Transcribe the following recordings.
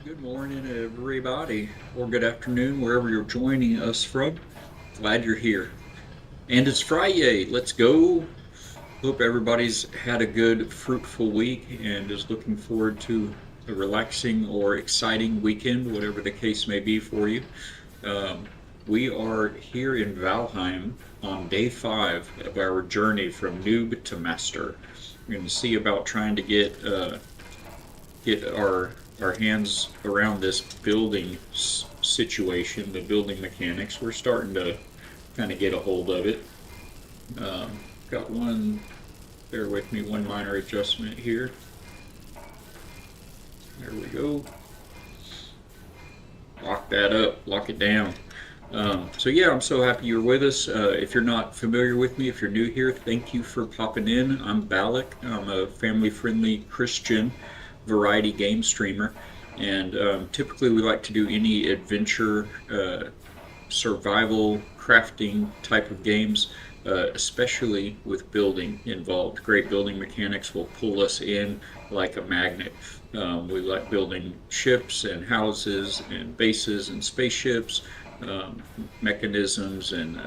Good morning, everybody, or good afternoon, wherever you're joining us from. Glad you're here. And it's Friday. Let's go. Hope everybody's had a good, fruitful week and is looking forward to a relaxing or exciting weekend, whatever the case may be for you. Um, we are here in Valheim on day 5 of our journey from noob to master. We're going to see about trying to get our hands around this building situation, the building mechanics. We're starting to kind of get a hold of it. Got one, bear with me, one minor adjustment here. There we go. Lock that up, lock it down. So yeah, I'm so happy you're with us. If you're not familiar with me, if you're new here, thank you for popping in. I'm Balak. I'm a family-friendly Christian variety game streamer, and typically we like to do any adventure, survival, crafting type of games, especially with building involved. Great building mechanics will pull us in like a magnet. We like building ships and houses and bases and spaceships, mechanisms, and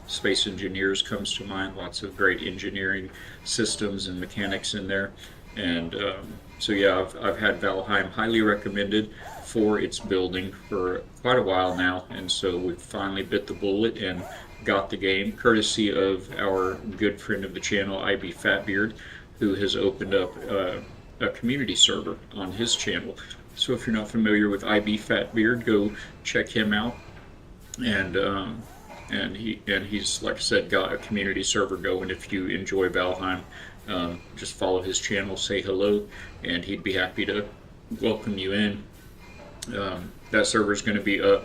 space engineers comes to mind. Lots of great engineering systems and mechanics in there. And so yeah, I've had Valheim highly recommended for its building for quite a while now, and so we finally bit the bullet and got the game, courtesy of our good friend of the channel, IB Fatbeard, who has opened up a community server on his channel. So if you're not familiar with IB Fatbeard, go check him out. And he's, like I said, got a community server going. If you enjoy Valheim, just follow his channel, say hello, and he'd be happy to welcome you in. That server is going to be up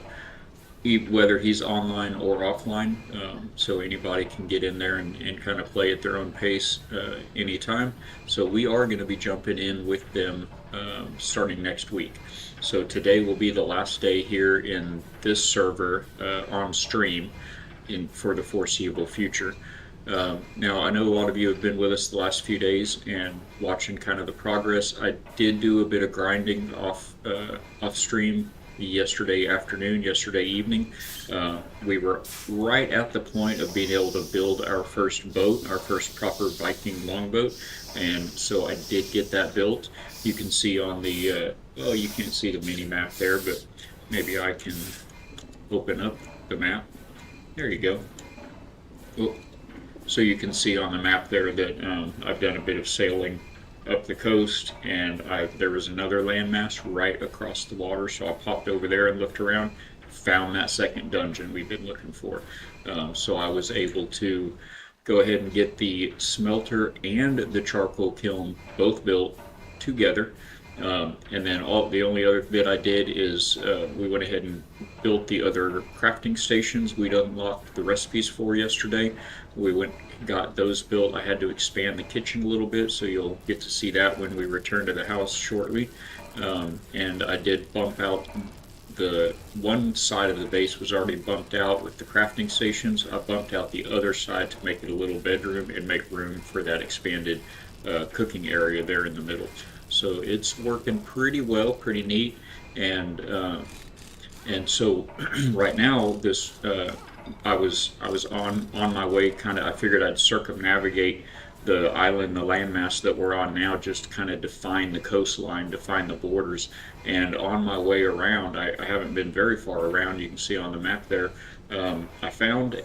whether he's online or offline, so anybody can get in there and kind of play at their own pace anytime. So we are going to be jumping in with them starting next week. So today will be the last day here in this server on stream for the foreseeable future. Now, I know a lot of you have been with us the last few days and watching kind of the progress. I did do a bit of grinding off stream yesterday afternoon, yesterday evening. We were right at the point of being able to build our first boat, our first proper Viking longboat, and so I did get that built. You can see on the, well, you can't see the mini map there, but maybe I can open up the map. There you go. Oh, so you can see on the map there that I've done a bit of sailing up the coast, and there was another landmass right across the water, so I popped over there and looked around, found that second dungeon we've been looking for. So I was able to go ahead and get the smelter and the charcoal kiln both built together. And then the only other bit I did is we went ahead and built the other crafting stations we'd unlocked the recipes for yesterday. We got those built. I had to expand the kitchen a little bit, so you'll get to see that when we return to the house shortly. And I did bump out the one side of the base was already bumped out with the crafting stations. I bumped out the other side to make it a little bedroom and make room for that expanded cooking area there in the middle. So it's working pretty well, pretty neat, and so right now I was on my way. Kind of, I figured I'd circumnavigate the island, the landmass that we're on now, just to kind of define the coastline, define the borders. And on my way around, I haven't been very far around. You can see on the map there. I found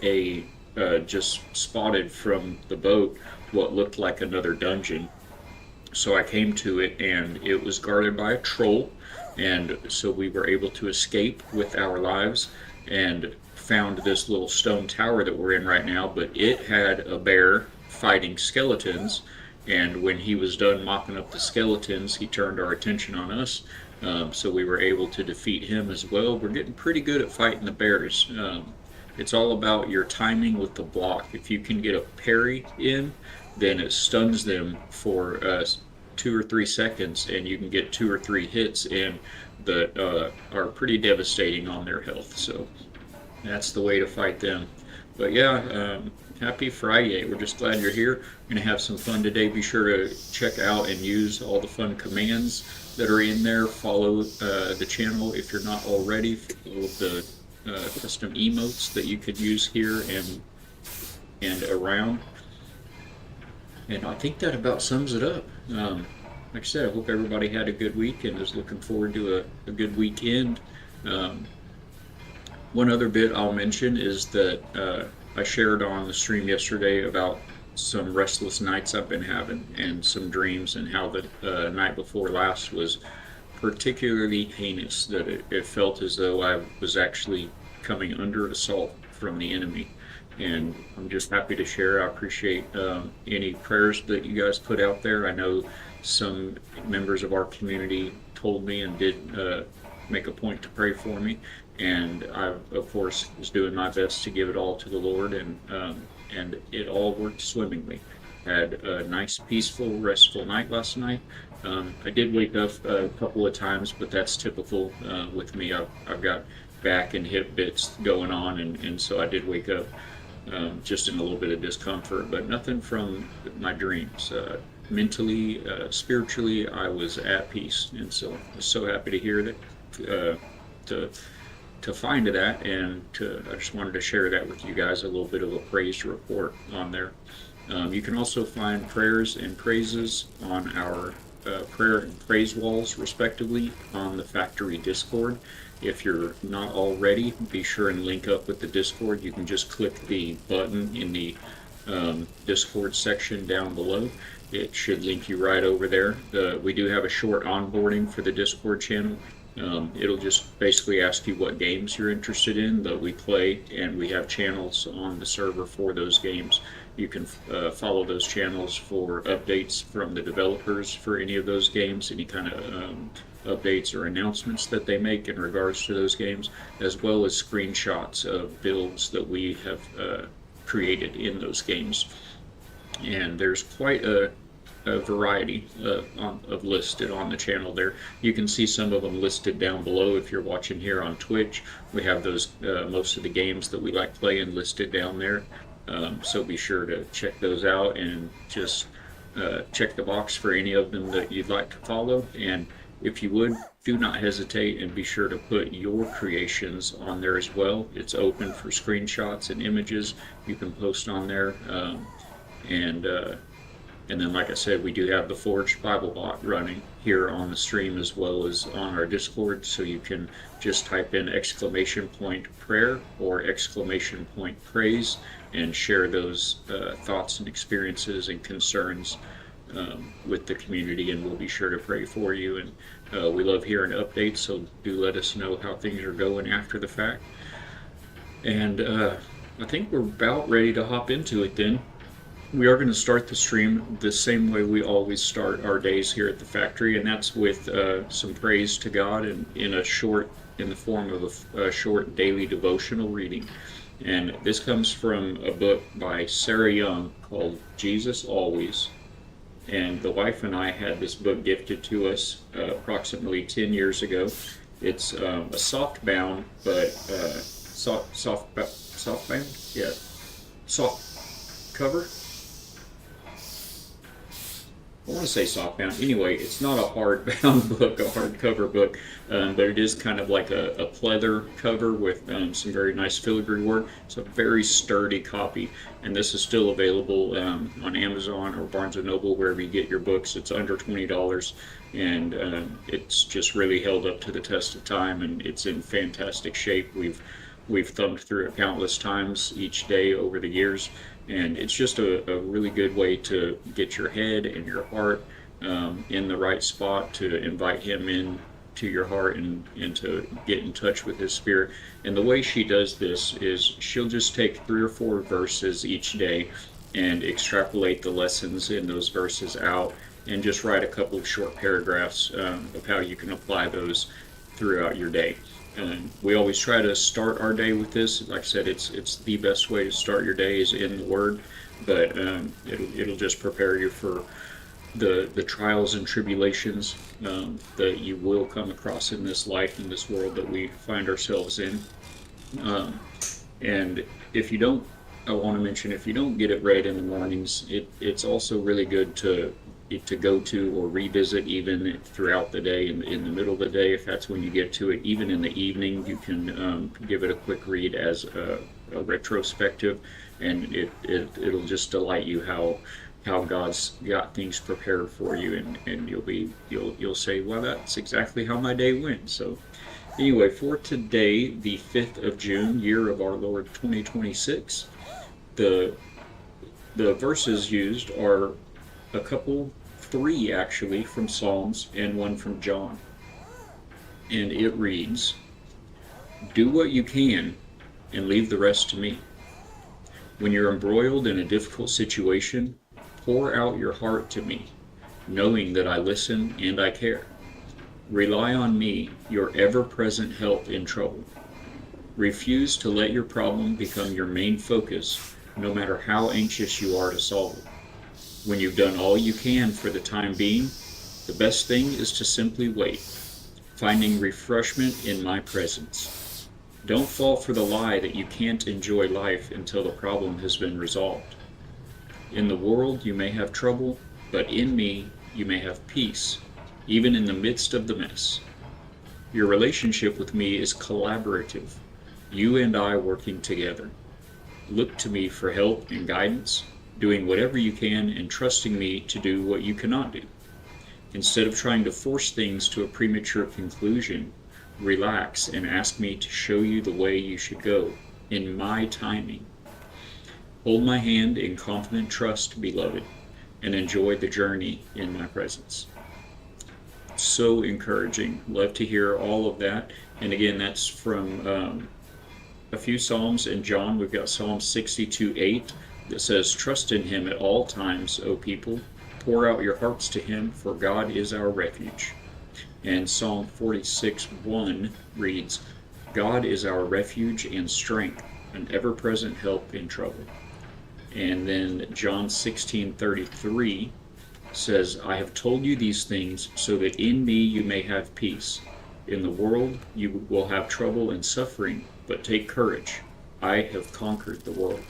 just spotted from the boat what looked like another dungeon. So I came to it, and it was guarded by a troll, and so we were able to escape with our lives and found this little stone tower that we're in right now. But it had a bear fighting skeletons, and when he was done mopping up the skeletons, he turned our attention on us. So we were able to defeat him as well. We're getting pretty good at fighting the bears. It's all about your timing with the block. If you can get a parry in, then it stuns them for 2 or 3 seconds, and you can get 2 or 3 hits in that are pretty devastating on their health. So that's the way to fight them. But yeah, Happy Friday. We're just glad you're here. We're going to have some fun today. Be sure to check out and use all the fun commands that are in there. Follow the channel if you're not already. Follow the custom emotes that you could use here and around. And I think that about sums it up. Like I said, I hope everybody had a good week and is looking forward to a good weekend. One other bit I'll mention is that I shared on the stream yesterday about some restless nights I've been having and some dreams, and how the night before last was particularly heinous, that it felt as though I was actually coming under assault from the enemy. And I'm just happy to share. I appreciate any prayers that you guys put out there. I know some members of our community told me and did make a point to pray for me, and I, of course, was doing my best to give it all to the Lord, and it all worked swimmingly. Had a nice, peaceful, restful night last night. I did wake up a couple of times, but that's typical with me. I've got back and hip bits going on, and so I did wake up just in a little bit of discomfort, but nothing from my dreams. Mentally, spiritually, I was at peace, and so I was so happy to hear that, to find that, and I just wanted to share that with you guys, a little bit of a praise report on there. You can also find prayers and praises on our prayer and praise walls, respectively, on the Factory Discord. If you're not already, be sure and link up with the Discord. You can just click the button in the Discord section down below. It should link you right over there. We do have a short onboarding for the Discord channel. It'll just basically ask you what games you're interested in that we play, and we have channels on the server for those games. You can follow those channels for updates from the developers for any of those games, any kind of updates or announcements that they make in regards to those games, as well as screenshots of builds that we have created in those games. And there's quite a variety of listed on the channel there. You can see some of them listed down below if you're watching here on Twitch. We have those most of the games that we like playing listed down there. So be sure to check those out, and just check the box for any of them that you'd like to follow. And if you would, do not hesitate, and be sure to put your creations on there as well. It's open for screenshots and images you can post on there. And then, like I said, we do have the Forged Bible Bot running here on the stream as well as on our Discord, so you can just type in !prayer or !praise and share those thoughts and experiences and concerns with the community, and we'll be sure to pray for you. And we love hearing updates, so do let us know how things are going after the fact. And I think we're about ready to hop into it then. We are going to start the stream the same way we always start our days here at the factory, and that's with some praise to God, and in the form of a short daily devotional reading. And this comes from a book by Sarah Young called Jesus Always. And the wife and I had this book gifted to us approximately 10 years ago. It's a softbound, but softbound, yeah, soft cover. I want to say softbound. Anyway, it's not a hardbound book, a hardcover book, but it is kind of like a pleather cover with some very nice filigree work. It's a very sturdy copy, and this is still available on Amazon or Barnes & Noble, wherever you get your books. It's under $20, and it's just really held up to the test of time, and it's in fantastic shape. We've thumbed through it countless times each day over the years, and it's just a really good way to get your head and your heart in the right spot, to invite him in to your heart and to get in touch with his spirit. And the way she does this is she'll just take 3 or 4 verses each day and extrapolate the lessons in those verses out, and just write a couple of short paragraphs of how you can apply those throughout your day. And we always try to start our day with this. Like I said, it's the best way to start your day is in the Word, but it'll just prepare you for the trials and tribulations that you will come across in this life, in this world that we find ourselves in. And if you don't I want to mention, if you don't get it read in the mornings, it's also really good to go to or revisit even throughout the day, in the middle of the day, if that's when you get to it. Even in the evening, you can give it a quick read as a retrospective, and it'll just delight you how God's got things prepared for you, and you'll say, well, that's exactly how my day went. So anyway, for today, the 5th of June, year of our Lord 2026, the the verses used are a couple, three actually, from Psalms and one from John. And it reads, "Do what you can and leave the rest to me. When you're embroiled in a difficult situation, pour out your heart to me, knowing that I listen and I care. Rely on me, your ever-present help in trouble. Refuse to let your problem become your main focus, no matter how anxious you are to solve it. When you've done all you can for the time being, the best thing is to simply wait, finding refreshment in my presence. Don't fall for the lie that you can't enjoy life until the problem has been resolved. In the world you may have trouble, but in me you may have peace, even in the midst of the mess. Your relationship with me is collaborative, you and I working together. Look to me for help and guidance, doing whatever you can and trusting me to do what you cannot do. Instead of trying to force things to a premature conclusion, relax and ask me to show you the way you should go, in my timing. Hold my hand in confident trust, beloved, and enjoy the journey in my presence." So encouraging. Love to hear all of that. And again, that's from a few Psalms. In John, we've got Psalm 62:8 that says, "Trust in him at all times, O people. Pour out your hearts to him, for God is our refuge." And Psalm 46:1 reads, "God is our refuge and strength, an ever-present help in trouble." And then John 16:33 says, "I have told you these things so that in me you may have peace. In the world you will have trouble and suffering, but take courage. I have conquered the world."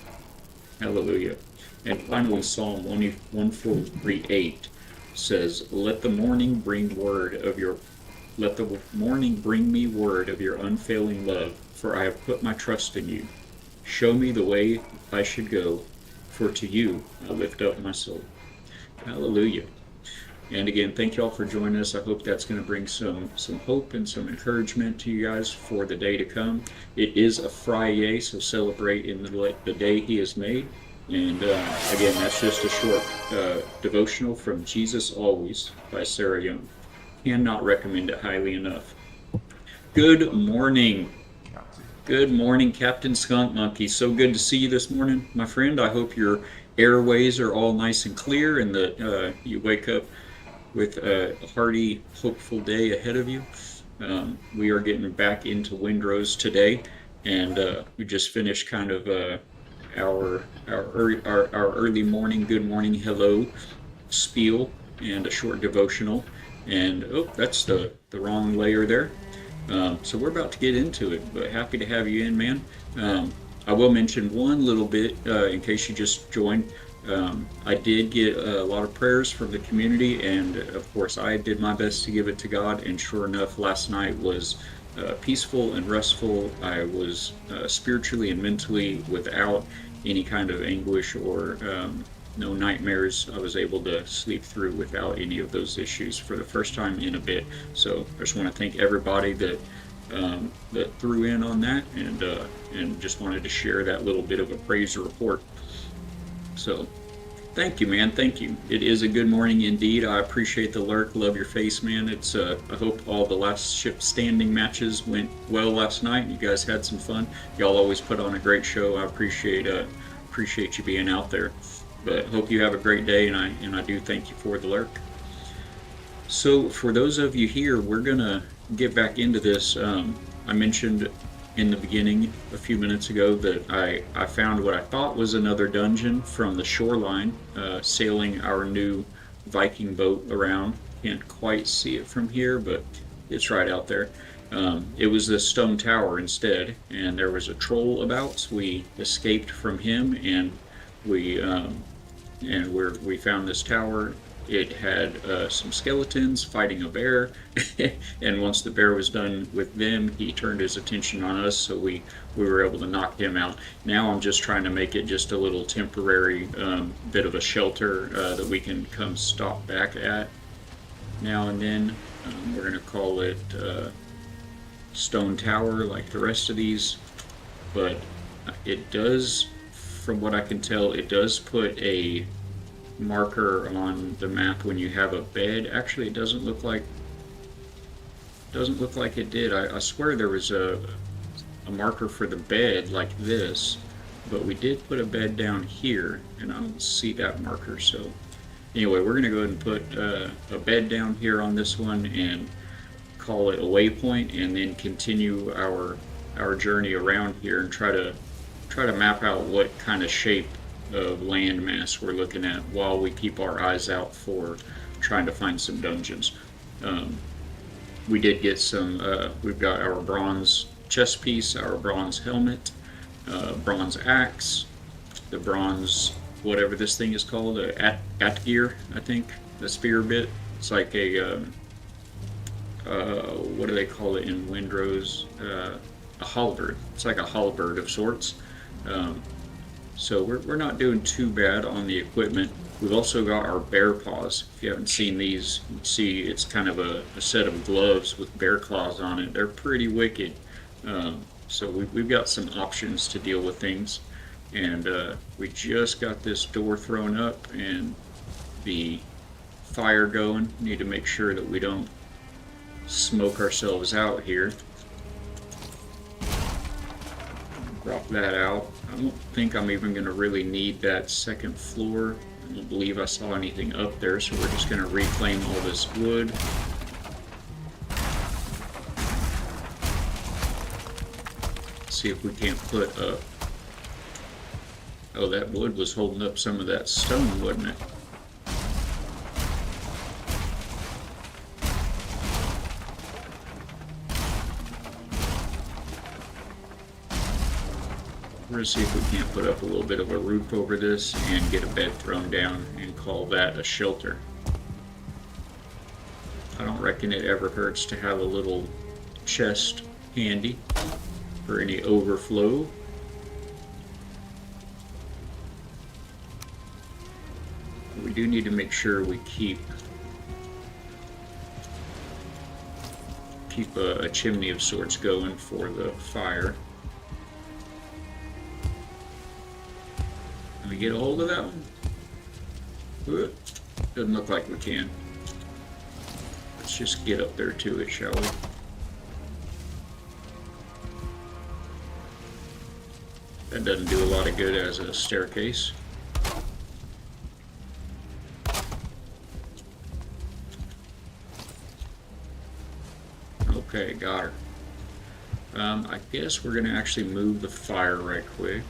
Hallelujah. And finally, Psalm 143:8 says, Let the morning bring me word of your unfailing love, for I have put my trust in you. Show me the way I should go, for to you I lift up my soul." Hallelujah. And again, thank you all for joining us. I hope that's going to bring some hope and some encouragement to you guys for the day to come. It is a Friday, so celebrate in the day he has made. And again, that's just a short devotional from Jesus Always by Sarah Young. Cannot recommend it highly enough. Good morning. Good morning, Captain Skunk Monkey. So good to see you this morning, my friend. I hope your airways are all nice and clear and that you wake up with a hearty, hopeful day ahead of you. We are getting back into windrows today, and we just finished kind of our early morning, good morning, hello spiel and a short devotional. And oh, that's the wrong layer there. So we're about to get into it, but happy to have you in, man. I will mention one little bit in case you just joined. I did get a lot of prayers from the community, and of course I did my best to give it to God, and sure enough, last night was peaceful and restful. I was spiritually and mentally without any kind of anguish or no nightmares. I was able to sleep through without any of those issues for the first time in a bit. So I just want to thank everybody that threw in on that, and just wanted to share that little bit of a praise report. So thank you, man. Thank you. It is a good morning indeed. I appreciate the lurk. Love your face, man. It's I hope all the last ship standing matches went well last night. You guys had some fun. Y'all always put on a great show. I appreciate you being out there. But hope you have a great day, and I do thank you for the lurk. So for those of you here, we're gonna get back into this. I mentioned in the beginning a few minutes ago that I found what I thought was another dungeon from the shoreline, sailing our new Viking boat around. Can't quite see it from here, but it's right out there. It was this stone tower instead, and there was a troll about. So we escaped from him, and we we found this tower. It had some skeletons fighting a bear, and once the bear was done with them, he turned his attention on us, so we were able to knock him out. Now I'm just trying to make it just a little temporary bit of a shelter that we can come stop back at now and then. We're going to call it Stone Tower like the rest of these, but it does, from what I can tell, it does put a marker on the map when you have a bed. Actually, it doesn't look like it did. I swear there was a marker for the bed like this, but we did put a bed down here, and I don't see that marker. So anyway, we're going to go ahead and put a bed down here on this one and call it a waypoint, and then continue our journey around here and try to map out what kind of shape of landmass we're looking at while we keep our eyes out for trying to find some dungeons. We did get some, we've got our bronze chest piece, our bronze helmet, bronze axe, the bronze, whatever this thing is called, at gear, I think, the spear bit. It's like a, what do they call it in Windrose? A halberd. It's like a halberd of sorts. So we're not doing too bad on the equipment. We've also got our bear paws. If you haven't seen these, you can see it's kind of a set of gloves with bear claws on it. They're pretty wicked. So we've got some options to deal with things. And we just got this door thrown up and the fire going. Need to make sure that we don't smoke ourselves out here. Drop that out. I don't think I'm even going to really need that second floor. I don't believe I saw anything up there, so we're just going to reclaim all this wood. See if we can't put up. Oh, that wood was holding up some of that stone, wasn't it? We're going to see if we can't put up a little bit of a roof over this and get a bed thrown down and call that a shelter. I don't reckon it ever hurts to have a little chest handy for any overflow. We do need to make sure we keep a chimney of sorts going for the fire. Can we get a hold of that one? Doesn't look like we can. Let's just get up there to it, shall we? That doesn't do a lot of good as a staircase. Okay, got her. I guess we're going to actually move the fire right quick.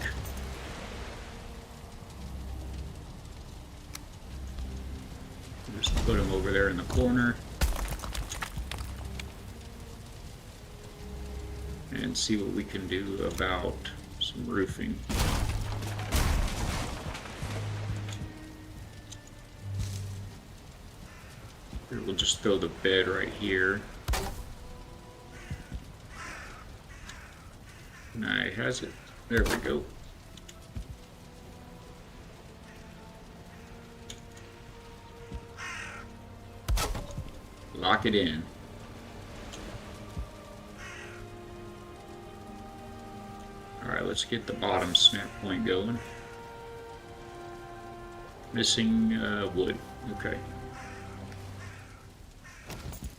Just put them over there in the corner. And see what we can do about some roofing. Here, we'll just throw the bed right here. Nice, has it? There we go. Lock it in. Alright, let's get the bottom snap point going. Missing wood. Okay.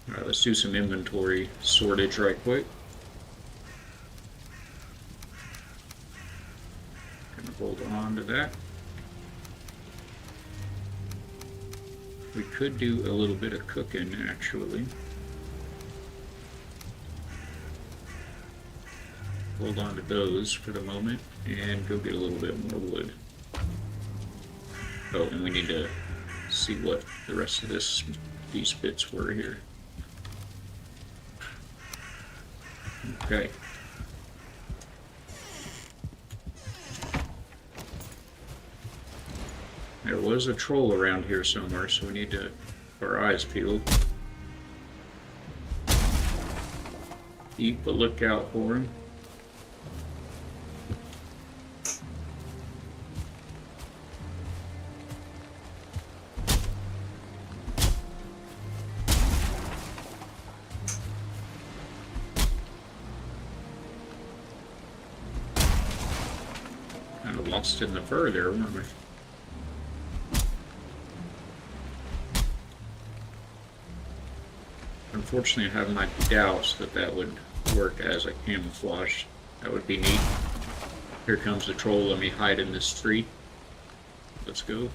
Alright, let's do some inventory sortage right quick. Hold on to that. We could do a little bit of cooking, actually. Hold on to those for the moment and go get a little bit more wood. Oh, and we need to see what the rest of these bits were here. Okay. There was a troll around here somewhere, so we need to keep our eyes peeled. Keep a lookout for him. Kind of lost in the fur there, weren't we? Unfortunately, I have my doubts that that would work as a camouflage. That would be neat. Here comes the troll. Let me hide in this tree. Let's go.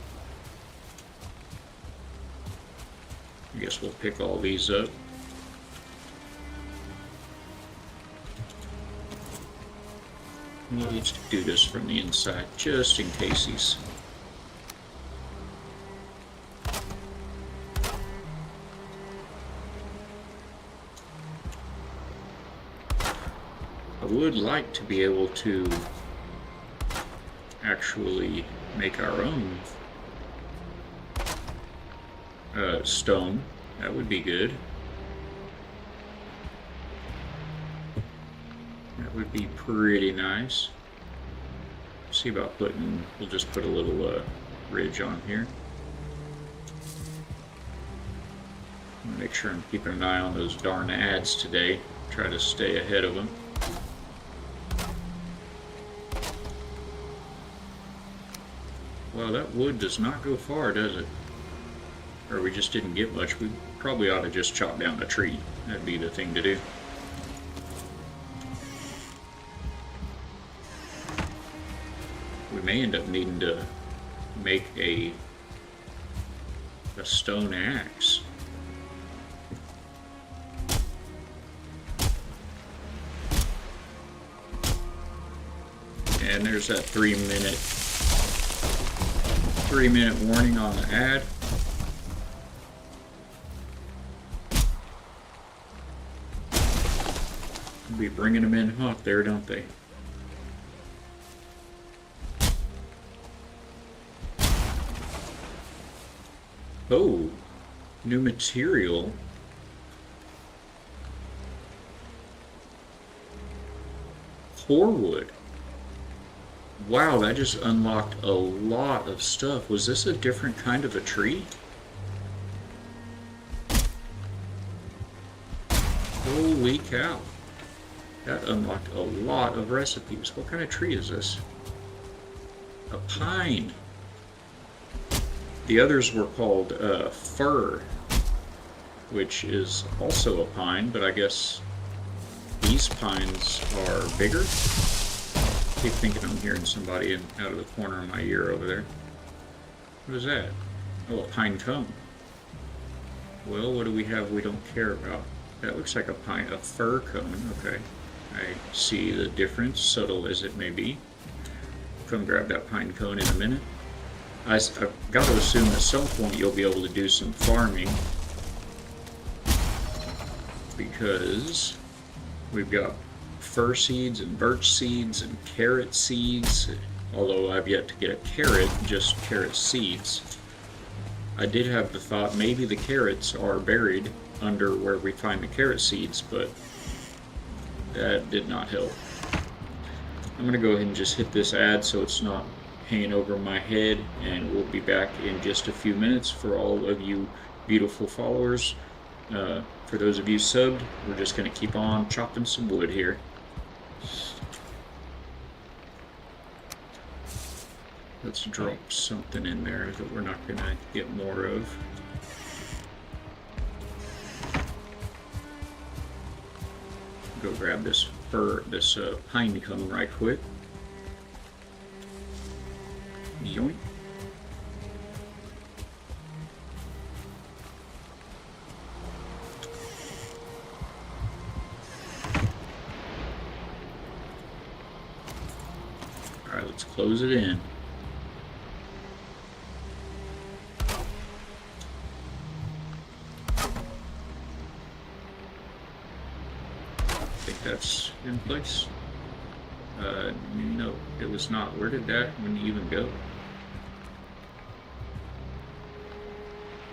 I guess we'll pick all these up. Let's do this from the inside, just in case he's... I would like to be able to actually make our own stone. That would be good. That would be pretty nice. See about putting, we'll just put a little ridge on here. Make sure I'm keeping an eye on those darn ads today. Try to stay ahead of them. Well, that wood does not go far, does it? Or we just didn't get much. We probably ought to just chop down the tree. That'd be the thing to do. We may end up needing to make a stone axe. And there's that 3-minute warning on the ad. We'll be bringing them in hot there, don't they? Oh, new material. Core wood. Wow, that just unlocked a lot of stuff. Was this a different kind of a tree? Holy cow. That unlocked a lot of recipes. What kind of tree is this? A pine. The others were called fir, which is also a pine, but I guess these pines are bigger. I keep thinking I'm hearing somebody out of the corner of my ear over there. What is that? Oh, a pine cone. Well, what do we have we don't care about? That looks like a fir cone. Okay, I see the difference, subtle as it may be. Come grab that pine cone in a minute. I've got to assume at some point you'll be able to do some farming, because we've got fir seeds and birch seeds and carrot seeds, although I've yet to get a carrot, just carrot seeds. I did have the thought maybe the carrots are buried under where we find the carrot seeds, but that did not help. I'm going to go ahead and just hit this ad so it's not hanging over my head, and we'll be back in just a few minutes. For all of you beautiful followers, for those of you subbed, we're just going to keep on chopping some wood here. Let's drop something in there that we're not going to get more of. Go grab this pine cone right quick. Yoink. Alright, let's close it in. that's in place. No, it was not. Where did that one even go?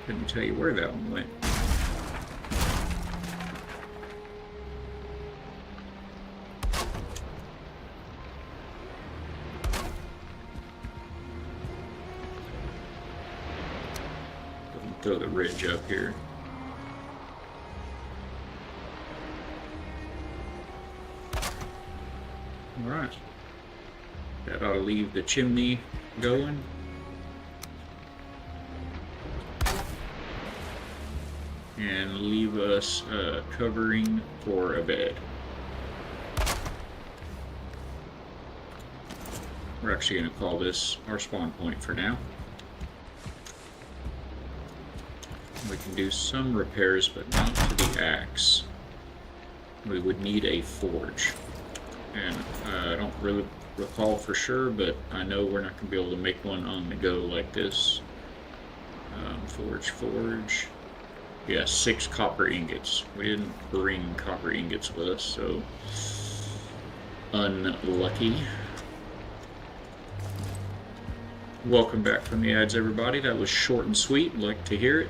Couldn't tell you where that one went. Throw the ridge up here. Alright. That ought to leave the chimney going. And leave us covering for a bed. We're actually going to call this our spawn point for now. We can do some repairs, but not to the axe. We would need a forge. And I don't really recall for sure, but I know we're not going to be able to make one on the go like this. Forge. Yeah, 6 copper ingots. We didn't bring copper ingots with us, so unlucky. Welcome back from the ads, everybody. That was short and sweet. Like to hear it.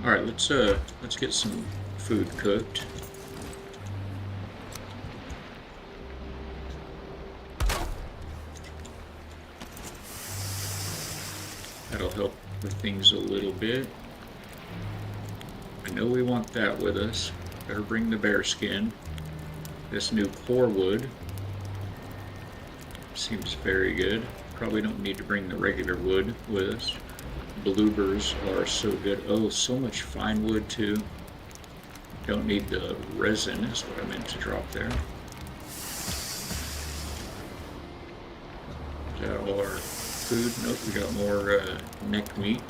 All right, let's get some food cooked. That'll help with things a little bit. I know we want that with us. Better bring the bear skin. This new core wood seems very good. Probably don't need to bring the regular wood with us. Bloopers are so good. Oh, so much fine wood too. Don't need the resin is what I meant to drop there. Is that all our food? Nope, we got more neck meat.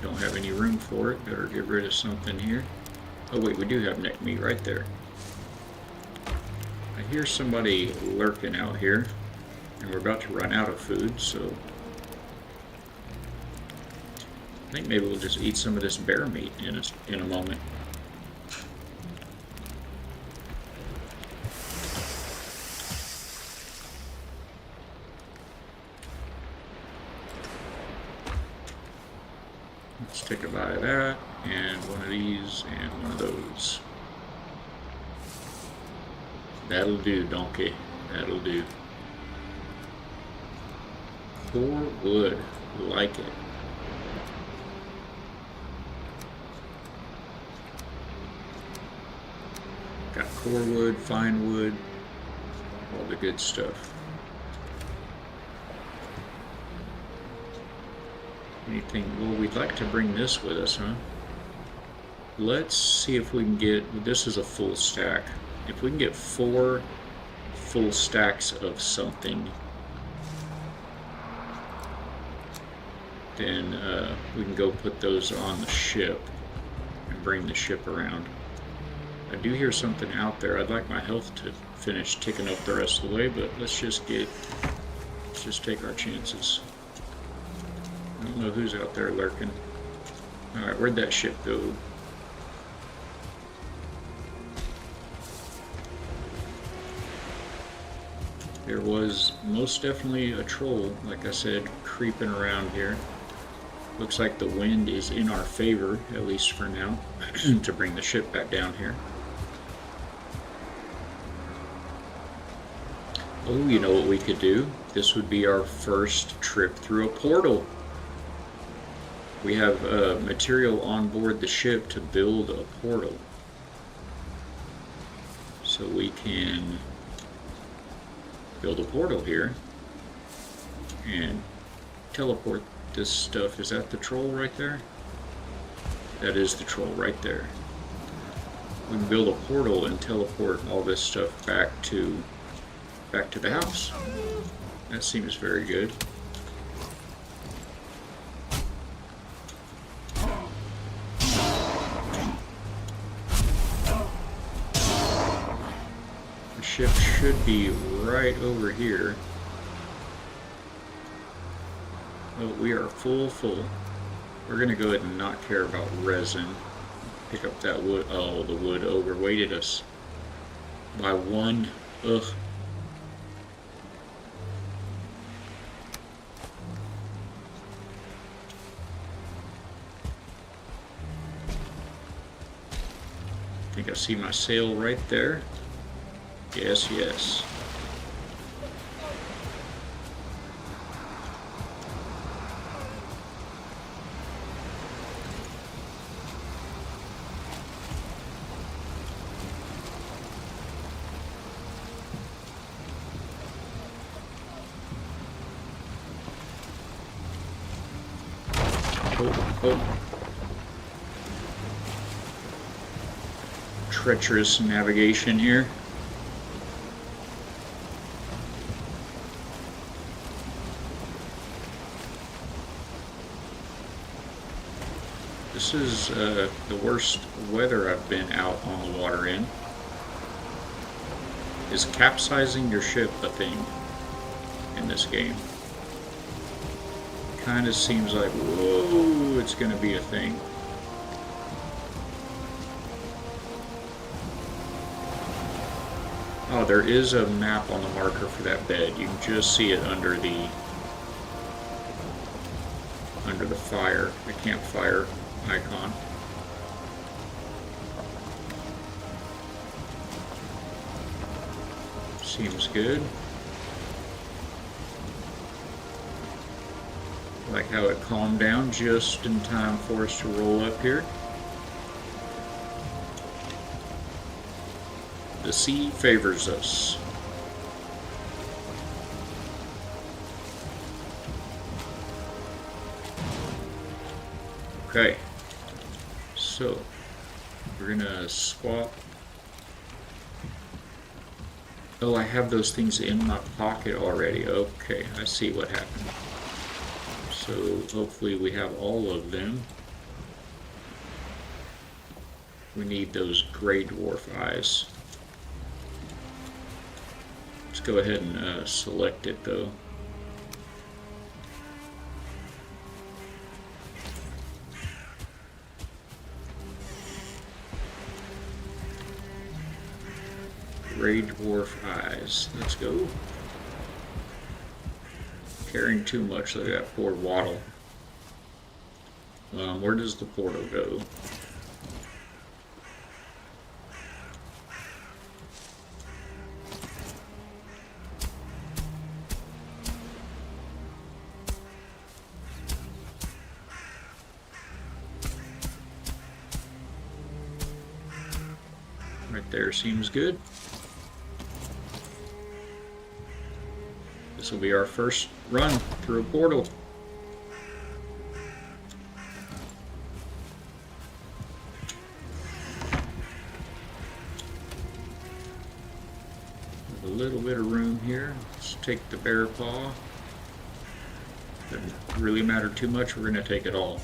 Don't have any room for it. Better get rid of something here. Oh wait, we do have neck meat right there. I hear somebody lurking out here, and we're about to run out of food, so I think maybe we'll just eat some of this bear meat in a moment. Let's take a bite of that, and one of these, and one of those. That'll do, donkey. That'll do. Core wood. Like it. Got core wood, fine wood, all the good stuff. Anything? Well, we'd like to bring this with us, huh? Let's see if we can get, this is a full stack. If we can get 4 full stacks of something, then we can go put those on the ship and bring the ship around. I do hear something out there. I'd like my health to finish ticking up the rest of the way, but let's just take our chances. I don't know who's out there lurking. Alright, where'd that ship go? There was most definitely a troll, like I said, creeping around here. Looks like the wind is in our favor, at least for now, to bring the ship back down here. Oh, you know what we could do? This would be our first trip through a portal. We have material on board the ship to build a portal. So we can build a portal here and teleport this stuff. Is that the troll right there? That is the troll right there. We can build a portal and teleport all this stuff back to the house. That seems very good. The ship should be right over here. Oh, we are full. We're gonna go ahead and not care about resin. Pick up that wood. Oh, the wood overweighted us. by one. Ugh. I think I see my sail right there. Yes, yes. Oh, oh. Treacherous navigation here. This is the worst weather I've been out on the water in. Is capsizing your ship a thing in this game? Kind of seems like, whoa, it's going to be a thing. Oh, there is a map on the marker for that bed. You can just see it under the fire, the campfire icon. Seems good. Like how it calmed down just in time for us to roll up here. The sea favors us. Okay, so we're gonna swap. Oh, I have those things in my pocket already. Okay, I see what happened. So hopefully we have all of them. We need those gray dwarf eyes. Let's go ahead and select it though. Gray dwarf eyes. Let's go. Carrying too much, look at that poor Waddle. Where does the portal go? Right there seems good. This will be our first run through a portal. A little bit of room here. Let's take the bear paw. Doesn't really matter too much. We're going to take it all.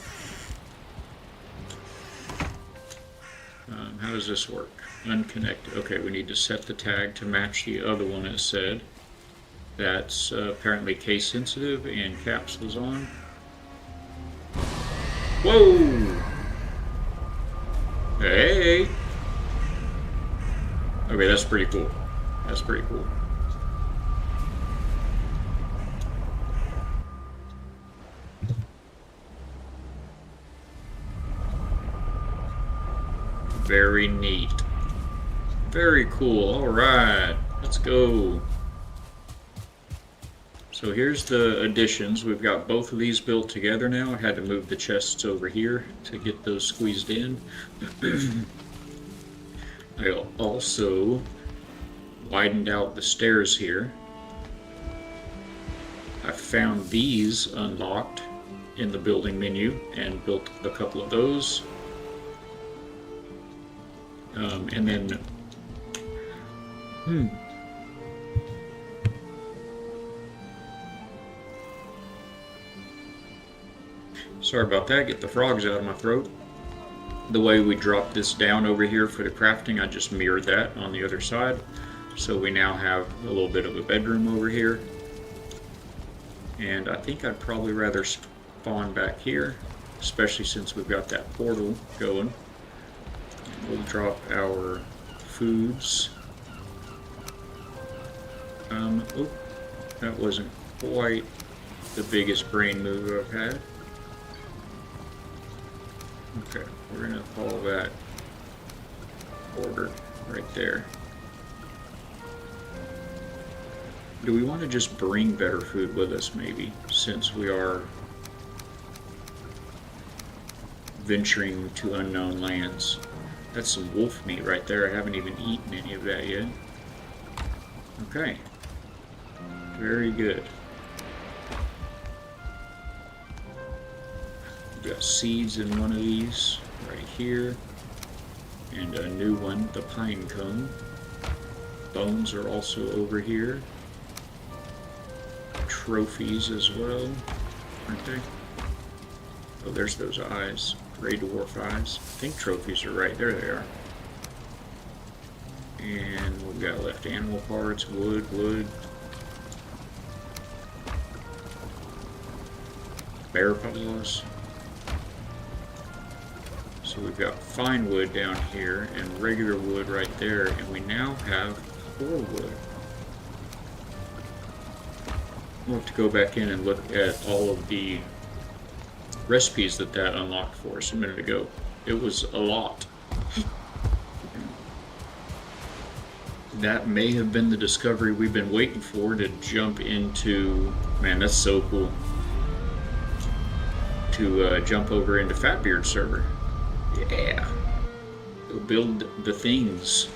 How does this work? Unconnected. Okay, we need to set the tag to match the other one it said. That's apparently case sensitive and caps was on. Whoa! Hey! Okay, that's pretty cool. That's pretty cool. Very neat. Very cool. Alright, let's go. So here's the additions. We've got both of these built together now. I had to move the chests over here to get those squeezed in. I also widened out the stairs here. I found these unlocked in the building menu and built a couple of those. And then sorry about that, get the frogs out of my throat. The way we dropped this down over here for the crafting, I just mirrored that on the other side. So we now have a little bit of a bedroom over here. And I think I'd probably rather spawn back here, especially since we've got that portal going. We'll drop our foods Oh, that wasn't quite the biggest brain move I've had. Okay, we're gonna follow that order right there. Do we want to just bring better food with us, maybe, since we are venturing to unknown lands? That's some wolf meat right there. I haven't even eaten any of that yet. Okay. Very good. We've got seeds in one of these right here. And a new one, the pine cone. Bones are also over here. Trophies as well, aren't they? Oh, there's those eyes. Gray dwarf eyes. I think trophies are right. There they are. And we've got left animal parts, wood. Bear paws. So we've got fine wood down here and regular wood right there, and we now have 4 wood. We'll have to go back in and look at all of the recipes that unlocked for us a minute ago. It was a lot. That may have been the discovery we've been waiting for to jump into. Man, that's so cool. To jump over into Fatbeard server. Yeah. Go build the things.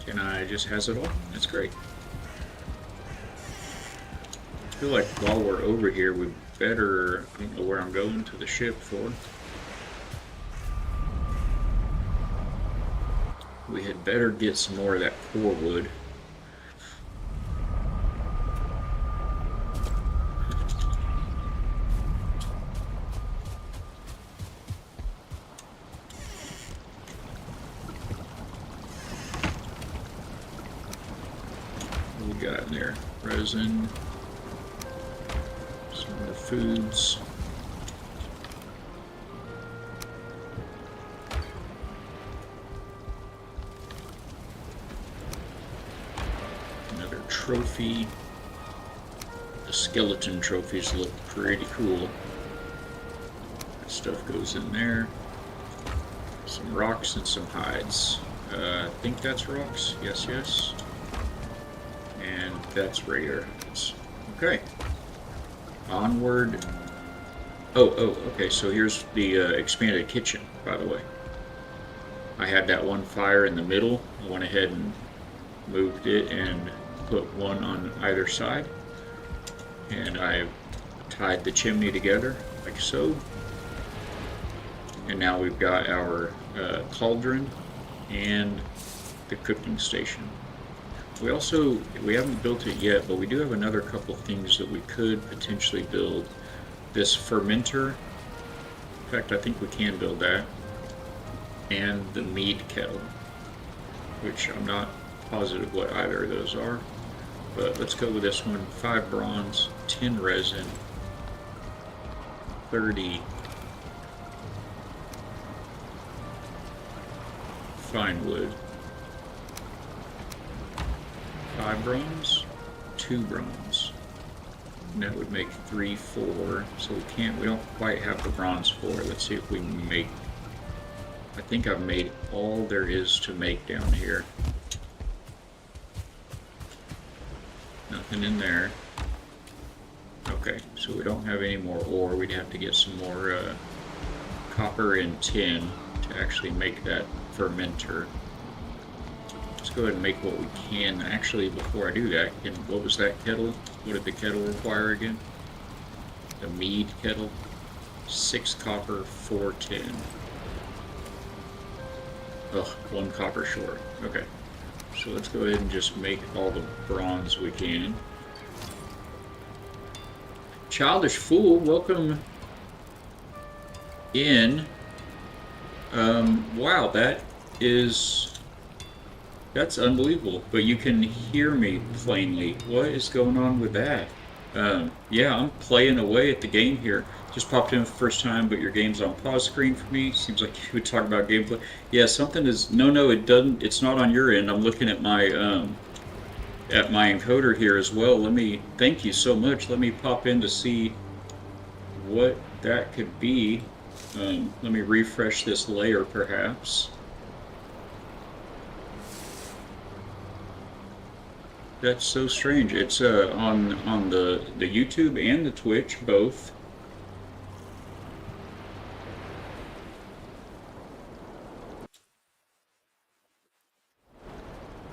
Can I just has it all? That's great. I feel like while we're over here, we better, I don't know where I'm going to the ship for. We had better get some more of that core wood. What we got in there? Resin. Some more foods. Trophy. The skeleton trophies look pretty cool. That stuff goes in there. Some rocks and some hides. I think that's rocks. Yes. And that's rare hides. Okay. Onward. Oh, okay. So here's the expanded kitchen, by the way. I had that one fire in the middle. I went ahead and moved it and put one on either side, and I tied the chimney together like so, and now we've got our cauldron and the cooking station. We haven't built it yet, but we do have another couple things that we could potentially build. This fermenter, in fact I think we can build that, and the mead kettle, which I'm not positive what either of those are. But let's go with this one. 5 bronze, 10 resin, 30 fine wood, 5 bronze, 2 bronze. And that would make 3, 4. So we don't quite have the bronze for. Let's see if we can make. I think I've made all there is to make down here. Nothing in there. Okay, so we don't have any more ore. We'd have to get some more copper and tin to actually make that fermenter. Let's go ahead and make what we can. Actually, before I do that, what was that kettle? What did the kettle require again? The mead kettle. 6 copper, 4 tin. Ugh, 1 copper short. Okay. So let's go ahead and just make all the bronze we can. Childish Fool, welcome in. Wow, that's unbelievable. But you can hear me plainly. What is going on with that? Yeah, I'm playing away at the game here. Just popped in for the first time, but your game's on pause screen for me. Seems like you would talk about gameplay. Yeah, something is. No, no, it doesn't. It's not on your end. I'm looking at my encoder here as well. Let me. Thank you so much. Let me pop in to see what that could be. Let me refresh this layer, perhaps. That's so strange. It's on the YouTube and the Twitch both.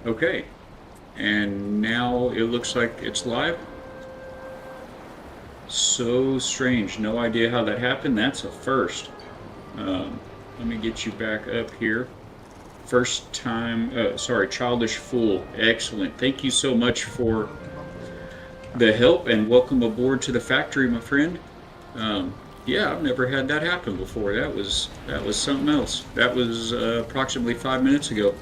Okay, and now it looks like it's live. So strange. No idea how that happened. That's a first. Let me get you back up here. First time, sorry, Childish Fool. Excellent. Thank you so much for the help and welcome aboard to the factory, my friend. Um, yeah, I've never had that happen before. That was something else. That was approximately 5 minutes ago.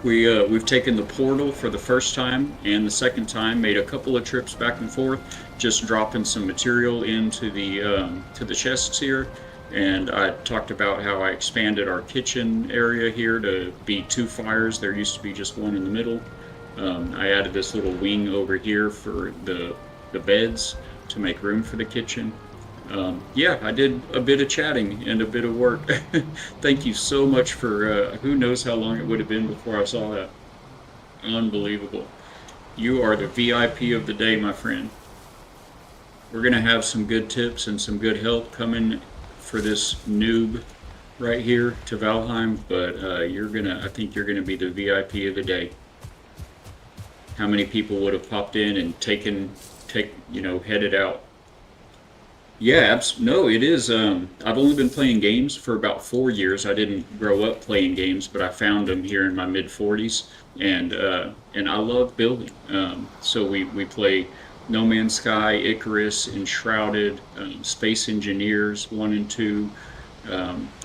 We've taken the portal for the first time and the second time. Made a couple of trips back and forth, just dropping some material into the to the chests here. And I talked about how I expanded our kitchen area here to be two fires. There used to be just one in the middle. I added this little wing over here for the beds to make room for the kitchen. Yeah, I did a bit of chatting and a bit of work. Thank you so much for who knows how long it would have been before I saw that. Unbelievable. You are the VIP of the day, my friend. We're going to have some good tips and some good help coming for this noob right here to Valheim, but I think you're gonna be the VIP of the day. How many people would have popped in and headed out? Yeah, no, it is. I've only been playing games for about 4 years. I didn't grow up playing games, but I found them here in my mid 40s, and I love building. So we play No Man's Sky, Icarus, Enshrouded, Space Engineers 1 and 2.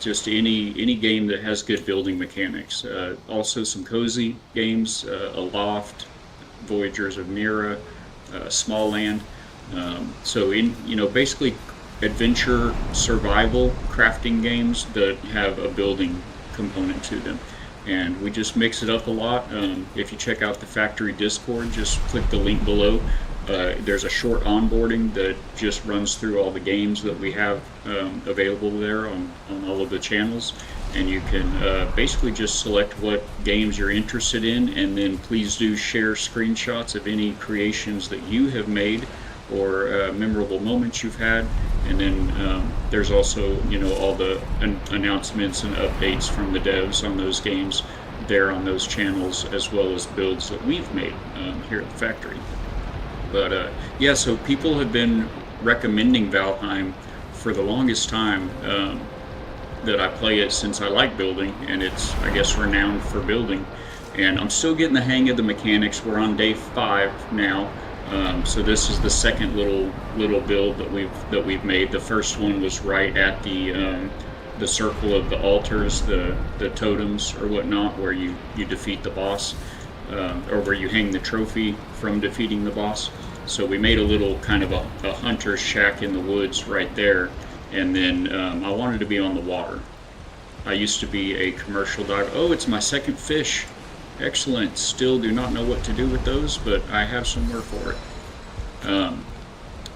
Just any game that has good building mechanics. Also some cozy games, Aloft, Voyagers of Mira, Small Land. So basically adventure survival crafting games that have a building component to them. And we just mix it up a lot. If you check out the factory Discord, just click the link below. There's a short onboarding that just runs through all the games that we have available there on all of the channels. And you can basically just select what games you're interested in, and then please do share screenshots of any creations that you have made or memorable moments you've had. And then there's also all the announcements and updates from the devs on those games there on those channels, as well as builds that we've made here at the factory. But yeah, so people have been recommending Valheim for the longest time that I play it, since I like building, and it's, I guess, renowned for building. And I'm still getting the hang of the mechanics. We're on day 5 now. So this is the second little build that we've made. The first one was right at the circle of the altars, the totems or whatnot, where you defeat the boss, or where you hang the trophy from defeating the boss. So we made a little kind of a hunter's shack in the woods right there, and then I wanted to be on the water. I used to be a commercial diver. Oh, it's my second fish. Excellent. Still do not know what to do with those, but I have somewhere for it.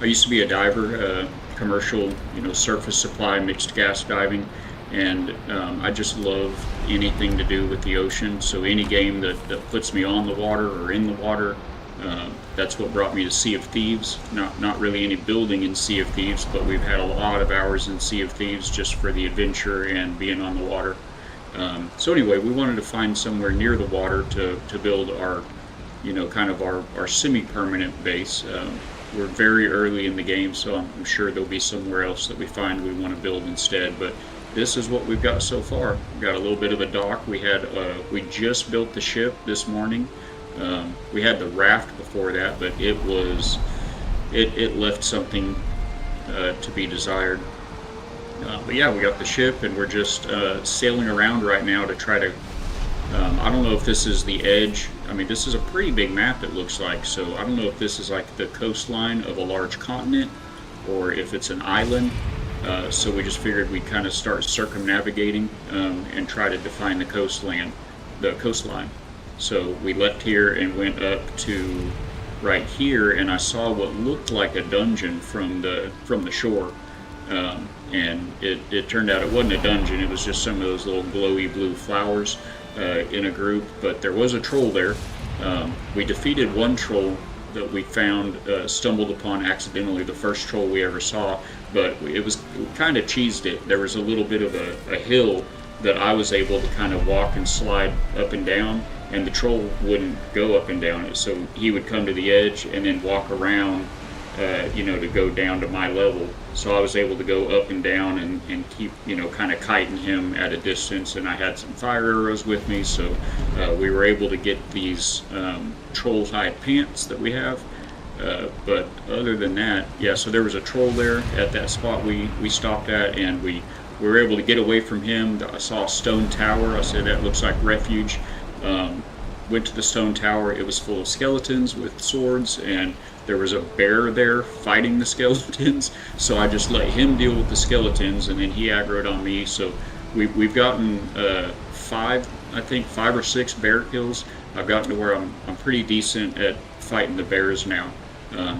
I used to be a diver, commercial, surface supply, mixed gas diving, and I just love anything to do with the ocean. So any game that puts me on the water or in the water, that's what brought me to Sea of Thieves. Not really any building in Sea of Thieves, but we've had a lot of hours in Sea of Thieves just for the adventure and being on the water. So anyway, we wanted to find somewhere near the water to build our, kind of our semi-permanent base. We're very early in the game, so I'm sure there'll be somewhere else that we find we want to build instead. But this is what we've got so far. We've got a little bit of a dock. We just built the ship this morning. We had the raft before that, but it left something to be desired. But yeah, we got the ship, and we're just sailing around right now to try to I don't know if this is the edge. I mean, this is a pretty big map, it looks like. So I don't know if this is like the coastline of a large continent or if it's an island. So we just figured we'd kind of start circumnavigating and try to define the coastline. So we left here and went up to right here, and I saw what looked like a dungeon from the shore. And it turned out it wasn't a dungeon. It was just some of those little glowy blue flowers in a group. But there was a troll there. We defeated one troll that we found, stumbled upon accidentally, the first troll we ever saw. But it was kind of cheesed it. There was a little bit of a hill that I was able to kind of walk and slide up and down, and the troll wouldn't go up and down it. So he would come to the edge and then walk around, to go down to my level. So I was able to go up and down and keep, kind of kiting him at a distance. And I had some fire arrows with me, so we were able to get these troll hide pants that we have. But other than that, yeah, so there was a troll there at that spot we stopped at, and we were able to get away from him. I saw a stone tower. I said that looks like refuge. Went to the stone tower. It was full of skeletons with swords, and there was a bear there fighting the skeletons. So I just let him deal with the skeletons, and then he aggroed on me. So we've gotten five or six bear kills. I've gotten to where I'm pretty decent at fighting the bears now.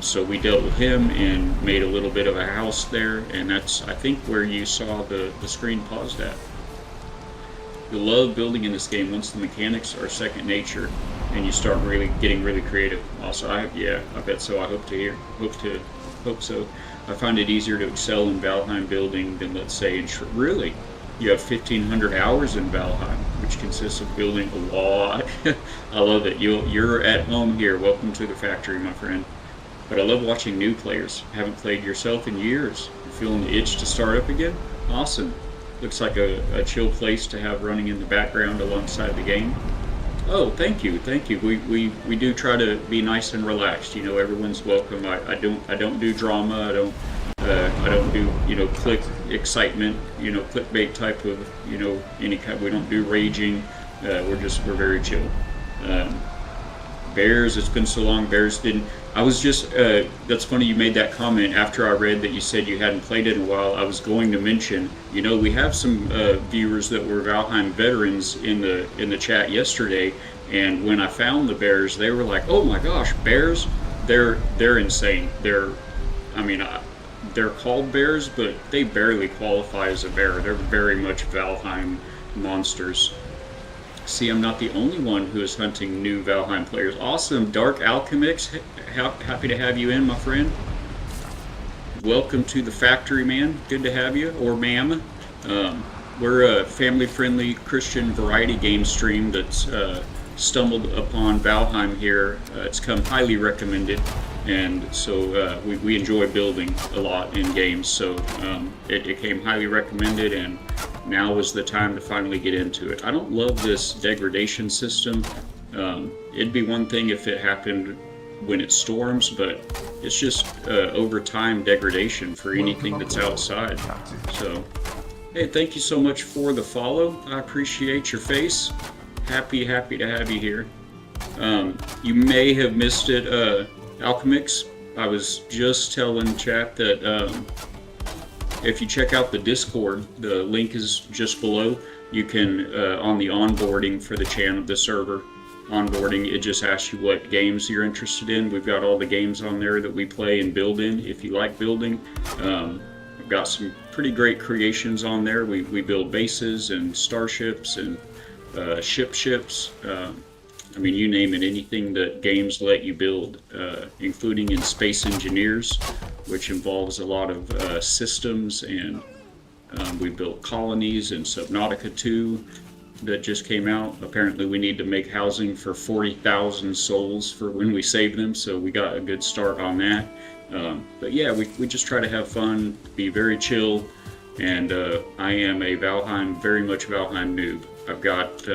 So we dealt with him and made a little bit of a house there, and that's, I think, where you saw the screen paused at. You'll love building in this game once the mechanics are second nature and you start getting really creative. Also, I bet so. I hope so. I find it easier to excel in Valheim building than, let's say, in really. You have 1,500 hours in Valheim, which consists of building a lot. I love it. You're at home here. Welcome to the factory, my friend. But I love watching new players. Haven't played yourself in years. You're feeling the itch to start up again? Awesome. Looks like a chill place to have running in the background alongside the game. Oh, thank you. We do try to be nice and relaxed. Everyone's welcome. I don't do drama. I don't do click excitement. Clickbait type of any kind. We don't do raging. We're very chill. Bears. It's been so long. Bears didn't. I was just. That's funny you made that comment after I read that you said you hadn't played it in a while. I was going to mention. We have some viewers that were Valheim veterans in the chat yesterday, and when I found the bears, they were like, "Oh my gosh, bears! They're insane. They're called bears, but they barely qualify as a bear. They're very much Valheim monsters." See, I'm not the only one who is hunting new Valheim players. Awesome, Dark Alchemix. Happy to have you in, my friend. Welcome to the factory, man. Good to have you, or ma'am. We're a family-friendly Christian variety game stream that's stumbled upon Valheim here. It's come highly recommended, and so we enjoy building a lot in games. So it came highly recommended, and now is the time to finally get into it. I don't love this degradation system. It'd be one thing if it happened when it storms, but it's just over time degradation for anything that's outside. So, hey, thank you so much for the follow. I appreciate your face. Happy to have you here. You may have missed it, Alchemix. I was just telling chat that if you check out the Discord, the link is just below. You can, on the onboarding for the channel, the server onboarding, it just asks you what games you're interested in. We've got all the games on there that we play and build in. If you like building, I've got some pretty great creations on there. We build bases and starships and ships. You name it, anything that games let you build, including in Space Engineers, which involves a lot of systems, and we built colonies in Subnautica 2 that just came out. Apparently we need to make housing for 40,000 souls for when we save them, so we got a good start on that. But yeah, we just try to have fun, be very chill, and I am a very much Valheim noob. I've got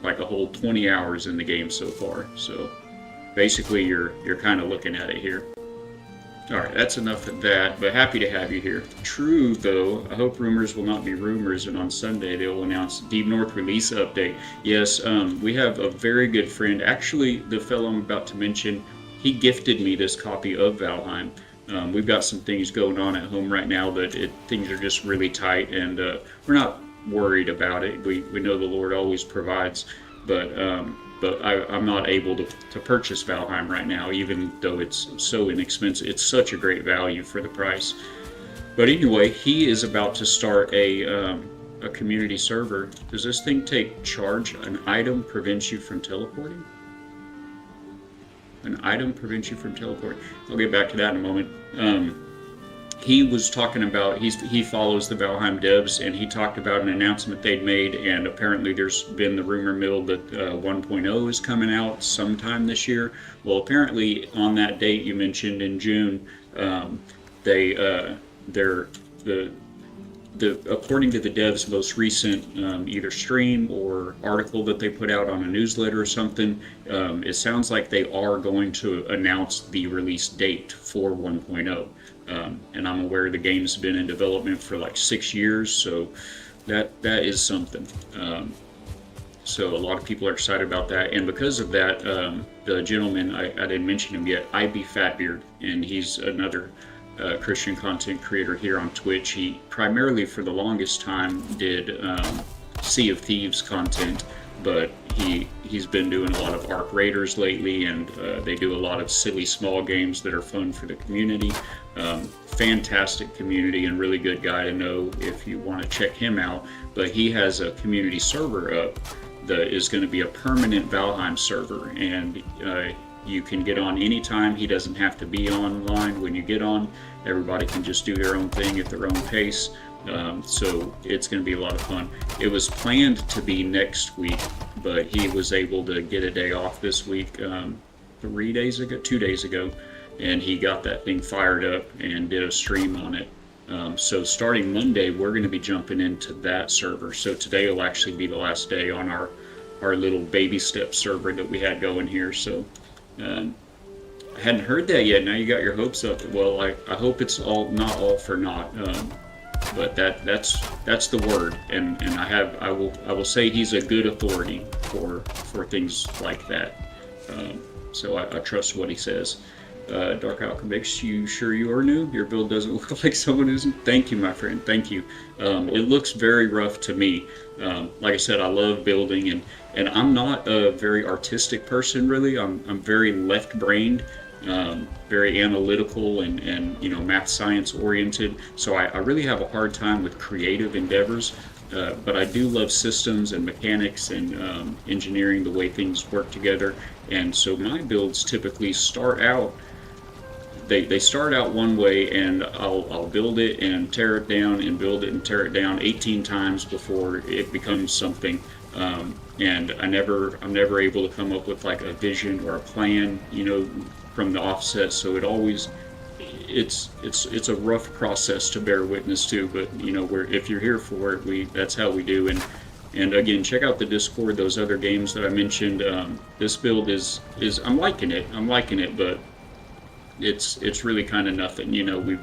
like a whole 20 hours in the game so far, so basically you're kind of looking at it here. All right, that's enough of that, but happy to have you here. True, though, I hope rumors will not be rumors, and on Sunday they will announce Deep North release update. Yes, we have a very good friend. Actually, the fellow I'm about to mention, he gifted me this copy of Valheim. We've got some things going on at home right now that things are just really tight, and we're not worried about it. We know the Lord always provides, but I'm not able to purchase Valheim right now, even though it's so inexpensive. It's such a great value for the price. But anyway, he is about to start a community server. Does this thing take charge? An item prevents you from teleporting? An item prevents you from teleporting. I'll get back to that in a moment. He was talking about, he follows the Valheim devs, and he talked about an announcement they'd made, and apparently there's been the rumor mill that 1.0 is coming out sometime this year. Well, apparently on that date you mentioned in June, according to the devs' most recent either stream or article that they put out on a newsletter or something, it sounds like they are going to announce the release date for 1.0. And I'm aware the game's been in development for like 6 years, so that is something. So a lot of people are excited about that, and because of that, the gentleman, I didn't mention him yet, IB Fatbeard, and he's another Christian content creator here on Twitch. He primarily for the longest time did Sea of Thieves content, but he's been doing a lot of Arc Raiders lately, and they do a lot of silly small games that are fun for the community. Fantastic community and really good guy to know if you want to check him out. But he has a community server up that is going to be a permanent Valheim server, and you can get on anytime. He doesn't have to be online when you get on. Everybody can just do their own thing at their own pace. So it's going to be a lot of fun. It was planned to be next week, but he was able to get a day off this week 2 days ago, and he got that thing fired up and did a stream on it. So starting Monday, we're going to be jumping into that server. So today will actually be the last day on our little baby step server that we had going here. So I hadn't heard that yet. Now you got your hopes up. Well, I hope it's not all for naught. But that's the word, and I will say he's a good authority for things like that. So I trust what he says. Dark Alchemix, you sure you are new? Your build doesn't look like someone who's... Thank you, my friend. Thank you. It looks very rough to me. Like I said, I love building, and I'm not a very artistic person, really. I'm very left-brained, very analytical, and math science oriented. So I really have a hard time with creative endeavors. But I do love systems and mechanics and engineering, the way things work together. And so my builds typically start out... They start out one way, and I'll build it and tear it down and build it and tear it down 18 times before it becomes something. And I'm never able to come up with like a vision or a plan, from the offset. So it's a rough process to bear witness to. But if you're here for it, that's how we do. And again, check out the Discord. Those other games that I mentioned. This build is I'm liking it, but it's really kind of nothing.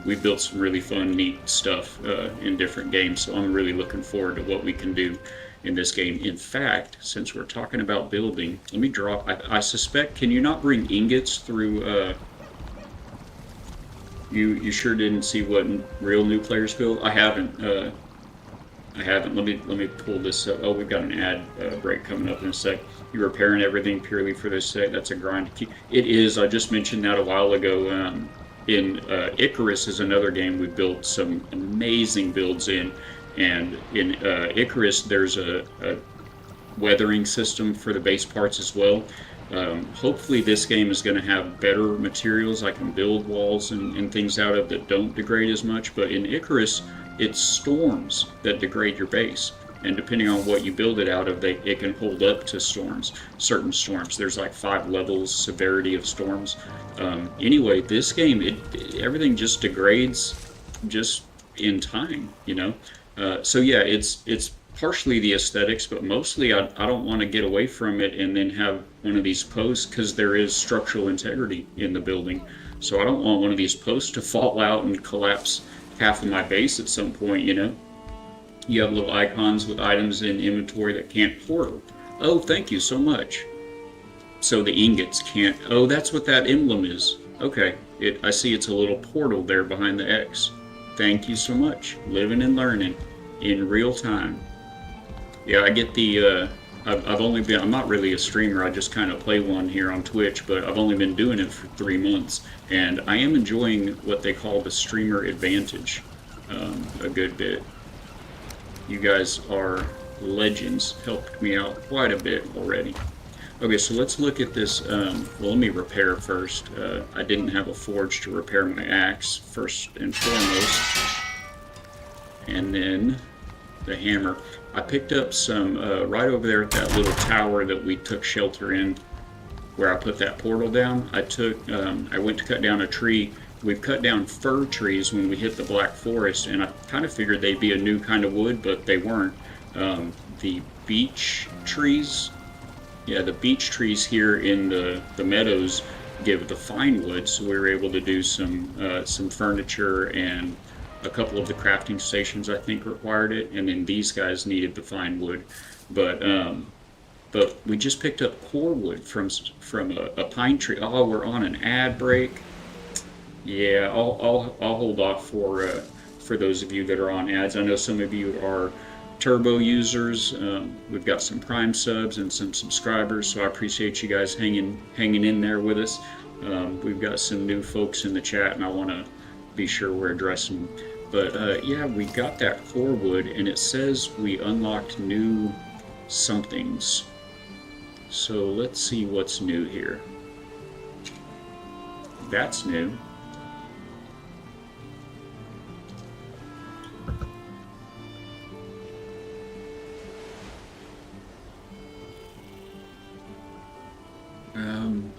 We built some really fun, neat stuff in different games, so I'm really looking forward to what we can do in this game. In fact, since we're talking about building, let me drop... I suspect, can you not bring ingots through... You sure didn't see what real new players build? I haven't. Let me pull this up. Oh, we've got an ad break coming up in a sec. You're repairing everything purely for this sake. That's a grind to keep. It is. I just mentioned that a while ago. In Icarus is another game we built some amazing builds in, and in Icarus there's a weathering system for the base parts as well. Hopefully this game is going to have better materials I can build walls and things out of that don't degrade as much. But in Icarus, it's storms that degrade your base, and depending on what you build it out of, it can hold up to storms, certain storms. There's like 5 levels severity of storms. Anyway, this game, everything just degrades just in time, so yeah, it's partially the aesthetics, but mostly I don't want to get away from it and then have one of these posts, because there is structural integrity in the building. So I don't want one of these posts to fall out and collapse half of my base at some point, you know? You have little icons with items in inventory that can't portal. Oh, thank you so much. So the ingots can't. Oh, that's what that emblem is. Okay, I see it's a little portal there behind the X. Thank you so much. Living and learning in real time. Yeah, I get the. I've only been. I'm not really a streamer. I just kind of play one here on Twitch, but I've only been doing it for 3 months, and I am enjoying what they call the streamer advantage a good bit. You guys are legends. Helped me out quite a bit already. Okay, so let's look at this. Well, let me repair first. I didn't have a forge to repair my axe first and foremost. And then the hammer. I picked up some right over there at that little tower that we took shelter in, where I put that portal down. I went to cut down a tree. We've cut down fir trees when we hit the Black Forest, and I kind of figured they'd be a new kind of wood, but they weren't. The beech trees, yeah, the beech trees here in the meadows give the fine wood, so we were able to do some furniture, and a couple of the crafting stations I think required it, and then these guys needed the fine wood, but we just picked up core wood from a pine tree. Oh, we're on an ad break. Yeah, I'll hold off for those of you that are on ads. I know some of you are Turbo users. We've got some Prime subs and some subscribers, so I appreciate you guys hanging in there with us. We've got some new folks in the chat, and I want to be sure we're addressing them. But yeah, we got that core wood, and it says we unlocked new somethings. So let's see what's new here. That's new. I don't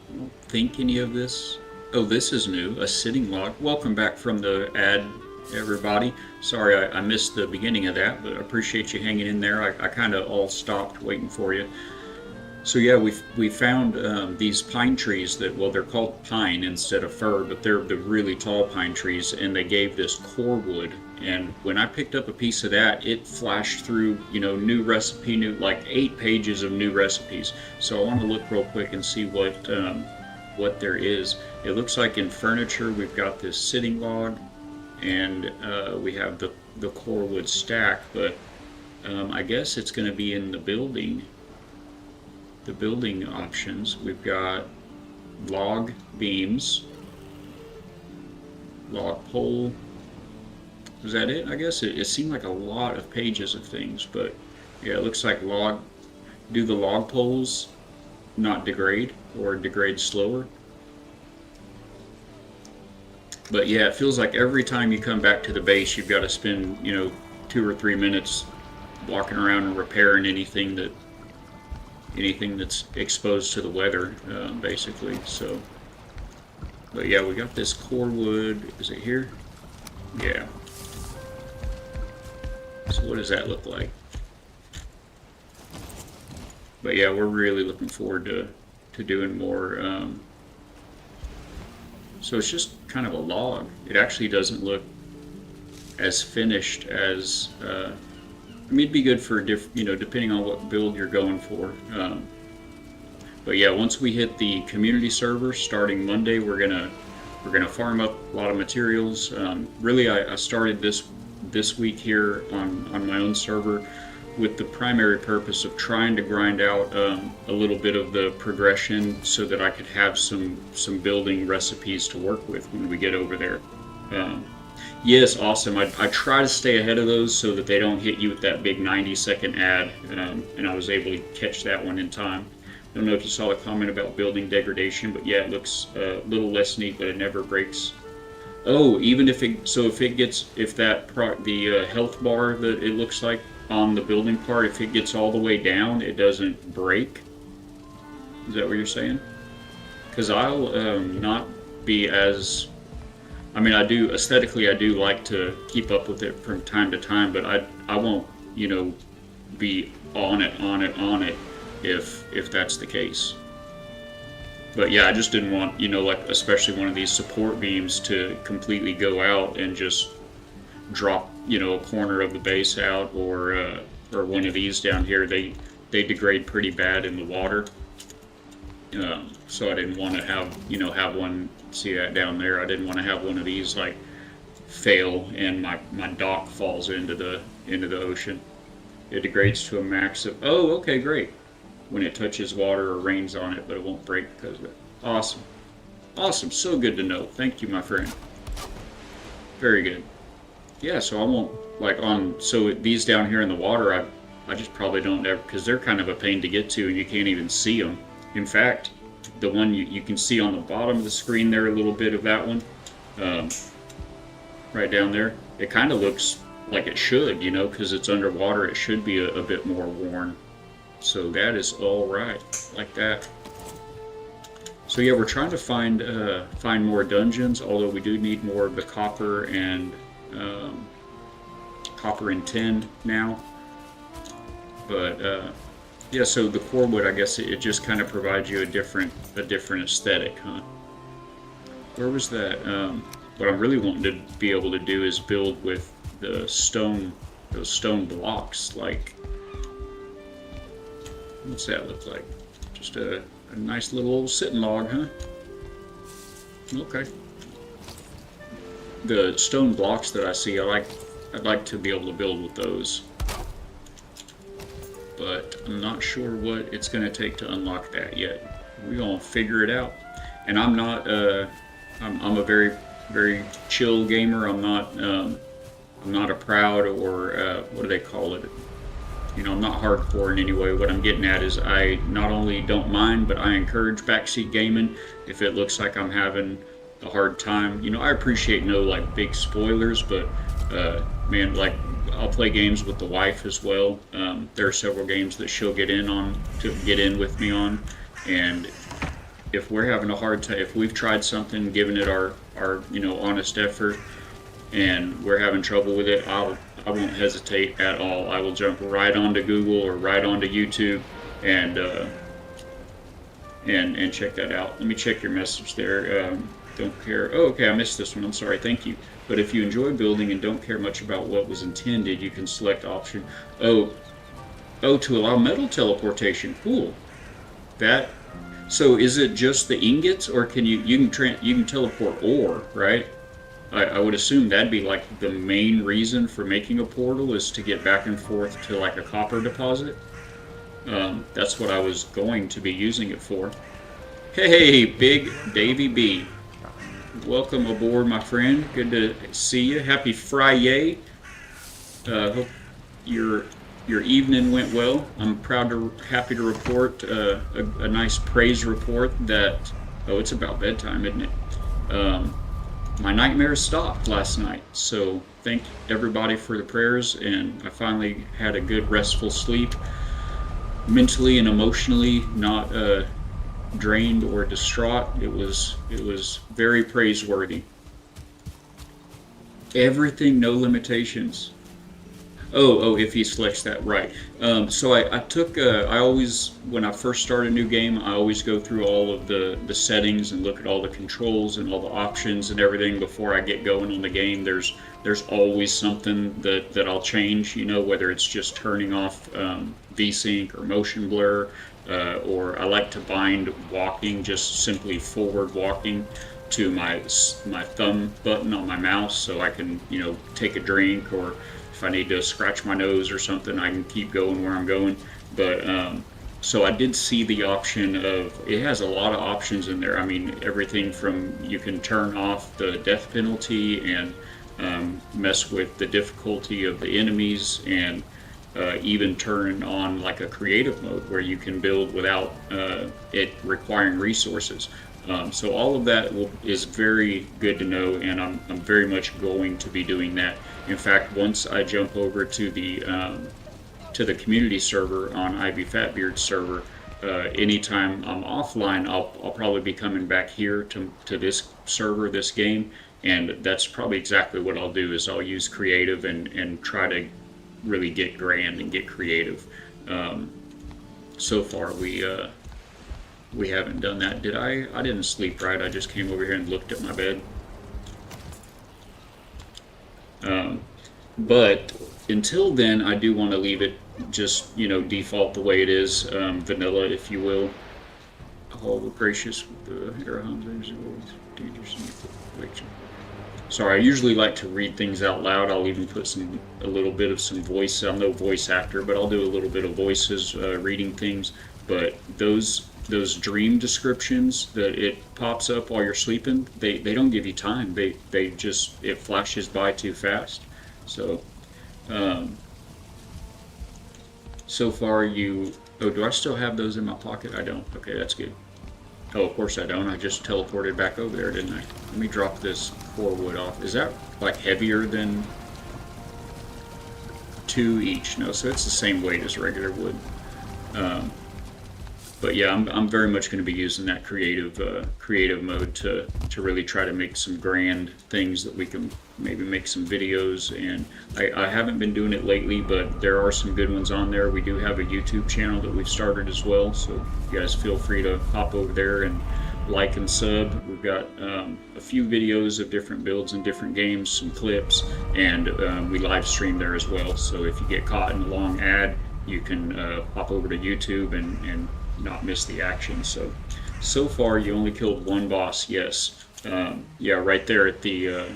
think any of this. Oh, this is new. A sitting log. Welcome back from the ad, everybody. Sorry I missed the beginning of that, but I appreciate you hanging in there. I kind of all stopped waiting for you. So yeah, we found these pine trees that, well, they're called pine instead of fir, but they're the really tall pine trees, and they gave this core wood. And when I picked up a piece of that, it flashed through, you know, new recipe, like 8 pages of new recipes. So I want to look real quick and see what there is. It looks like in furniture we've got this sitting log, and we have the core wood stack, but I guess it's going to be in the building. The building options. We've got log beams, log pole. Was that it? I guess it seemed like a lot of pages of things, but yeah, it looks like do the log poles not degrade or degrade slower? But yeah, it feels like every time you come back to the base, you've got to spend, you know, 2 or 3 minutes walking around and repairing anything that's exposed to the weather, basically. So, but yeah, we got this core wood. Is it here? Yeah. So what does that look like? But yeah, we're really looking forward to doing more. So it's just kind of a log. It actually doesn't look as finished as. I mean, it'd be good for you know, depending on what build you're going for. But yeah, once we hit the community server starting Monday, we're gonna farm up a lot of materials. Really, I started this week here on my own server with the primary purpose of trying to grind out a little bit of the progression so that I could have some building recipes to work with when we get over there. Yes, awesome. I try to stay ahead of those so that they don't hit you with that big 90-second ad, and I was able to catch that one in time. I don't know if you saw the comment about building degradation, but yeah, it looks a little less neat, but it never breaks. Oh, even if the health bar that it looks like on the building part, if it gets all the way down, it doesn't break. Is that what you're saying? Because I'll not be as. I mean, aesthetically, I do like to keep up with it from time to time, but I won't, you know, be on it if that's the case. But yeah, I just didn't want, like especially one of these support beams to completely go out and just drop, a corner of the base out, or one of these down here. They degrade pretty bad in the water. So I didn't want to have one. See that down there? I didn't want to have one of these like fail and my dock falls into the ocean. It degrades to a max of. Oh, okay, great. When it touches water or rains on it, but it won't break because of it. Awesome, awesome. So good to know. Thank you, my friend. Very good. Yeah. So I won't like on. So these down here in the water, I just probably don't ever because they're kind of a pain to get to and you can't even see them. In fact, the one you can see on the bottom of the screen there, a little bit of that one, right down there, it kind of looks like it should, because it's underwater, it should be a bit more worn. So that is all right, like that. So yeah, we're trying to find more dungeons, although we do need more of the copper and tin now. But yeah, so the core wood, I guess it just kind of provides you a different aesthetic, huh? Where was that? What I'm really wanting to be able to do is build with those stone blocks. Like, what's that look like? Just a nice little old sitting log, huh? Okay. The stone blocks that I see, I'd like to be able to build with those. But I'm not sure what it's going to take to unlock that yet. We're going to figure it out. And I'm not, I'm a very, very chill gamer. I'm not a proud or, what do they call it? I'm not hardcore in any way. What I'm getting at is I not only don't mind, but I encourage backseat gaming. If it looks like I'm having a hard time, I appreciate no like big spoilers, but man, like I'll play games with the wife as well. There are several games that she'll get in with me on, and if we're having a hard time, if we've tried something, given it our honest effort, and we're having trouble with it, I won't hesitate at all. I will jump right onto Google or right onto YouTube and check that out. Let me check your message there. Don't care. Oh, okay, I missed this one. I'm sorry. Thank you. But if you enjoy building and don't care much about what was intended, you can select option. Oh, to allow metal teleportation. Cool. That. So is it just the ingots, or can you can teleport ore, right? I would assume that'd be like the main reason for making a portal is to get back and forth to like a copper deposit. That's what I was going to be using it for. Hey, Big Davy B. Welcome aboard, my friend. Good to see you. Happy Friday. Hope your evening went well. I'm happy to report a nice praise report that, it's about bedtime, isn't it? My nightmares stopped last night, so thank everybody for the prayers, and I finally had a good restful sleep, mentally and emotionally not drained or distraught. It was very praiseworthy. Everything, no limitations. Oh, if he selects that, right. So I took, I always, when I first start a new game, I always go through all of the settings and look at all the controls and all the options and everything before I get going on the game. There's always something that I'll change, whether it's just turning off VSync or motion blur, or I like to bind walking, just simply forward walking, to my thumb button on my mouse so I can, take a drink, or if I need to scratch my nose or something, I can keep going where I'm going. But so I did see the option of, it has a lot of options in there. I mean, everything from you can turn off the death penalty and mess with the difficulty of the enemies, and even turn on like a creative mode where you can build without it requiring resources. So all of that is very good to know, and I'm very much going to be doing that. In fact, once I jump over to the community server on Ivy Fatbeard's server, anytime I'm offline, I'll probably be coming back here to this server, this game, and that's probably exactly what I'll do. Is I'll use creative and try to really get grand and get creative. So far, we haven't done that. Did I? I didn't sleep right. I just came over here and looked at my bed. But until then, I do want to leave it just, default the way it is, vanilla, if you will. Oh, gracious with the Arahams. Sorry, I usually like to read things out loud. I'll even put a little bit of some voice. I'm no voice actor, but I'll do a little bit of voices reading things. But those dream descriptions that it pops up while you're sleeping, they don't give you time. They just, it flashes by too fast. So so far oh, do I still have those in my pocket? I don't. Okay, that's good. Oh, of course I don't. I just teleported back over there, didn't I? Let me drop this core wood off. Is that like heavier than 2 each? No, so it's the same weight as regular wood. But yeah, I'm very much going to be using that creative mode to really try to make some grand things that we can maybe make some videos. And I haven't been doing it lately, but there are some good ones on there. We do have a YouTube channel that we've started as well, so you guys feel free to hop over there and like and sub. We've got a few videos of different builds and different games, some clips, and we live stream there as well. So if you get caught in a long ad, you can hop over to YouTube and not miss the action. So far you only killed 1 boss. Yes. Yeah, right there at the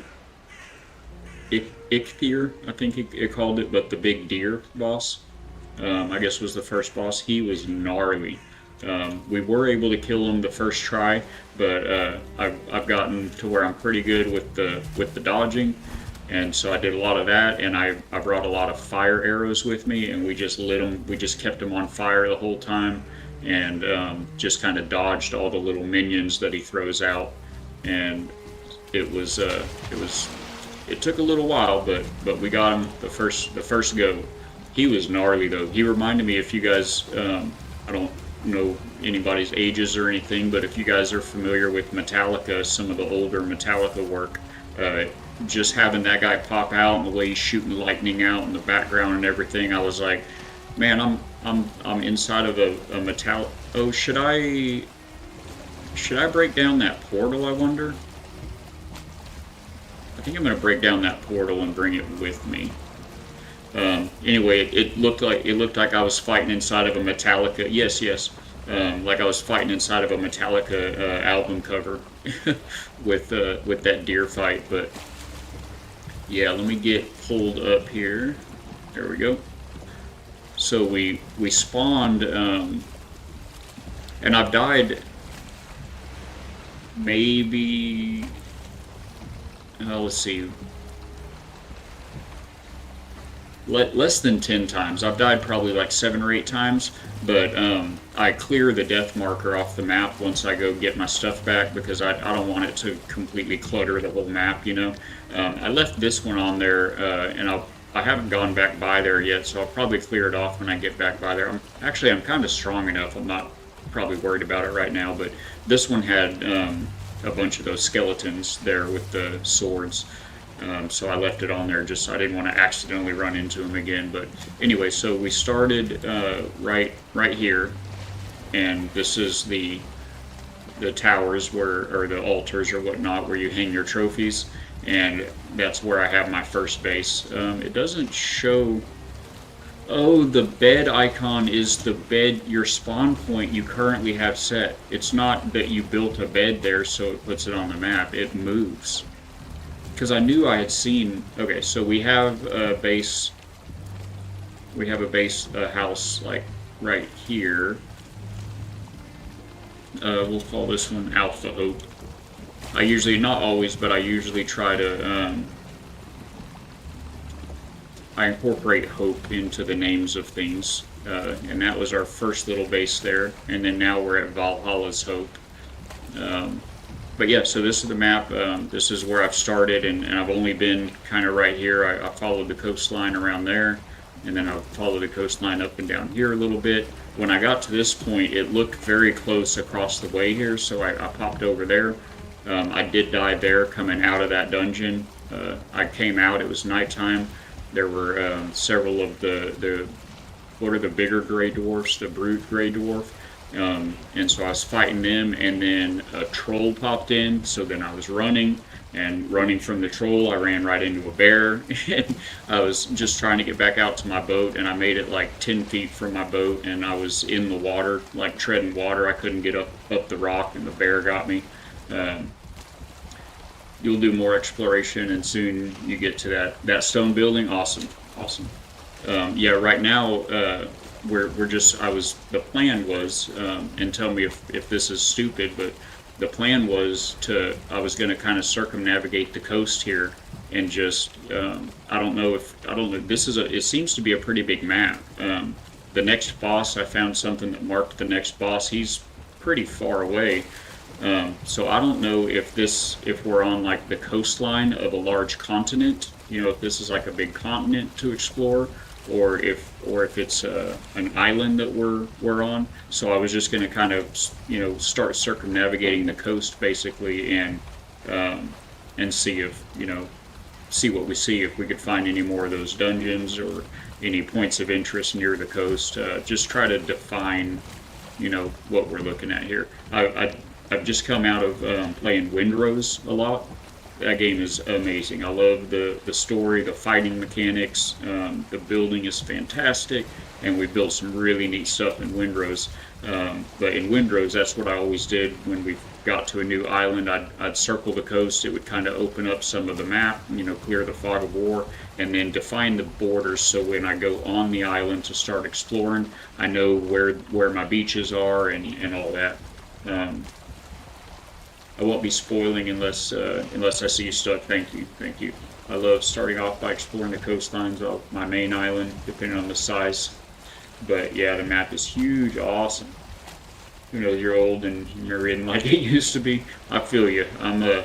Ichthyr, I think it called it, but the big deer boss, I guess was the first boss. He was gnarly. We were able to kill him the first try, but I've gotten to where I'm pretty good with the dodging, and so I did a lot of that, and I brought a lot of fire arrows with me, and we just lit them. We just kept him on fire the whole time, and just kind of dodged all the little minions that he throws out, and it took a little while, but we got him the first go. He was gnarly though. He reminded me, if you guys, I don't know anybody's ages or anything, but if you guys are familiar with Metallica, some of the older Metallica work, just having that guy pop out and the way he's shooting lightning out in the background and everything, I was like, man, I'm inside of a metal. Oh, should I break down that portal, I wonder? I think I'm going to break down that portal and bring it with me. Anyway, it looked like I was fighting inside of a Metallica. Yes, like I was fighting inside of a Metallica album cover with that deer fight. But yeah, let me get pulled up here. There we go. So we spawned, and I've died maybe. Let's see. Less than 10 times. I've died probably like 7 or 8 times, but I clear the death marker off the map once I go get my stuff back, because I don't want it to completely clutter the whole map, I left this one on there, and I haven't gone back by there yet, so I'll probably clear it off when I get back by there. I'm kind of strong enough. I'm not probably worried about it right now, but this one had a bunch of those skeletons there with the swords. So I left it on there just so I didn't want to accidentally run into them again. But anyway, so we started right here, and this is the towers or the altars or whatnot where you hang your trophies, and that's where I have my first base. It doesn't show. Oh, the bed icon is the bed, your spawn point you currently have set. It's not that you built a bed there so it puts it on the map. It moves. Because I knew I had seen. Okay, so we have a base. We have a house like right here. We'll call this one Alpha Hope. I usually, not always, but I usually try to. I incorporate hope into the names of things, and that was our first little base there. And then now we're at Valhalla's Hope. But yeah, so this is the map. This is where I've started, and I've only been kind of right here. I followed the coastline around there, and then I followed the coastline up and down here a little bit. When I got to this point, it looked very close across the way here, so I popped over there. I did die there coming out of that dungeon. I came out, it was nighttime. There were several of the what are the bigger gray dwarfs, the brute gray dwarf. And so I was fighting them, and then a troll popped in. So then I was running, and running from the troll, I ran right into a bear, and I was just trying to get back out to my boat, and I made it like 10 feet from my boat, and I was in the water, like treading water. I couldn't get up the rock, and the bear got me. Um, you'll do more exploration, and soon you get to that stone building. Awesome, awesome. Yeah, right now we're just the plan was, and tell me if this is stupid, but the plan was I was going to kind of circumnavigate the coast here, and just I don't know, it seems to be a pretty big map. The next boss, I found something that marked the next boss. He's pretty far away. So I don't know if we're on like the coastline of a large continent, if this is like a big continent to explore, or if it's an island that we're on. So I was just going to kind of start circumnavigating the coast basically, and see what we see, if we could find any more of those dungeons or any points of interest near the coast. Just try to define what we're looking at here. I've just come out of playing Windrose a lot. That game is amazing. I love the story, the fighting mechanics. The building is fantastic, and we built some really neat stuff in Windrose. But in Windrose, that's what I always did when we got to a new island. I'd circle the coast. It would kind of open up some of the map, clear the fog of war, and then define the borders. So when I go on the island to start exploring, I know where my beaches are and all that. I won't be spoiling unless I see you stuck. Thank you. I love starting off by exploring the coastlines of my main island, depending on the size. But yeah, the map is huge, awesome. You're old and you're in like it used to be. I feel you. I'm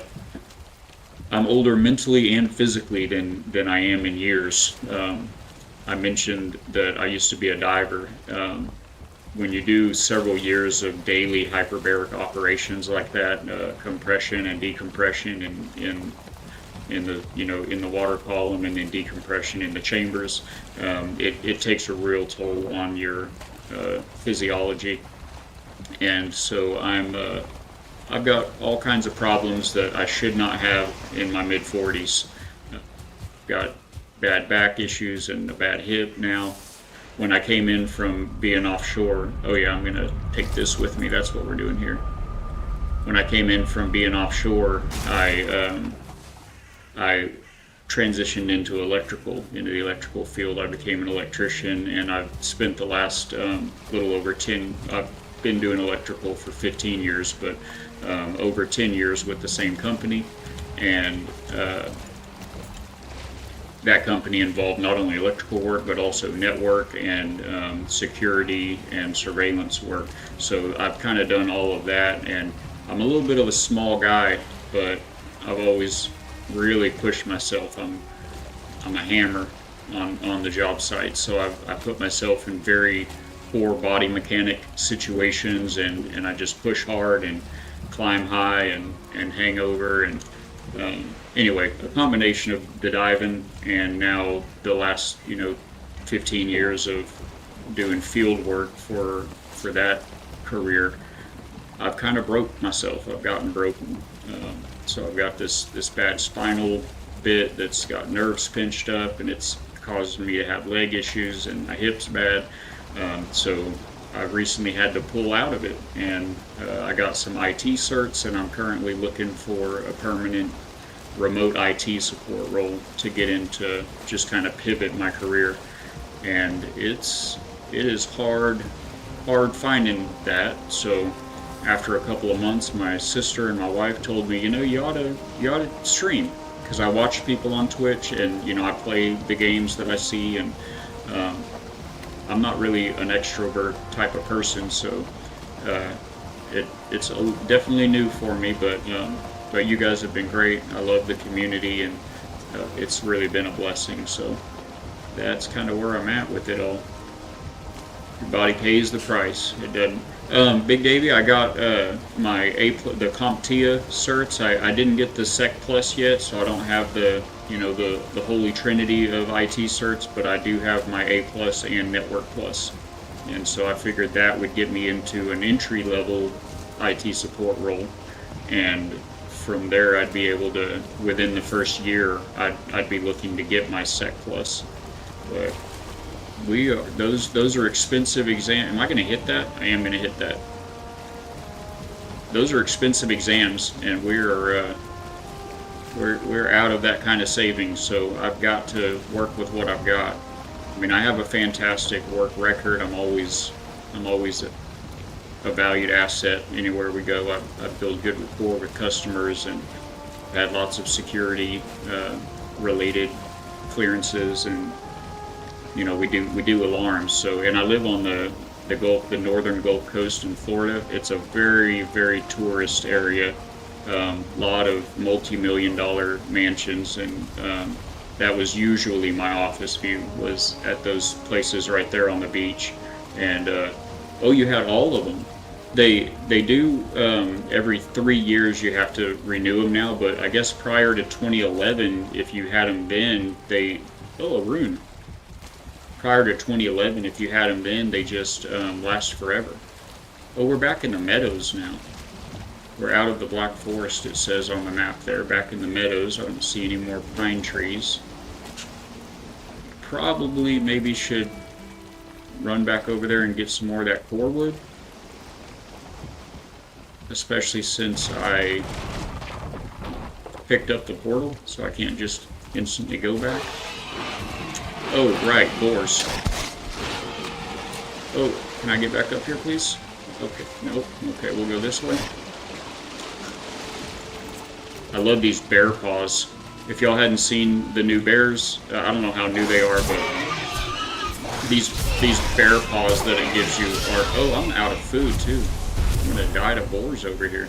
older mentally and physically than I am in years. I mentioned that I used to be a diver. When you do several years of daily hyperbaric operations like that, compression and decompression in the water column, and then decompression in the chambers, it takes a real toll on your physiology. And so I've got all kinds of problems that I should not have in my mid 40s. Got bad back issues and a bad hip now. When I came in from being offshore, oh yeah, I'm gonna take this with me. That's what we're doing here. When I came in from being offshore, I transitioned into the electrical field. I became an electrician, and I've spent the last little over 10. I've been doing electrical for 15 years, but over 10 years with the same company, and that company involved not only electrical work but also network and security and surveillance work. So I've kind of done all of that, and I'm a little bit of a small guy, but I've always really pushed myself. I'm a hammer on the job site, so I put myself in very poor body mechanic situations, and I just push hard and climb high and hang over, and anyway, a combination of the diving and now the last 15 years of doing field work for that career, I've kind of broke myself. I've gotten broken. So I've got this bad spinal bit that's got nerves pinched up, and it's causing me to have leg issues, and my hip's bad. So I've recently had to pull out of it, and I got some IT certs, and I'm currently looking for a permanent remote IT support role to get into, just kind of pivot my career. And it is hard finding that. So after a couple of months, my sister and my wife told me, you ought to stream, because I watch people on Twitch, and I play the games that I see, and I'm not really an extrovert type of person, so it's definitely new for me, but you guys have been great. I love the community, and it's really been a blessing. So that's kind of where I'm at with it all. Your body pays the price. It doesn't. Big Davey, I got the CompTIA certs. I didn't get the Sec Plus yet, so I don't have the holy trinity of IT certs, but I do have my A Plus and Network Plus. and so I figured that would get me into an entry-level IT support role, and from there I'd be able to, within the first year, I'd be looking to get my Sec Plus. But those are expensive exams. Am I going to hit that? I am going to hit that. Those are expensive exams, and we're out of that kind of savings. So I've got to work with what I've got. I mean, I have a fantastic work record. I'm always a valued asset anywhere we go. I build good rapport with customers, and had lots of security related clearances, and we do alarms. So, and I live on the northern Gulf Coast in Florida. It's a very, very tourist area. Lot of multi-million-dollar mansions, and that was usually my office view, was at those places right there on the beach. And oh, you had all of them. They do every 3 years you have to renew them now, but I guess prior to 2011, if you had them then, a rune. Prior to 2011, if you had them then, they just last forever. Oh, we're back in the meadows now. We're out of the Black Forest, it says on the map there, back in the meadows. I don't see any more pine trees. Probably maybe should run back over there and get some more of that core wood. Especially since I picked up the portal, so I can't just instantly go back. Oh, right, boars. Oh, can I get back up here, please? Okay, nope. Okay, we'll go this way. I love these bear paws. If y'all hadn't seen the new bears, I don't know how new they are, but these bear paws that it gives you are... Oh, I'm out of food, too. I'm gonna die to boars over here.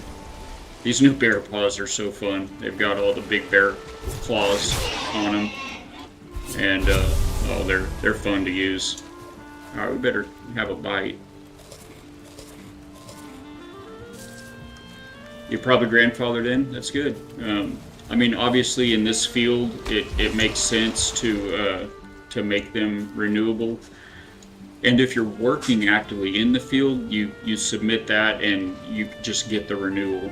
These new bear paws are so fun. They've got all the big bear claws on them, and oh, they're fun to use. All right, we better have a bite. You're probably grandfathered in. That's good. I mean, obviously, in this field, it makes sense to make them renewable. And if you're working actively in the field, you submit that and you just get the renewal.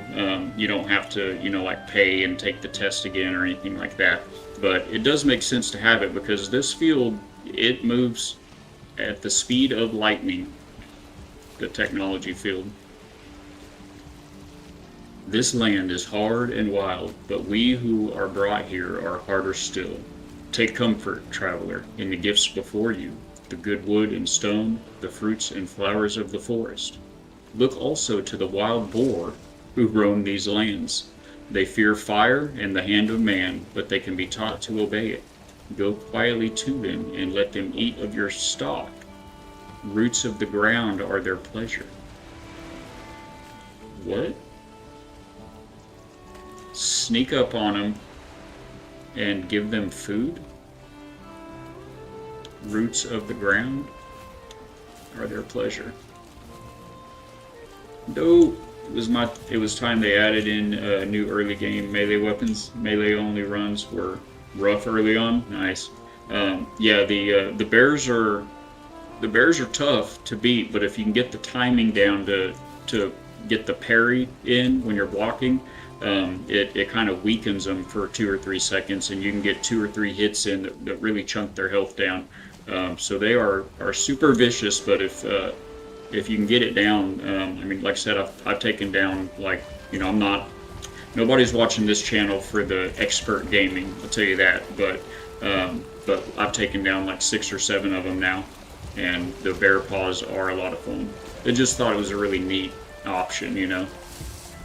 You don't have to, like pay and take the test again or anything like that. But it does make sense to have it, because this field, it moves at the speed of lightning, the technology field. This land is hard and wild, but we who are brought here are harder still. Take comfort, traveler, in the gifts before you, the good wood and stone, the fruits and flowers of the forest. Look also to the wild boar who roam these lands. They fear fire and the hand of man, but they can be taught to obey it. Go quietly to them and let them eat of your stalk. Roots of the ground are their pleasure. What? Sneak up on them and give them food? Roots of the ground are their pleasure. No, it was time they added in new early game melee weapons. Melee only runs were rough early on. Nice. Yeah, the bears are tough to beat, but if you can get the timing down to get the parry in when you're blocking, it kind of weakens them for 2 or 3 seconds, and you can get 2 or 3 hits in that really chunk their health down. So they are super vicious, but if you can get it down, I mean, like I said, I've taken down, like, nobody's watching this channel for the expert gaming, I'll tell you that, but I've taken down like 6 or 7 of them now, and the bear paws are a lot of fun. I just thought it was a really neat option,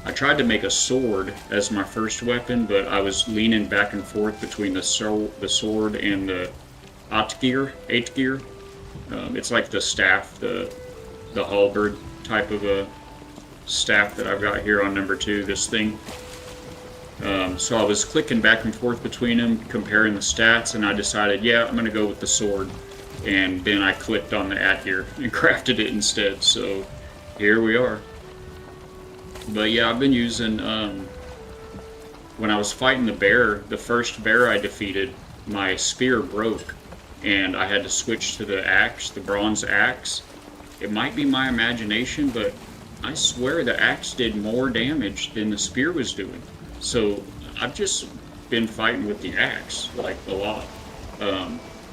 I tried to make a sword as my first weapon, but I was leaning back and forth between the sword and the Atgeir. It's like the staff, the halberd type of a staff that I've got here on number 2, this thing. So I was clicking back and forth between them, comparing the stats, and I decided, yeah, I'm going to go with the sword. And then I clicked on the Atgeir and crafted it instead, so here we are. But yeah, I've been using, when I was fighting the bear, the first bear I defeated, my spear broke, and I had to switch to the axe, the bronze axe, It might be my imagination, but I swear the axe did more damage than the spear was doing. So I've just been fighting with the axe, like, a lot.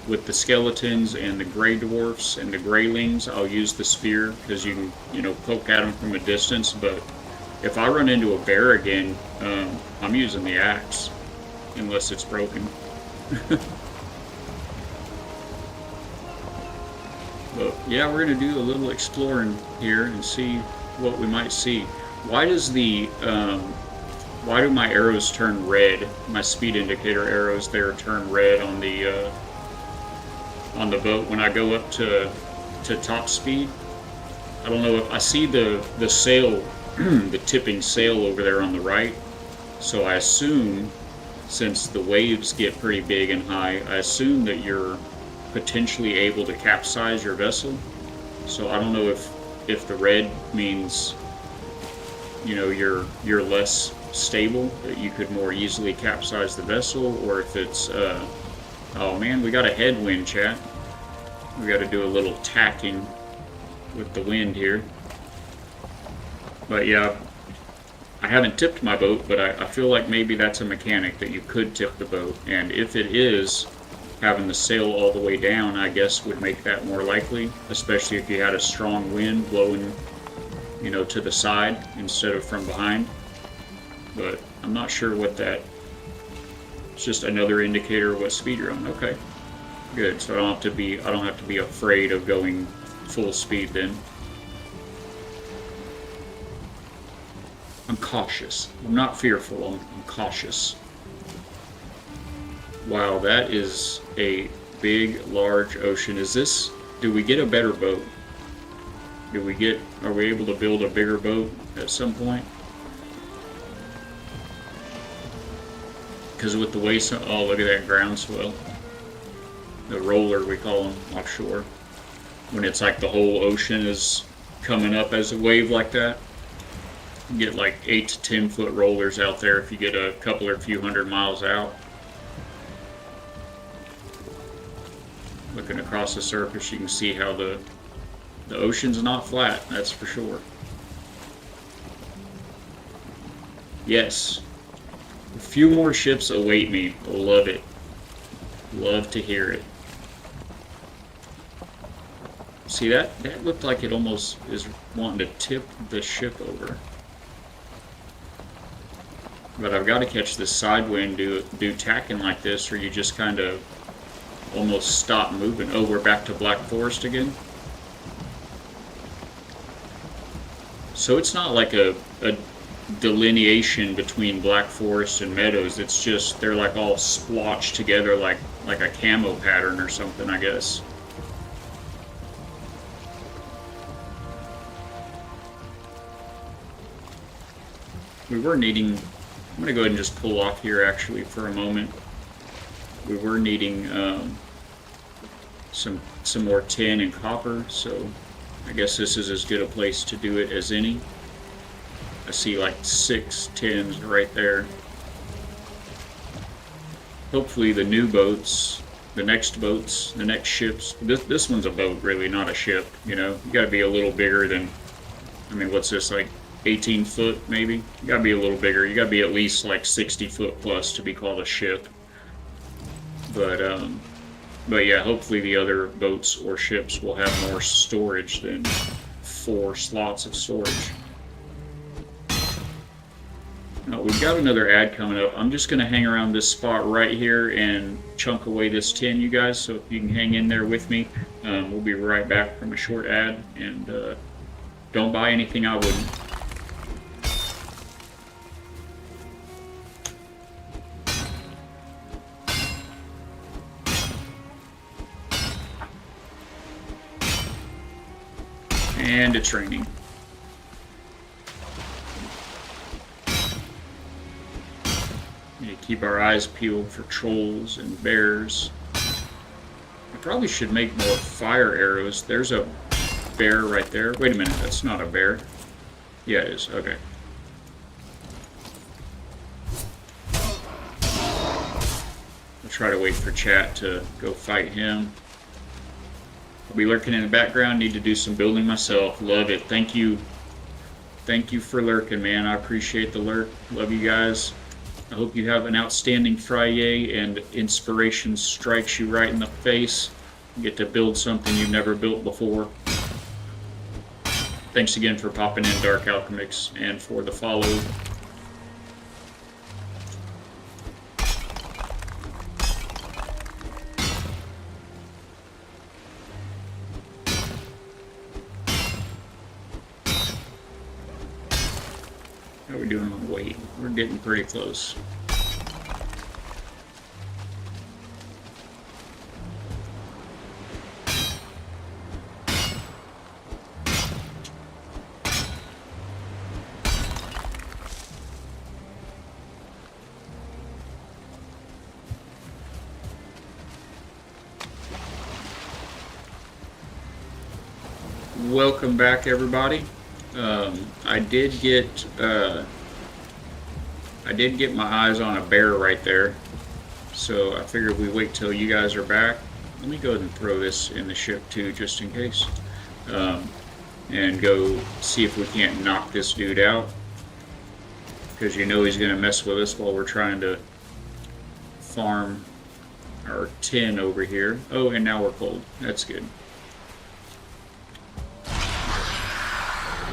With the skeletons and the gray dwarfs and the greylings, I'll use the spear because you can, poke at them from a distance. But if I run into a bear again, I'm using the axe, unless it's broken. But yeah, we're gonna do a little exploring here and see what we might see. Why does why do my arrows turn red? My speed indicator arrows there turn red on the boat when I go up to top speed. I don't know if I see the sail, the tipping sail over there on the right. So I assume, since the waves get pretty big and high, I assume that you're potentially able to capsize your vessel. So I don't know if the red means, you're less stable, that you could more easily capsize the vessel, or if it's oh man, we got a headwind, chat. We got to do a little tacking with the wind here. But yeah, I haven't tipped my boat, but I feel like maybe that's a mechanic that you could tip the boat. And if it is, having the sail all the way down, I guess, would make that more likely, especially if you had a strong wind blowing, to the side instead of from behind. But I'm not sure what that... It's just another indicator of what speed you're on. Okay, good. So I don't have to be afraid of going full speed then. I'm cautious. I'm not fearful. I'm cautious. Wow, that is a big, large ocean. Do we get a better boat? Are we able to build a bigger boat at some point? Because with the way, oh, look at that groundswell. The roller, we call them offshore. When it's like the whole ocean is coming up as a wave like that. You get like 8 to 10 foot rollers out there if you get a couple or few hundred miles out. Looking across the surface, you can see how the ocean's not flat, that's for sure. Yes. A few more ships await me. Love it. Love to hear it. See, that looked like it almost is wanting to tip the ship over. But I've got to catch this side wind, do tacking like this, or you just kind of almost stop moving. Oh, we're back to Black Forest again. So it's not like a delineation between Black Forest and meadows. It's just they're like all splotched together like a camo pattern or something, I guess. We were needing... I'm going to go ahead and just pull off here actually for a moment. We were needing some more tin and copper, so I guess this is as good a place to do it as any. I see like 6 tins right there. Hopefully the new boats, the next ships, this one's a boat really, not a ship, you gotta be a little bigger than, I mean, what's this, like 18 foot maybe? You gotta be a little bigger. You gotta be at least like 60 foot plus to be called a ship. But yeah, hopefully the other boats or ships will have more storage than 4 slots of storage. Now, we've got another ad coming up. I'm just gonna hang around this spot right here and chunk away this tin, you guys, so if you can hang in there with me. We'll be right back from a short ad, and don't buy anything I wouldn't. And it's raining. We need to keep our eyes peeled for trolls and bears. I probably should make more fire arrows. There's a bear right there. Wait a minute, that's not a bear. Yeah, it is. Okay. I'll try to wait for chat to go fight him. I'll be lurking in the background. Need to do some building myself. Love it. Thank you. Thank you for lurking, man. I appreciate the lurk. Love you guys. I hope you have an outstanding Friday and inspiration strikes you right in the face. You get to build something you've never built before. Thanks again for popping in, Dark Alchemix, and for the follow. How are we doing on weight? We're getting pretty close. Welcome back, everybody. I did get my eyes on a bear right there, so I figured we wait till you guys are back. Let me go ahead and throw this in the ship too, just in case, and go see if we can't knock this dude out, because you know he's gonna mess with us while we're trying to farm our tin over here. Oh, and now we're cold. That's good.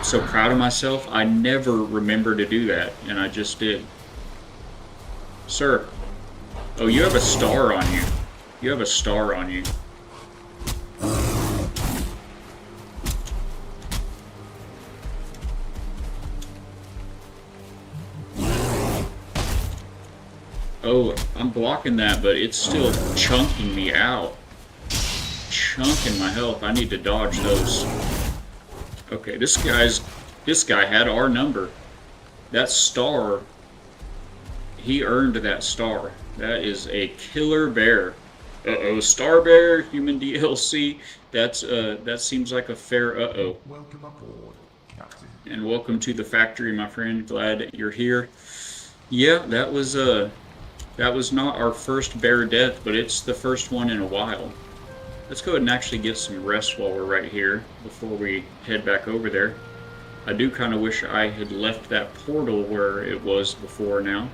So proud of myself. I never remember to do that, and I just did. Sir. Oh, you have a star on you. You have a star on you. Oh, I'm blocking that, but it's still chunking me out. Chunking my health. I need to dodge those. Okay, this guy had our number. That star, he earned that star. That is a killer bear. Uh-oh, star bear, human DLC. That seems like a fair uh-oh. Welcome aboard, Captain. And welcome to the factory, my friend. Glad you're here. Yeah, that was not our first bear death, but it's the first one in a while. Let's go ahead and actually get some rest while we're right here before we head back over there. I do kind of wish I had left that portal where it was before now.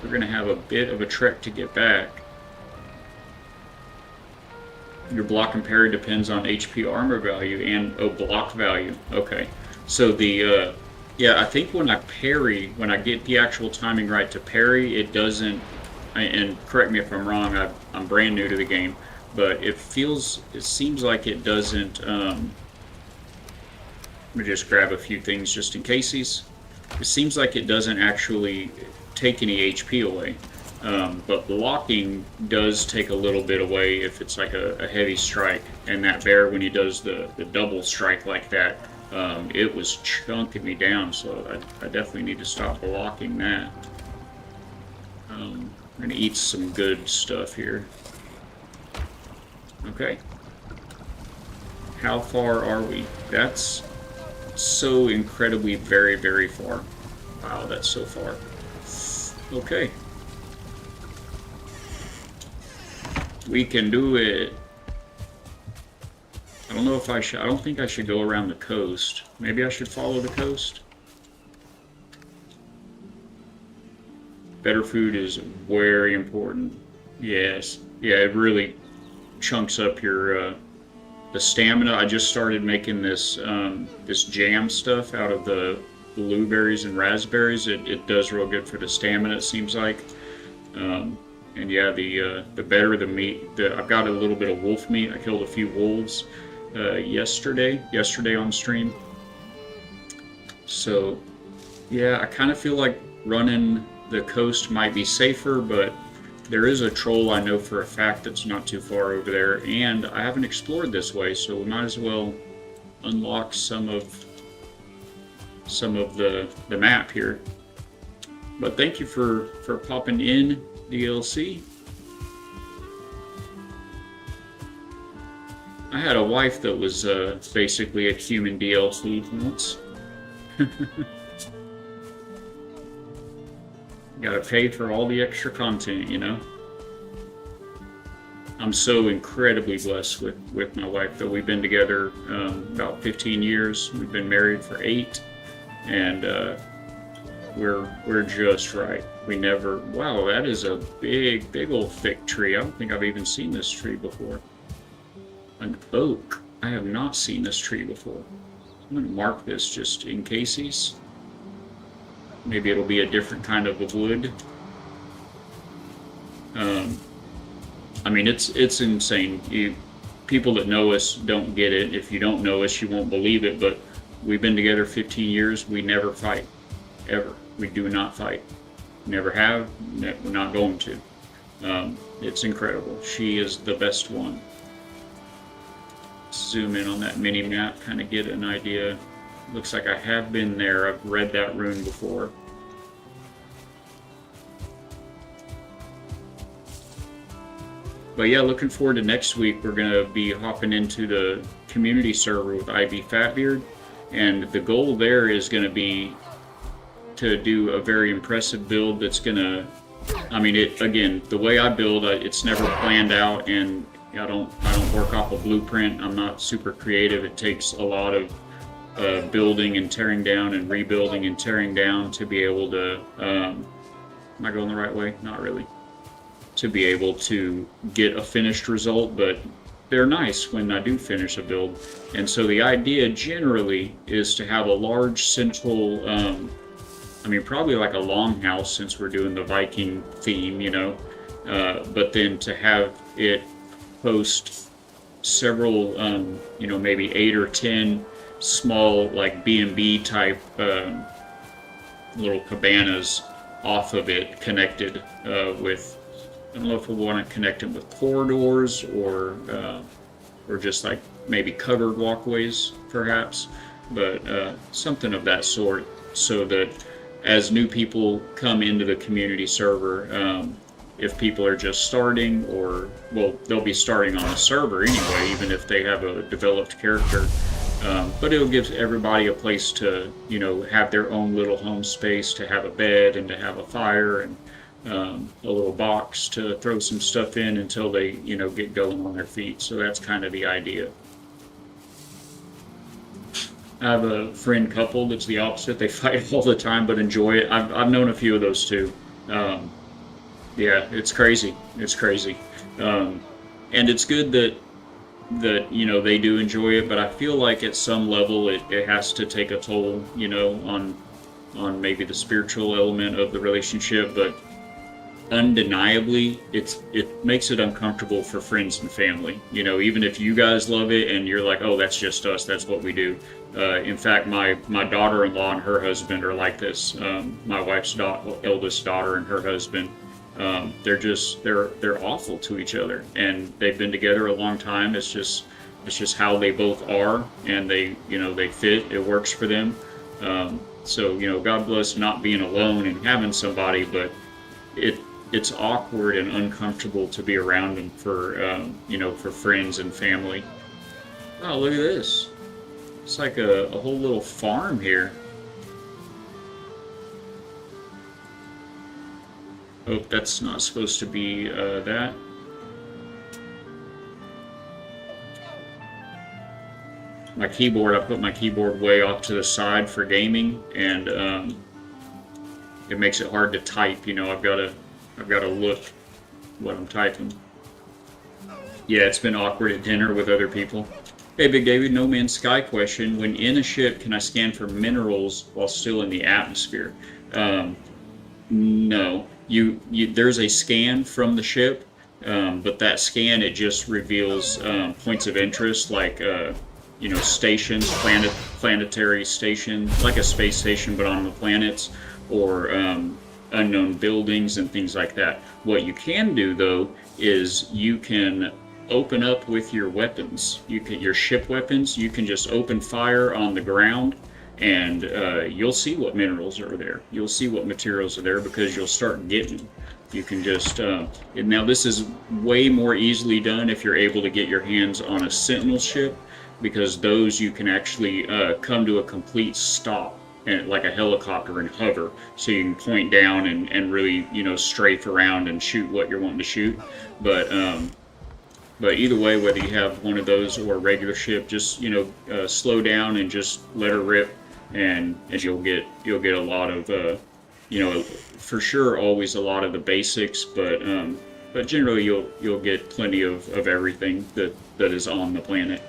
We're going to have a bit of a trek to get back. Your block and parry depends on HP armor value and, oh, block value. Okay. So the, yeah, I think when I parry, when I get the actual timing right to parry, it doesn't, and correct me if I'm wrong, I'm brand new to the game. But it seems like it doesn't, let me just grab a few things just in cases. It seems like it doesn't actually take any HP away. But blocking does take a little bit away if it's like a heavy strike. And that bear, when he does the double strike like that, it was chunking me down, so I definitely need to stop blocking that. I'm going to eat some good stuff here. Okay. How far are we? That's so incredibly very, very far. Wow, that's so far. Okay. We can do it. I don't know if I should. I don't think I should go around the coast. Maybe I should follow the coast. Better food is very important. Yes. Yeah, it really chunks up your the stamina. I just started making this this jam stuff out of the blueberries and raspberries. It does real good for the stamina, it seems like. And yeah, the better the meat. I've got a little bit of wolf meat. I killed a few wolves yesterday on stream. So yeah, I kind of feel like running the coast might be safer, but there is a troll I know for a fact that's not too far over there, and I haven't explored this way, so we might as well unlock some of the map here. But thank you for popping in, DLC. I had a wife that was basically a human DLC once. Gotta pay for all the extra content, you know? I'm so incredibly blessed with my wife. Though we've been together about 15 years, we've been married for 8, and we're just right. We never. Wow, that is a big old thick tree. I don't think I've even seen this tree before. An oak. I have not seen this tree before. I'm gonna mark this just in case. Maybe it'll be a different kind of a wood. I mean, it's insane. People that know us don't get it. If you don't know us, you won't believe it. But we've been together 15 years. We never fight, ever. We do not fight. Never have. We're not going to. It's incredible. She is the best one. Zoom in on that mini map, kind of get an idea. Looks like I have been there. I've read that rune before. But yeah, looking forward to next week. We're going to be hopping into the community server with IB Fatbeard. And the goal there is going to be to do a very impressive build that's going to... I mean, again, the way I build, it's never planned out, and I don't work off a blueprint. I'm not super creative. It takes a lot of building and tearing down and rebuilding and tearing down to be able to... am I going the right way? Not really. To be able to get a finished result, but they're nice when I do finish a build. And so the idea generally is to have a large central, I mean, probably like a longhouse since we're doing the Viking theme, you know, but then to have it host several, you know, maybe 8 or 10 small like B&B type little cabanas off of it, connected with, I don't know if we want to connect them with corridors or just like maybe covered walkways, perhaps, but something of that sort, so that as new people come into the community server, if people are just starting, or, well, they'll be starting on the server anyway, even if they have a developed character, but it'll give everybody a place to, you know, have their own little home space, to have a bed and to have a fire and a little box to throw some stuff in until they, you know, get going on their feet. So that's kind of the idea. I have a friend couple that's the opposite. They fight all the time but enjoy it. I've known a few of those too. Yeah, it's crazy. It's crazy. And it's good that you know, they do enjoy it, but I feel like at some level it has to take a toll, you know, on maybe the spiritual element of the relationship, but undeniably it makes it uncomfortable for friends and family, you know, even if you guys love it and you're like, oh, that's just us, that's what we do. In fact, my daughter-in-law and her husband are like this. My wife's eldest daughter and her husband, they're awful to each other, and they've been together a long time. It's just how they both are, and they, you know, they fit, it works for them. So, you know, God bless not being alone and having somebody, but it's awkward and uncomfortable to be around them for, you know, for friends and family. Oh, look at this. It's like a whole little farm here. Oh, that's not supposed to be that. My keyboard, I put my keyboard way off to the side for gaming, and it makes it hard to type. You know, I've got to look what I'm typing. Yeah, it's been awkward at dinner with other people. Hey, Big David, No Man's Sky question. When in a ship, can I scan for minerals while still in the atmosphere? No. There's a scan from the ship, but that scan, it just reveals points of interest, like you know, stations, planetary stations, like a space station but on the planets, or unknown buildings and things like that. What you can do though is you can open up with your weapons. Your ship weapons, you can just open fire on the ground, and you'll see what minerals are there. You'll see what materials are there, because you'll start getting them. You can just now this is way more easily done if you're able to get your hands on a sentinel ship, because those you can actually come to a complete stop, and like a helicopter, and hover, so you can point down and really, you know, strafe around and shoot what you're wanting to shoot. But But either way, whether you have one of those or a regular ship, just slow down and just let her rip, and you'll get a lot of for sure always a lot of the basics, but generally you'll get plenty of everything that is on the planet.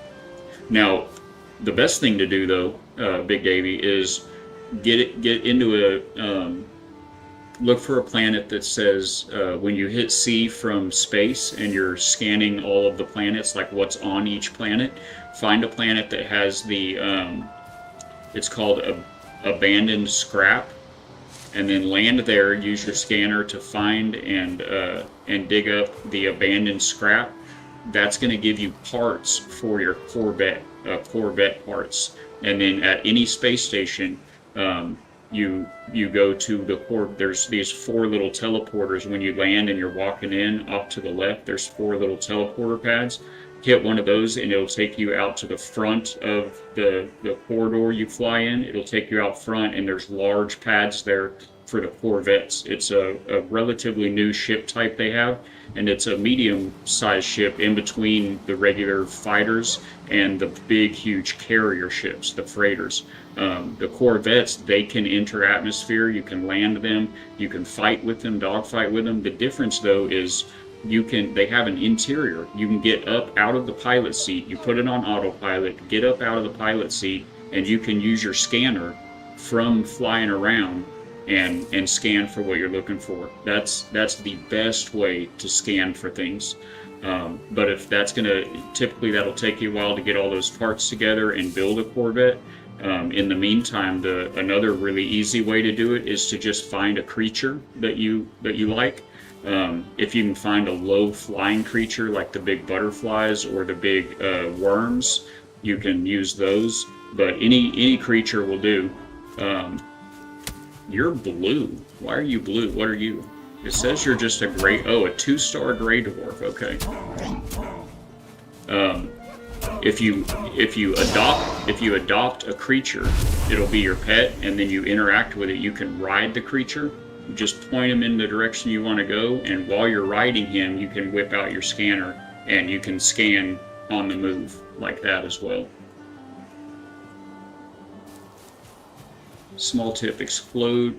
Now, the best thing to do though, Big Davy, is get into look for a planet that says when you hit C from space and you're scanning all of the planets, like what's on each planet, find a planet that has the it's called abandoned scrap, and then land there. Use your scanner to find and dig up the abandoned scrap. That's going to give you parts for your Corvette parts. And then at any space station, you go to there's these 4 little teleporters. When you land and you're walking in, off to the left, there's 4 little teleporter pads. Hit one of those and it'll take you out to the front of the corridor you fly in. It'll take you out front, and there's large pads there for the Corvettes. It's a relatively new ship type they have, and it's a medium-sized ship in between the regular fighters and the big, huge carrier ships, the freighters. The Corvettes, they can enter atmosphere. You can land them. You can fight with them, dogfight with them. The difference, though, is they have an interior. You can get up out of the pilot seat. You put it on autopilot, get up out of the pilot seat, and you can use your scanner from flying around and scan for what you're looking for. That's the best way to scan for things. But if typically that'll take you a while to get all those parts together and build a Corvette. In the meantime, another really easy way to do it is to just find a creature that you like. If you can find a low flying creature like the big butterflies or the big worms, you can use those. But any creature will do. You're blue. Why are you blue? What are you? It says you're just a 2-star gray dwarf. Okay. If you adopt a creature, it'll be your pet, and then you interact with it. You can ride the creature. You just point him in the direction you want to go, and while you're riding him, you can whip out your scanner and you can scan on the move like that as well. Small tip: explore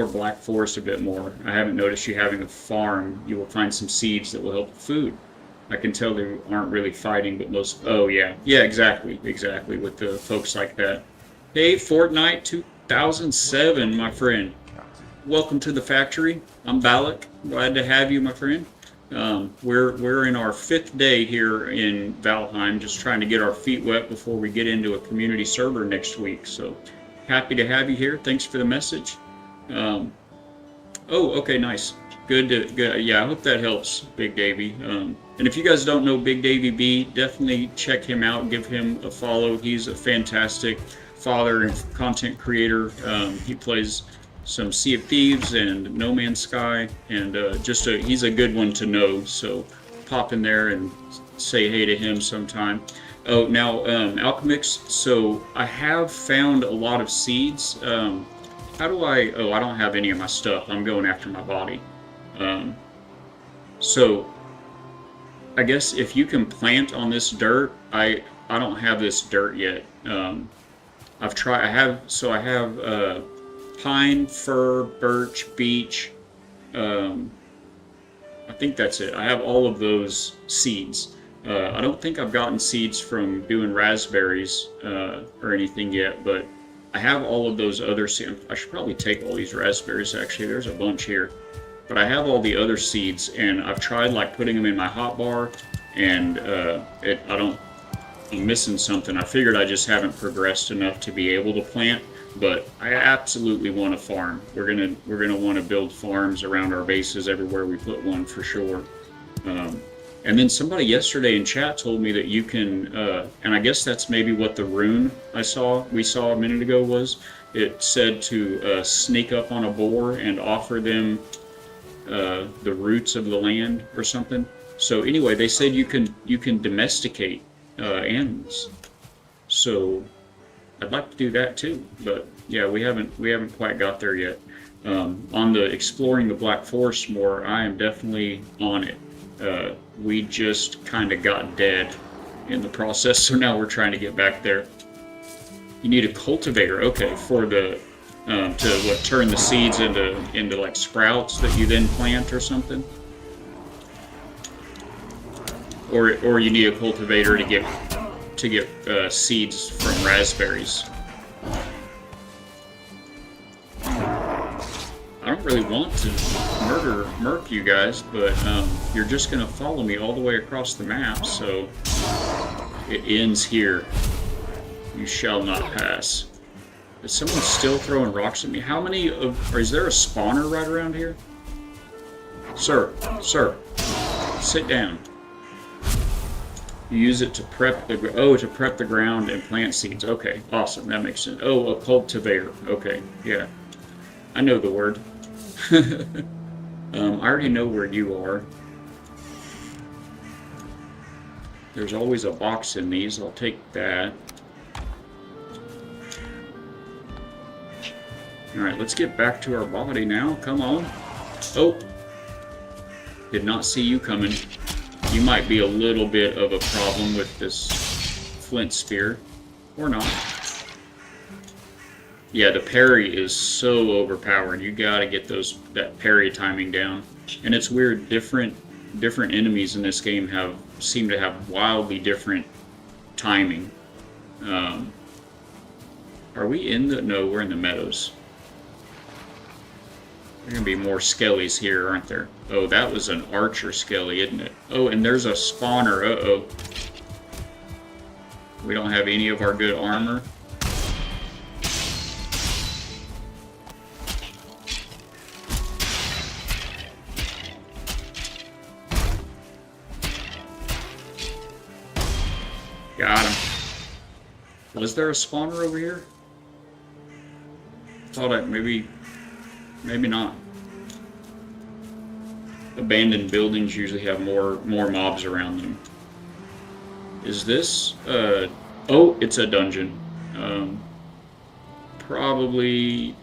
Black Forest a bit more. I haven't noticed you having a farm. You will find some seeds that will help with food. I can tell they aren't really fighting, but yeah, exactly, with the folks like that. Hey, Fortnite 2007, my friend. Welcome to the factory. I'm Balak. Glad to have you, my friend. We're in our 5th day here in Valheim, just trying to get our feet wet before we get into a community server next week. So happy to have you here. Thanks for the message. Okay, nice. Good. Yeah, I hope that helps, Big Davy. And if you guys don't know Big Davy B, definitely check him out. Give him a follow. He's a fantastic father and content creator. He plays some Sea of Thieves and No Man's Sky, and he's a good one to know. So pop in there and say hey to him sometime. Oh, now Alchemix. So I have found a lot of seeds. How do I? Oh, I don't have any of my stuff. I'm going after my body. So I guess if you can plant on this dirt, I don't have this dirt yet. I've tried. I have pine, fir, birch, beech. I think that's it. I have all of those seeds. I don't think I've gotten seeds from doing raspberries or anything yet, but I have all of those other seeds. I should probably take all these raspberries, actually. There's a bunch here. But I have all the other seeds, and I've tried like putting them in my hotbar, and I'm missing something. I figured I just haven't progressed enough to be able to plant, but I absolutely want a farm. We're gonna want to build farms around our bases everywhere we put one for sure. And then somebody yesterday in chat told me that you can, and I guess that's maybe what the rune we saw a minute ago was. It said to sneak up on a boar and offer them the roots of the land or something. So anyway, they said you can domesticate animals. So I'd like to do that too, but yeah, we haven't quite got there yet. On the exploring the Black Forest more, I am definitely on it. We just kind of got dead in the process, so now we're trying to get back there. You need a cultivator, okay, for the to what, turn the seeds into like sprouts that you then plant or something. Or you need a cultivator to get seeds from raspberries. I don't really want to murk you guys, but you're just gonna follow me all the way across the map, so it ends here. You shall not pass. Is someone still throwing rocks at me? How many of... Or is there a spawner right around here? Sir, sit down. You use it to prep the... Oh, to prep the ground and plant seeds. Okay, awesome, that makes sense. Oh, a cultivator. Okay, yeah. I know the word. I already know where you are. There's always a box in these. I'll take that. Alright, let's get back to our body now. Come on. Oh! Did not see you coming. You might be a little bit of a problem with this flint spear. Or not. Yeah, the parry is so overpowered. You gotta get that parry timing down. And it's weird, different enemies in this game seem to have wildly different timing. Are we in the... No, we're in the meadows. There are going to be more skellies here, aren't there? Oh, that was an archer skelly, isn't it? Oh, and there's a spawner. Uh-oh. We don't have any of our good armor. Got him. Was there a spawner over here? Thought maybe not. Abandoned buildings usually have more mobs around them. Is this oh, it's a dungeon. Probably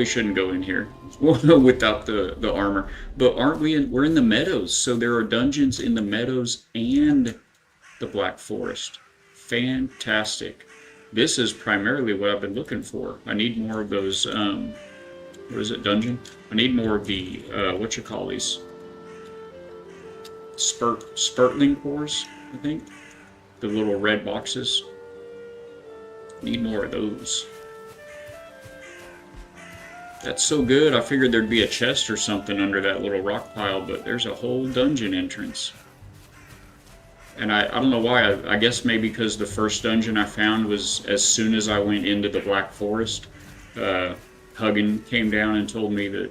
shouldn't go in here without the armor. But aren't we we're in the meadows, so there are dungeons in the meadows and the Black Forest. Fantastic. This is primarily what I've been looking for. I need more of those what is it, dungeon? I need more of the, what you call these? Spurtling cores, I think? The little red boxes. Need more of those. That's so good, I figured there'd be a chest or something under that little rock pile, but there's a whole dungeon entrance. And I don't know why, I guess maybe because the first dungeon I found was as soon as I went into the Black Forest. Huggin came down and told me that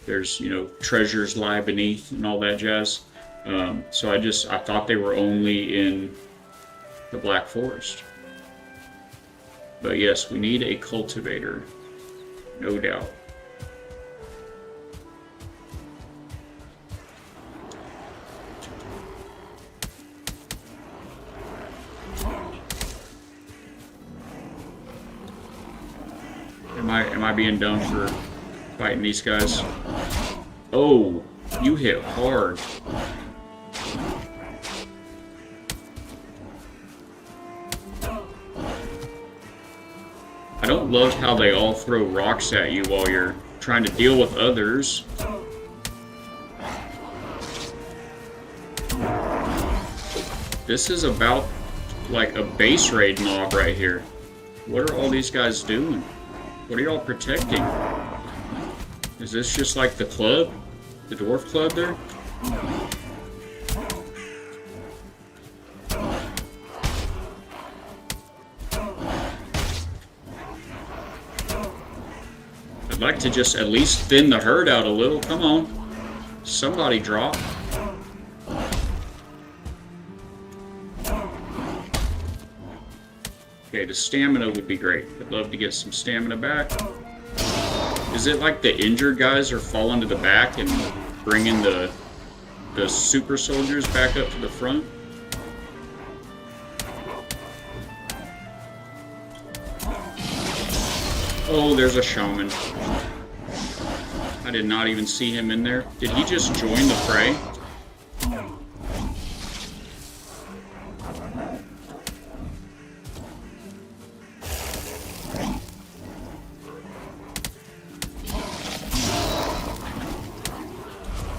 there's, you know, treasures lie beneath and all that jazz. So I thought they were only in the Black Forest. But yes, we need a cultivator, no doubt. Am I being dumb for fighting these guys? Oh, you hit hard. I don't love how they all throw rocks at you while you're trying to deal with others. This is about like a base raid mob right here. What are all these guys doing? What are y'all protecting? Is this just like the club? The dwarf club there? I'd like to just at least thin the herd out a little. Come on. Somebody drop. Okay, the stamina would be great. I'd love to get some stamina back. Is it like the injured guys are falling to the back and bringing the super soldiers back up to the front? Oh, there's a shaman. I did not even see him in there. Did he just join the fray? I'm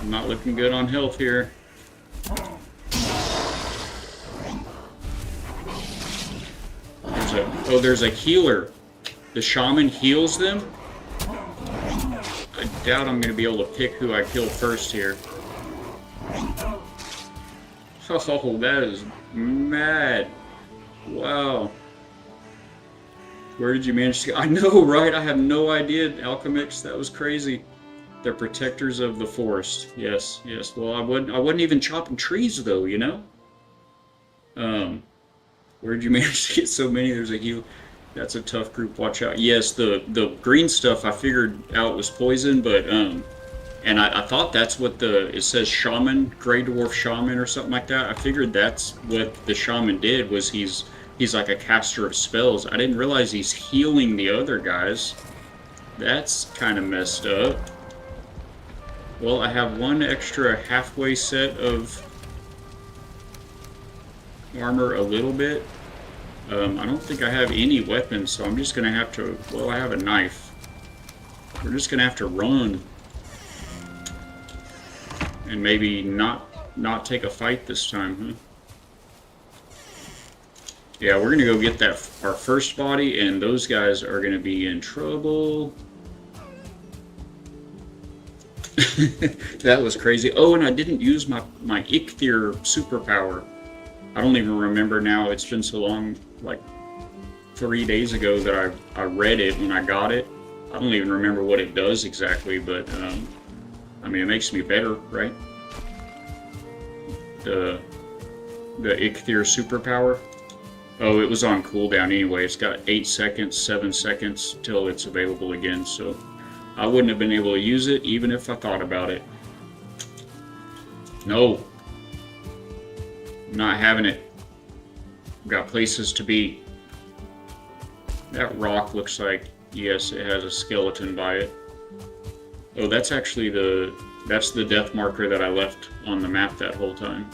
not looking good on health here. There's a healer. The shaman heals them. I doubt I'm going to be able to pick who I kill first here. Oh, that is mad. Wow. Where did you manage to go? I know, right? I have no idea, Alchemix. That was crazy. They're protectors of the forest. Yes, yes. Well, I wasn't even chopping trees though, you know? Where did you manage to get so many? There's a heal. That's a tough group. Watch out. Yes, the green stuff I figured out was poison, but and I thought that's what it says shaman, gray dwarf shaman or something like that. I figured that's what the shaman did, was he's like a caster of spells. I didn't realize he's healing the other guys. That's kind of messed up. Well, I have one extra halfway set of armor, a little bit. I don't think I have any weapons, so I'm just gonna have to, well, I have a knife. We're just gonna have to run. And maybe not take a fight this time, huh? Yeah, we're gonna go get our first body, and those guys are gonna be in trouble. That was crazy. Oh, and I didn't use my Ichthir superpower. I don't even remember now. It's been so long, like 3 days ago that I read it when I got it. I don't even remember what it does exactly, but I mean, it makes me better, right? The Ichthir superpower. Oh, it was on cooldown anyway. It's got 8 seconds, 7 seconds till it's available again, so I wouldn't have been able to use it even if I thought about it. No. I'm not having it. I've got places to be. That rock looks like, yes, it has a skeleton by it. Oh, that's actually that's the death marker that I left on the map that whole time.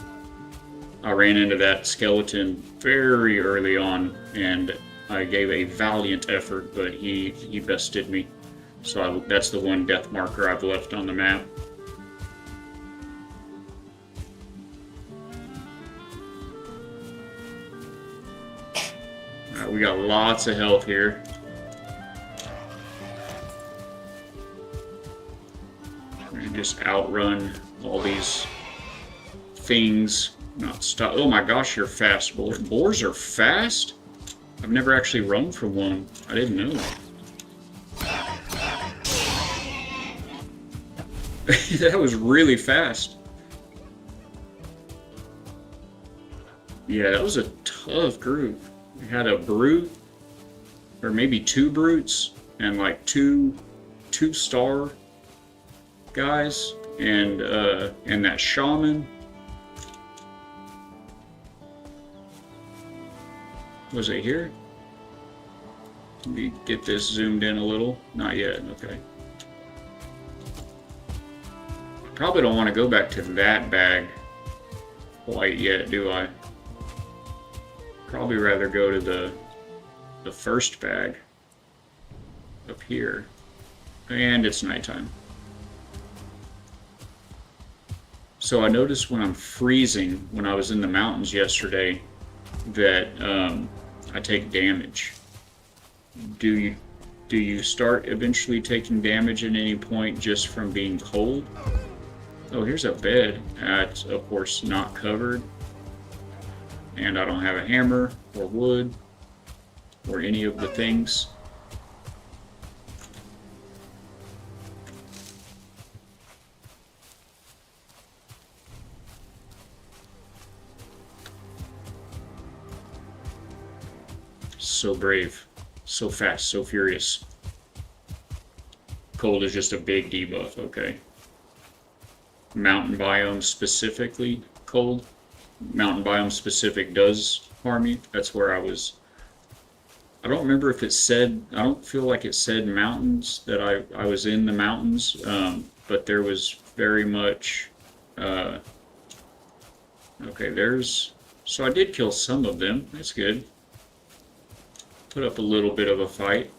I ran into that skeleton very early on, and I gave a valiant effort, but he bested me. So that's the one death marker I've left on the map. Alright, we got lots of health here. We're gonna just outrun all these things. Not stop. Oh my gosh, you're fast. Boars are fast? I've never actually run from one. I didn't know. That was really fast. Yeah, that was a tough group. We had a brute, or maybe 2 brutes, and like two star guys, and that shaman. Was it here? Let me get this zoomed in a little. Not yet, okay. Probably don't want to go back to that bag quite yet, do I? Probably rather go to the first bag up here. And it's nighttime. So I noticed when I'm freezing, when I was in the mountains yesterday, that I take damage. Do you start eventually taking damage at any point just from being cold? Oh, here's a bed. It's, of course, not covered. And I don't have a hammer or wood or any of the things. So brave, so fast, so furious. Cold is just a big debuff, okay. Mountain biome specifically cold. Mountain biome specific does harm you. That's where I was. I don't remember if it said, I don't feel like it said mountains, that I was in the mountains, but there was very much Okay, there's... So I did kill some of them. That's good. Put up a little bit of a fight.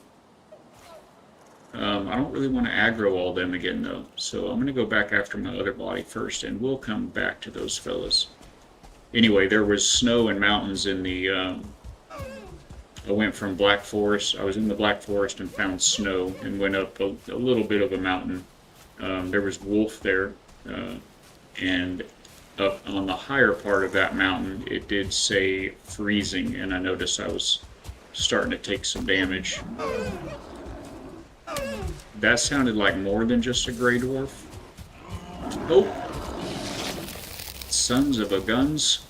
I don't really want to aggro all them again, though. So I'm going to go back after my other body first, and we'll come back to those fellas. Anyway, there was snow and mountains in the... I went from Black Forest. I was in the Black Forest and found snow and went up a little bit of a mountain. There was wolf there, and up on the higher part of that mountain, it did say freezing, and I noticed I was starting to take some damage. That sounded like more than just a gray dwarf. Oh! Sons of a guns.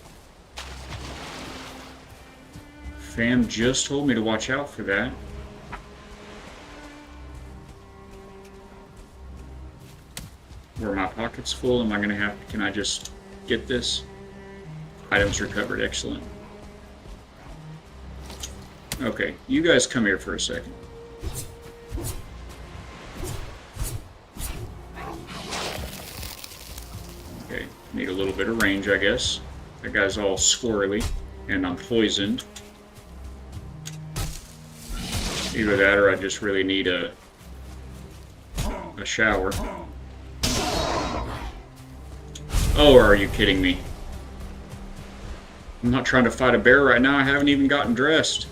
Fam just told me to watch out for that. Were my pockets full? Am I gonna have... Can I just get this? Items recovered. Excellent. Okay, you guys come here for a second. Okay, need a little bit of range, I guess. That guy's all squirrely, and I'm poisoned. Either that or I just really need a shower. Oh, are you kidding me? I'm not trying to fight a bear right now. I haven't even gotten dressed.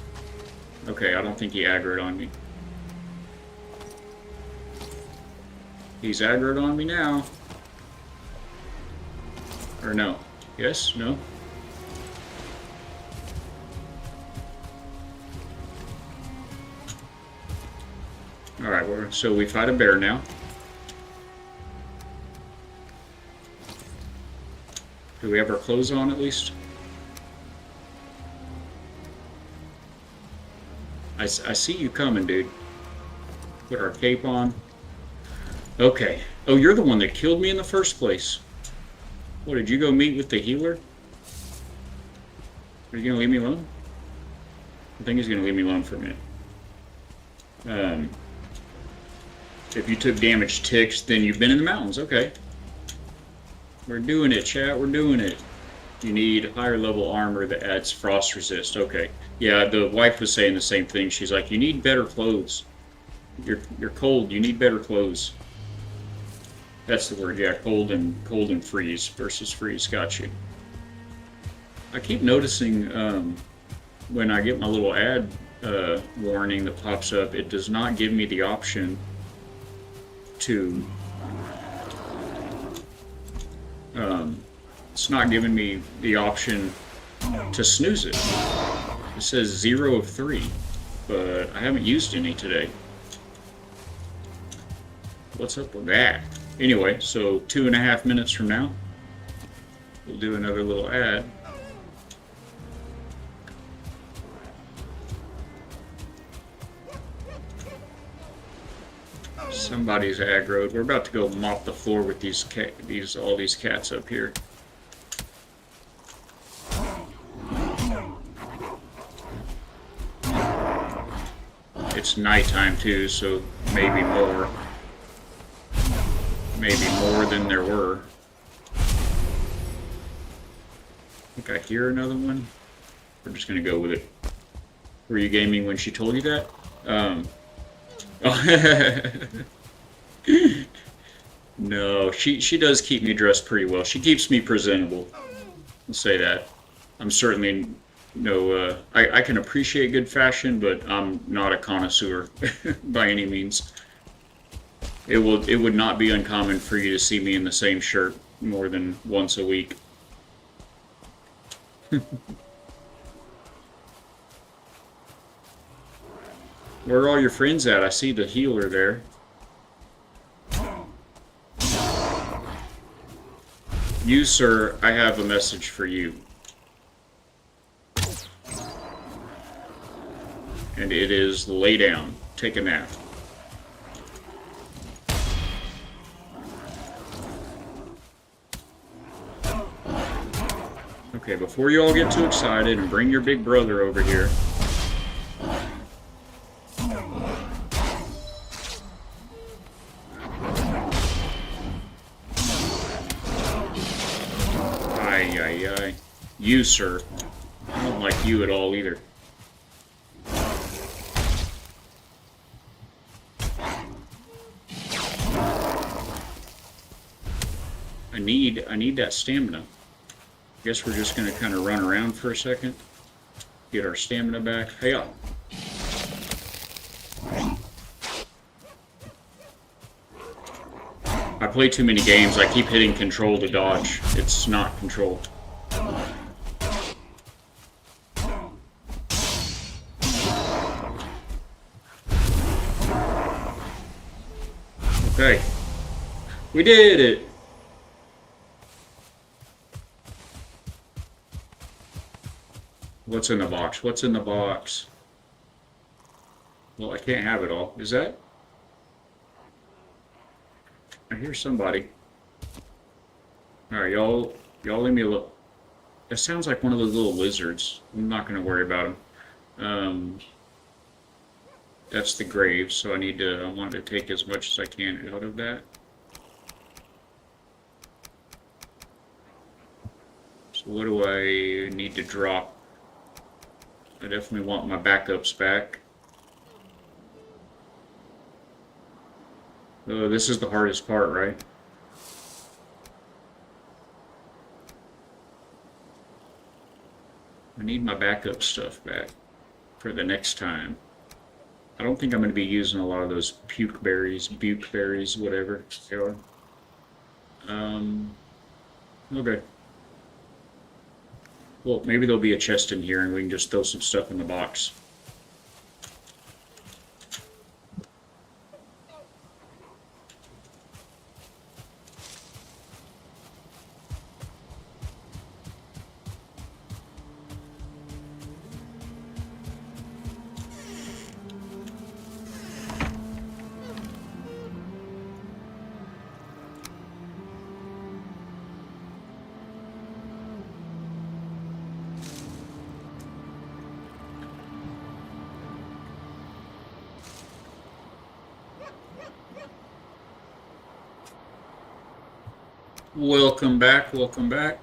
Okay, I don't think he aggroed on me. He's aggroed on me now. Or no. Yes? No? Alright, so we fight a bear now. Do we have our clothes on at least? I see you coming, dude. Put our cape on. Okay. Oh, you're the one that killed me in the first place. What, did you go meet with the healer? Are you gonna leave me alone? I think he's gonna leave me alone for a minute. If you took damage ticks, then you've been in the mountains. Okay. We're doing it, chat. We're doing it. You need higher level armor that adds frost resist. Okay. Yeah, the wife was saying the same thing. She's like, you need better clothes. You're cold. You need better clothes. That's the word. Yeah, cold and freeze versus freeze. Got you. I keep noticing when I get my little ad warning that pops up, it does not give me the option to it's not giving me the option to snooze it. It says 0 of 3, but I haven't used any today. What's up with that? Anyway, so 2.5 minutes from now, we'll do another little ad. Somebody's aggroed. We're about to go mop the floor with all these cats up here. It's nighttime too, so maybe more. Maybe more than there were. I think I hear another one. We're just gonna go with it. Were you gaming when she told you that? No, she does keep me dressed pretty well. She keeps me presentable. I'll say that. I'm certainly no. I can appreciate good fashion, but I'm not a connoisseur by any means. It would not be uncommon for you to see me in the same shirt more than once a week. Where are all your friends at? I see the healer there. You, sir, I have a message for you. And it is lay down. Take a nap. Okay, before you all get too excited and bring your big brother over here. Ay, ay, guy. You, sir. I don't like you at all either. I need that stamina. Guess we're just gonna kind of run around for a second. Get our stamina back. Hey up. I play too many games. I keep hitting control to dodge. It's not control. Okay. We did it! What's in the box? What's in the box? Well, I can't have it all. Is that? I hear somebody. Alright, y'all leave me a little. That sounds like one of those little lizards. I'm not going to worry about them. That's the grave, so I want to take as much as I can out of that. So what do I need to drop? I definitely want my backups back. Oh, this is the hardest part, right? I need my backup stuff back for the next time. I don't think I'm going to be using a lot of those buke berries, whatever they are. Okay. Well, maybe there'll be a chest in here and we can just throw some stuff in the box. Welcome back, welcome back.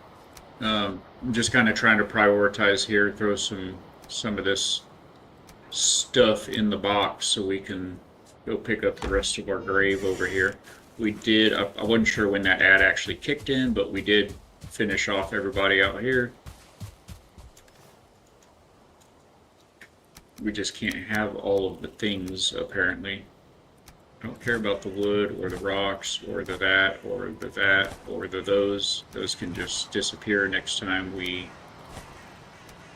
I'm just kind of trying to prioritize here, throw some of this stuff in the box so we can go pick up the rest of our grave over here. We did, I wasn't sure when that ad actually kicked in, but we did finish off everybody out here. We just can't have all of the things, apparently. I don't care about the wood or the rocks or the that or the that or the those. Those can just disappear next time we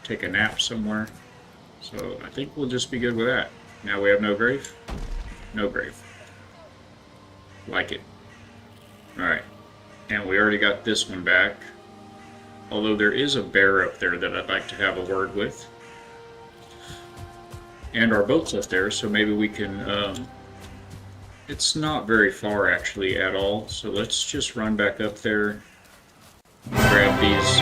take a nap somewhere. So I think we'll just be good with that. Now we have no grave? No grave. Like it. Alright. And we already got this one back. Although there is a bear up there that I'd like to have a word with. And our boat's up there, so maybe we can... It's not very far actually at all, so let's just run back up there, grab these.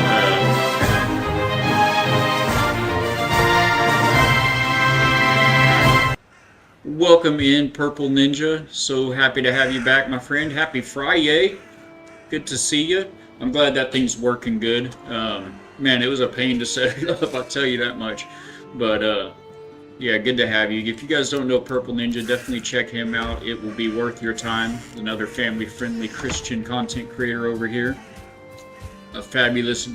Welcome in, Purple Ninja. So happy to have you back, my friend. Happy Friday. Good to see you. I'm glad that thing's working good. Man, it was a pain to set it up, I'll tell you that much. But yeah, good to have you. If you guys don't know Purple Ninja, definitely check him out. It will be worth your time. Another family-friendly Christian content creator over here. A fabulous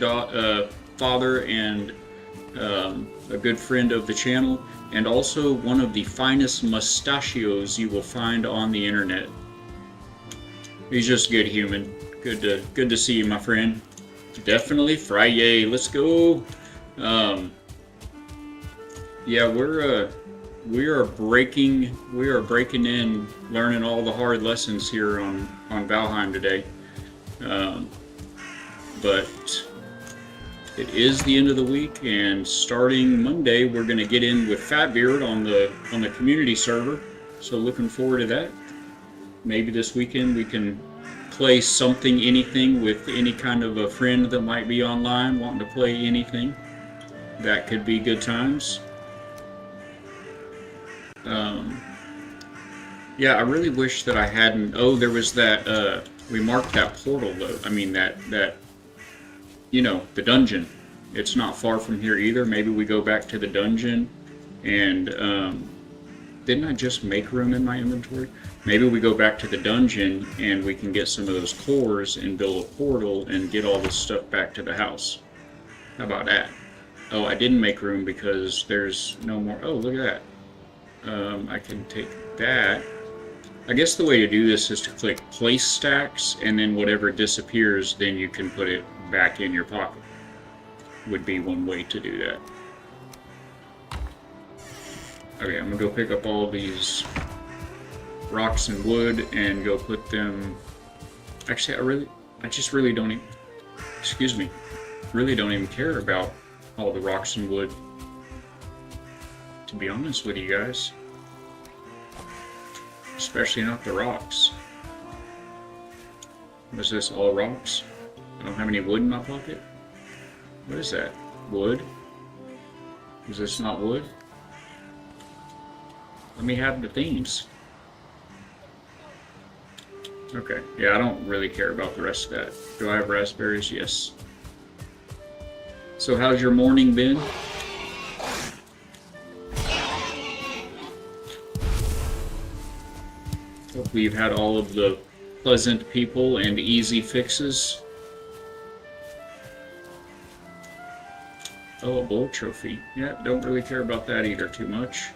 father and a good friend of the channel. And also one of the finest mustachios you will find on the internet. He's just a good human. Good to see you, my friend. Definitely Friday. Let's go. Yeah, we are breaking in, learning all the hard lessons here on Valheim today. But it is the end of the week, and starting Monday, we're going to get in with Fatbeard on the community server. So looking forward to that. Maybe this weekend we can play something, anything with any kind of a friend that might be online wanting to play anything. That could be good times. Yeah, I really wish that I hadn't. Oh, there was that. We marked that portal though. I mean that you know, the dungeon. It's not far from here either. Maybe we go back to the dungeon and, didn't I just make room in my inventory? Maybe we go back to the dungeon and we can get some of those cores and build a portal and get all this stuff back to the house. How about that? Oh, I didn't make room because there's no more. Oh, look at that. I can take that. I guess the way to do this is to click place stacks, and then whatever disappears, then you can put it back in your pocket. Would be one way to do that. Okay, I'm gonna go pick up all these rocks and wood and go put them. Actually, I just really don't even, excuse me, really don't even care about all the rocks and wood, to be honest with you guys. Especially not the rocks. Was this all rocks? I don't have any wood in my pocket. What is that? Wood? Is this not wood? Let me have the themes. Okay, yeah, I don't really care about the rest of that. Do I have raspberries? Yes. So how's your morning been? Hope you've had all of the pleasant people and easy fixes. Oh, a bowl trophy. Yeah, don't really care about that either too much.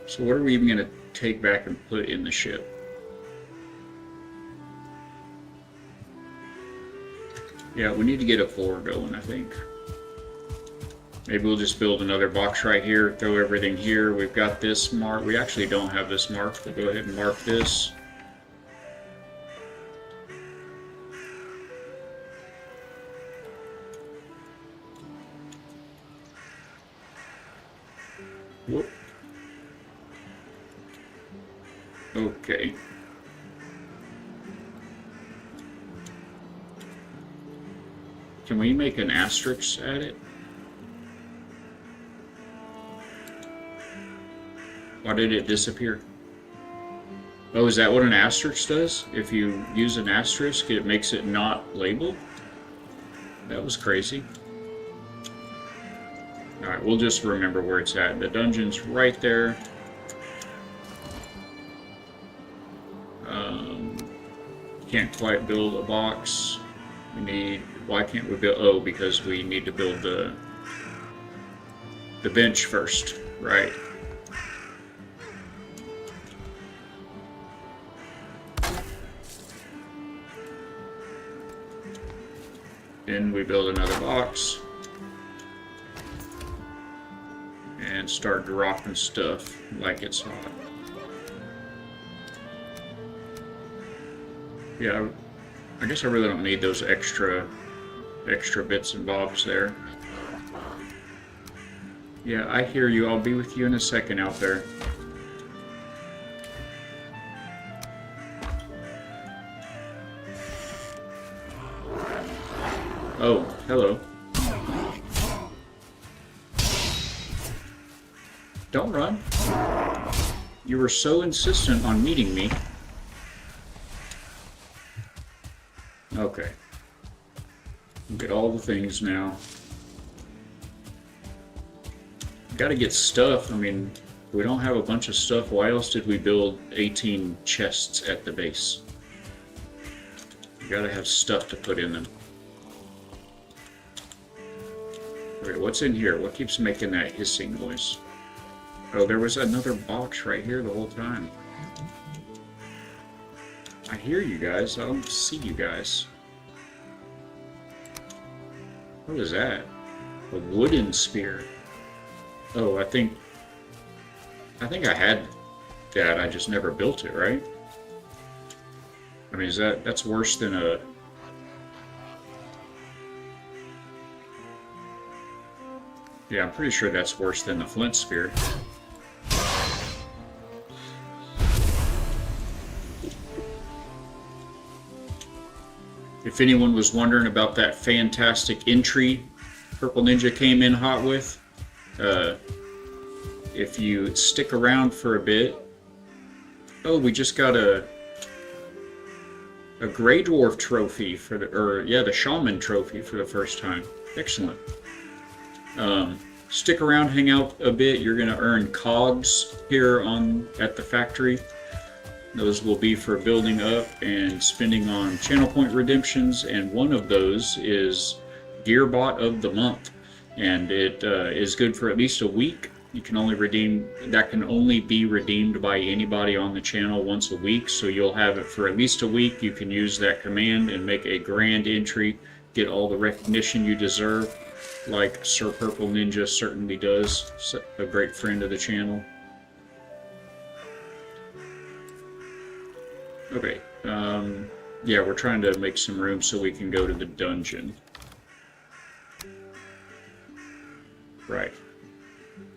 So what are we even going to take back and put in the ship? Yeah, we need to get a floor going, I think. Maybe we'll just build another box right here, throw everything here. We've got this marked. We actually don't have this marked. We'll go ahead and mark this. Whoop. Okay. Can we make an asterisk at it? Why did it disappear? Oh, is that what an asterisk does? If you use an asterisk, it makes it not labeled? That was crazy. Alright, we'll just remember where it's at. The dungeon's right there. Can't quite build a box. We need... Why can't we build... Oh, because we need to build the bench first, right? Then we build another box and start dropping stuff like it's hot. Yeah, I guess I really don't need those extra bits and bobs there. Yeah, I hear you. I'll be with you in a second out there. Oh, hello. Don't run. You were so insistent on meeting me. Okay. Get all the things now. Gotta get stuff. I mean, we don't have a bunch of stuff. Why else did we build 18 chests at the base? You gotta have stuff to put in them. Okay, what's in here? What keeps making that hissing noise? Oh, there was another box right here the whole time. I hear you guys. I don't see you guys. What is that? A wooden spear. Oh, I think I had that. I just never built it, right? I mean, that's worse than a... Yeah, I'm pretty sure that's worse than the flint spear. If anyone was wondering about that fantastic entry Purple Ninja came in hot with, if you stick around for a bit... Oh, we just got a... A Grey Dwarf trophy for the Shaman trophy for the first time. Excellent. Stick around, hang out a bit. You're gonna earn cogs here at the factory. Those will be for building up and spending on channel point redemptions, and one of those is Gearbot of the Month, and it is good for at least a week. You can only be redeemed by anybody on the channel once a week, so you'll have it for at least a week. You can use that command and make a grand entry, get all the recognition you deserve, like Sir Purple Ninja certainly does, a great friend of the channel. Okay, yeah, we're trying to make some room so we can go to the dungeon. Right.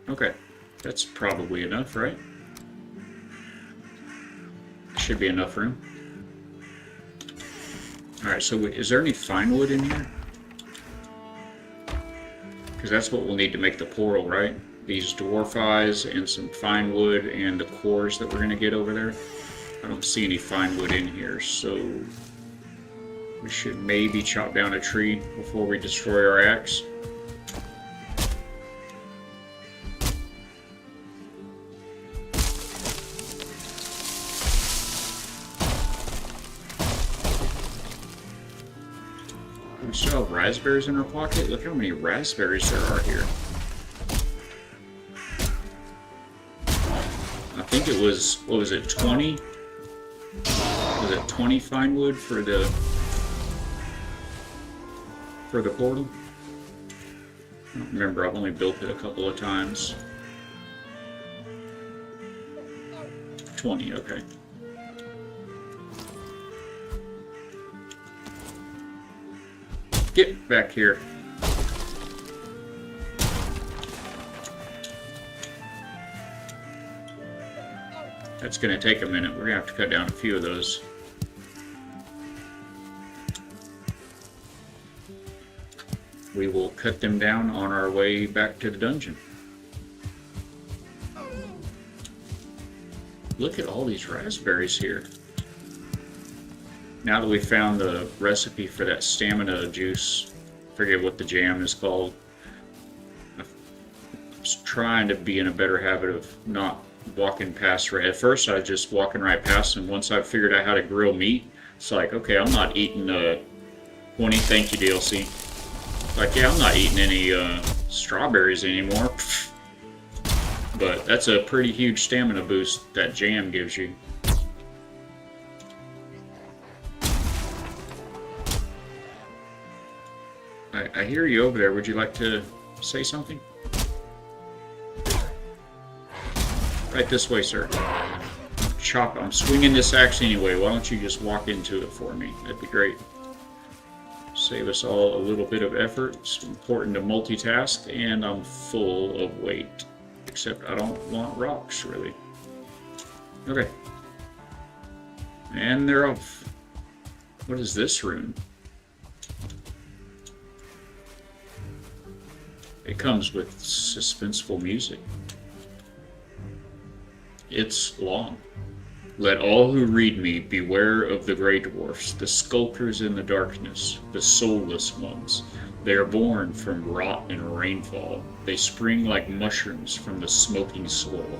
Okay, that's probably enough, right? Should be enough room. Alright, so is there any fine wood in here? Because that's what we'll need to make the portal, right? These dwarf eyes and some fine wood and the cores that we're going to get over there. I don't see any fine wood in here, so we should maybe chop down a tree before we destroy our axe. We still have raspberries in our pocket? Look how many raspberries there are here. I think it was, what was it, 20? Was it 20 fine wood for the portal? I don't remember, I've only built it a couple of times. 20, okay. Get back here. That's going to take a minute. We're going to have to cut down a few of those. We will cut them down on our way back to the dungeon. Look at all these raspberries here. Now that we found the recipe for that stamina juice, I forget what the jam is called. I'm trying to be in a better habit of not walking past right. At first I was just walking right past, and once I figured out how to grill meat, it's like, okay, I'm not eating 20, thank you DLC. Like, yeah, I'm not eating any strawberries anymore. But that's a pretty huge stamina boost that jam gives you. I hear you over there. Would you like to say something? Right this way, sir. Chop. I'm swinging this axe anyway. Why don't you just walk into it for me? That'd be great. Save us all a little bit of effort. It's important to multitask, and I'm full of weight. Except I don't want rocks, really. Okay. And they're off. What is this rune? It comes with suspenseful music. It's long. Let all who read me beware of the Grey Dwarfs, the skulkers in the darkness, the soulless ones. They are born from rot and rainfall. They spring like mushrooms from the smoking soil.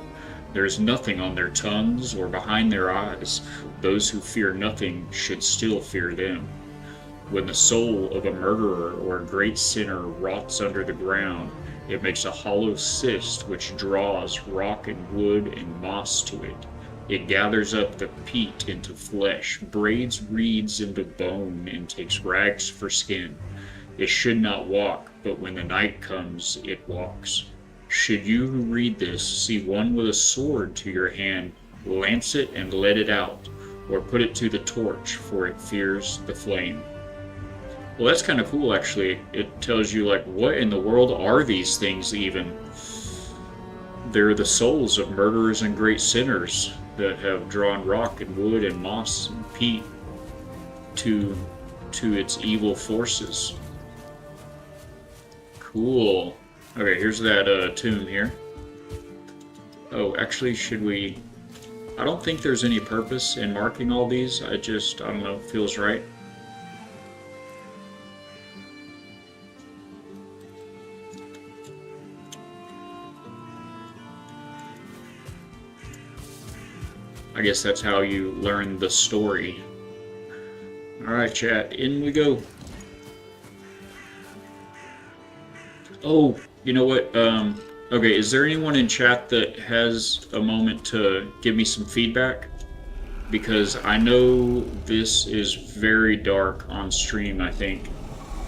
There is nothing on their tongues or behind their eyes. Those who fear nothing should still fear them. When the soul of a murderer or a great sinner rots under the ground, it makes a hollow cyst which draws rock and wood and moss to it. It gathers up the peat into flesh, braids reeds into bone, and takes rags for skin. It should not walk, but when the night comes, it walks. Should you who read this see one with a sword to your hand, lance it and let it out, or put it to the torch, for it fears the flame. Well, that's kind of cool, actually. It tells you, like, what in the world are these things even? They're the souls of murderers and great sinners that have drawn rock and wood and moss and peat to its evil forces. Cool. Okay, here's that tomb here. Oh, actually, should we I don't think there's any purpose in marking all these. I don't know, feels right. I guess that's how you learn the story. Alright, chat, in we go. Oh, you know what? Okay, is there anyone in chat that has a moment to give me some feedback? Because I know this is very dark on stream, I think.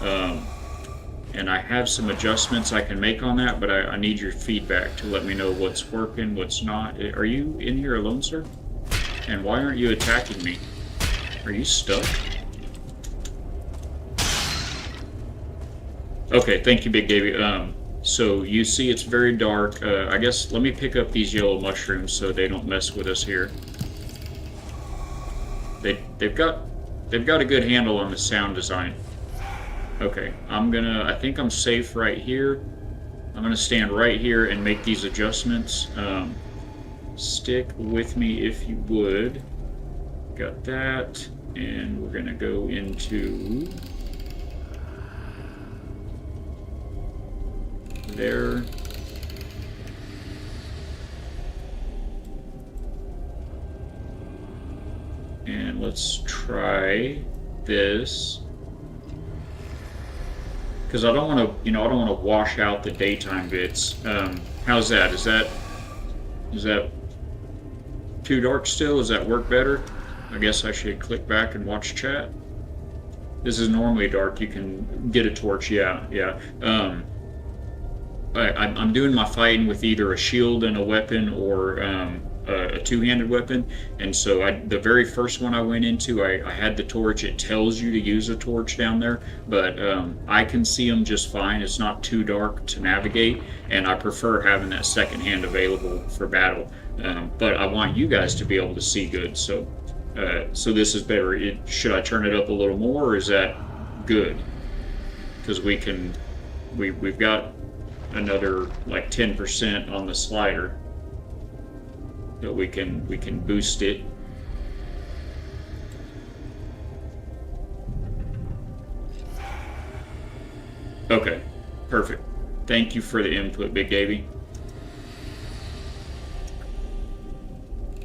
And I have some adjustments I can make on that, but I need your feedback to let me know what's working, what's not. Are you in here alone, sir? And why aren't you attacking me? Are you stuck? Okay, thank you, Big Davey. So you see it's very dark. I guess let me pick up these yellow mushrooms so they don't mess with us here. They've got a good handle on the sound design. Okay, I think I'm safe right here. I'm gonna stand right here and make these adjustments. Stick with me if you would. Got that, and we're gonna go into there. And let's try this. Because I don't want to, I don't want to wash out the daytime bits. How's that? Is that too dark still? Does that work better? I guess I should click back and watch chat. This is normally dark. You can get a torch. Yeah. I'm doing my fighting with either a shield and a weapon or a two-handed weapon, and so the very first one I went into, I had the torch. It tells you to use a torch down there, but I can see them just fine. It's not too dark to navigate, and I prefer having that second hand available for battle. But I want you guys to be able to see good, so this is better. Should I turn it up a little more, or is that good? Because we've got another like 10% on the slider that we can boost it. Okay, perfect. Thank you for the input, Big Davey.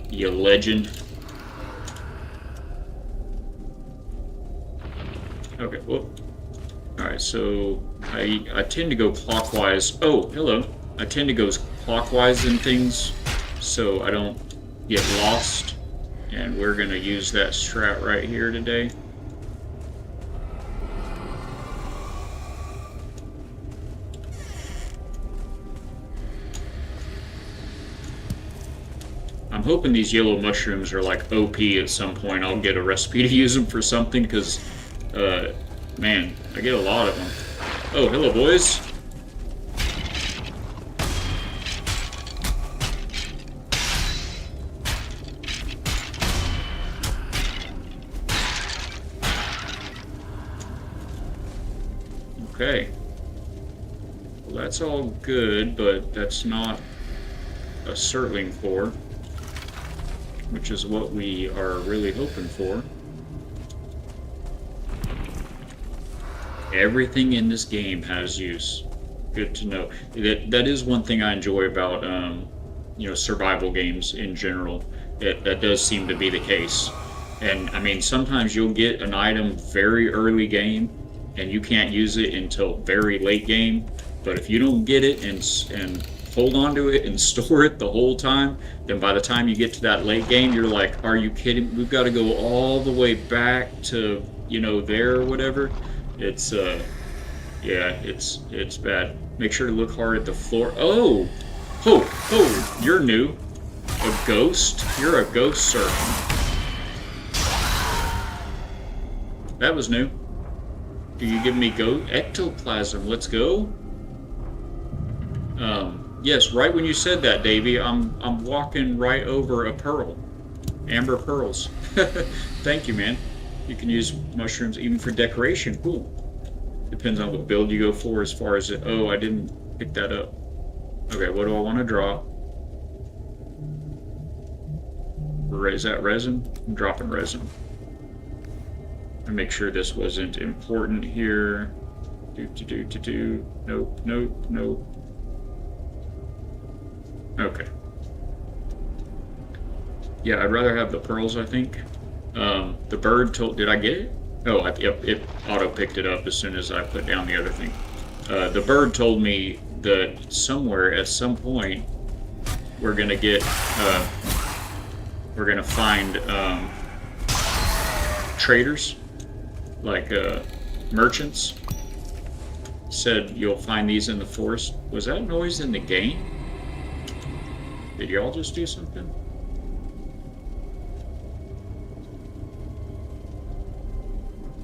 You legend. Okay, well, alright, so I tend to go clockwise. Oh, hello. I tend to go clockwise in things so I don't get lost. And we're going to use that strat right here today. I'm hoping these yellow mushrooms are like OP at some point. I'll get a recipe to use them for something because, man, I get a lot of them. Oh, hello, boys. Okay. Well, that's all good, but that's not a Surtling core, which is what we are really hoping for. Everything in this game has use. Good to know. That is one thing I enjoy about survival games in general. That does seem to be the case. And I mean, sometimes you'll get an item very early game, and you can't use it until very late game. But if you don't get it and hold on to it and store it the whole time, then by the time you get to that late game, you're like, are you kidding? We've got to go all the way back to there or whatever. It's it's bad. Make sure to look hard at the floor. Oh, you're new. A ghost? You're a ghost, sir. That was new. Do you give me ectoplasm? Let's go. Yes, right when you said that, Davey, I'm walking right over a pearl. Amber pearls. Thank you, man. You can use mushrooms even for decoration. Cool. Depends on what build you go for as far as it. Oh, I didn't pick that up. Okay, what do I want to draw? Is that resin? I'm dropping resin. And make sure this wasn't important here. Nope, nope, nope. Okay. Yeah, I'd rather have the pearls, I think. The bird told... Did I get it? Oh, yep, it auto-picked it up as soon as I put down the other thing. The bird told me that somewhere, at some point, we're gonna get... we're gonna find traders, like merchants. Said you'll find these in the forest. Was that noise in the game? Did y'all just do something?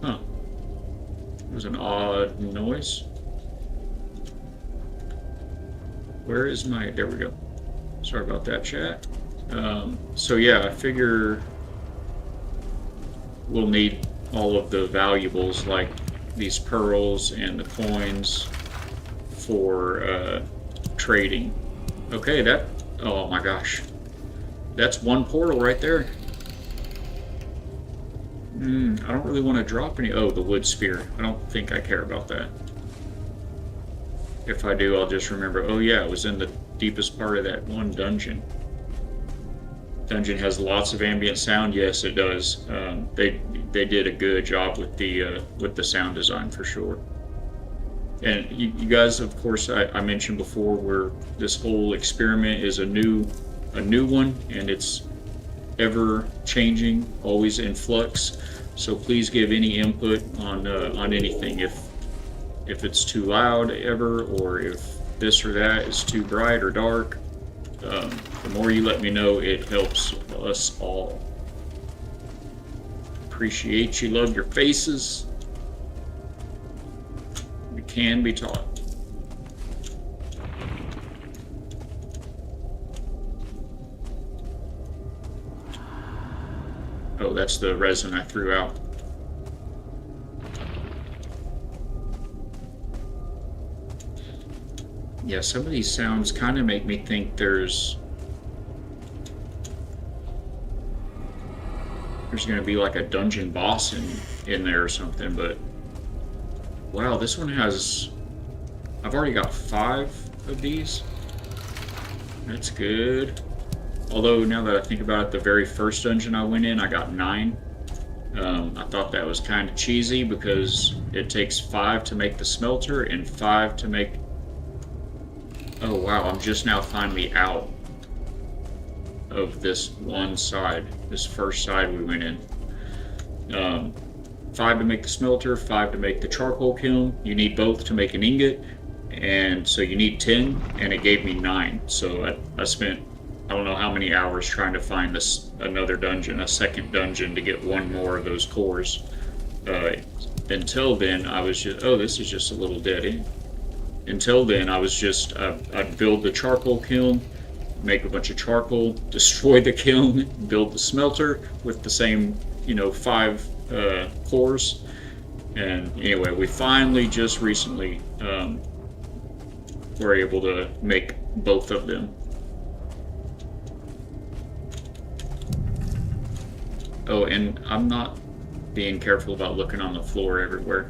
Huh. It was an odd noise. Where is my... There we go. Sorry about that, chat. So yeah, I figure we'll need all of the valuables like these pearls and the coins for trading. Okay, that... Oh my gosh. That's one portal right there. I don't really want to drop any... Oh, the wood spear. I don't think I care about that. If I do, I'll just remember, oh yeah, it was in the deepest part of that one dungeon. Dungeon has lots of ambient sound. Yes, it does. They did a good job with the sound design for sure. And you guys, of course, I mentioned before, where this whole experiment is a new one, and it's ever changing, always in flux. So please give any input on anything. If it's too loud ever, or if this or that is too bright or dark. The more you let me know, it helps us all. Appreciate you, love your faces. We can be taught. Oh, that's the resin I threw out. Yeah, some of these sounds kind of make me think there's going to be like a dungeon boss in there or something, but wow, this one has... I've already got 5 of these. That's good. Although, now that I think about it, the very first dungeon I went in, I got 9. I thought that was kind of cheesy because it takes 5 to make the smelter and 5 to make... Oh wow, I'm just now finally out of this one side, this first side we went in. 5 to make the smelter, 5 to make the charcoal kiln. You need both to make an ingot, and so you need 10, and it gave me 9. So I spent, I don't know how many hours trying to find another dungeon, a second dungeon, to get one more of those cores. Until then, I was just, oh, this is just a little dead end. Until then, I was just, I'd build the charcoal kiln, make a bunch of charcoal, destroy the kiln, build the smelter with the same, 5 cores. And anyway, we finally just recently were able to make both of them. Oh, and I'm not being careful about looking on the floor everywhere.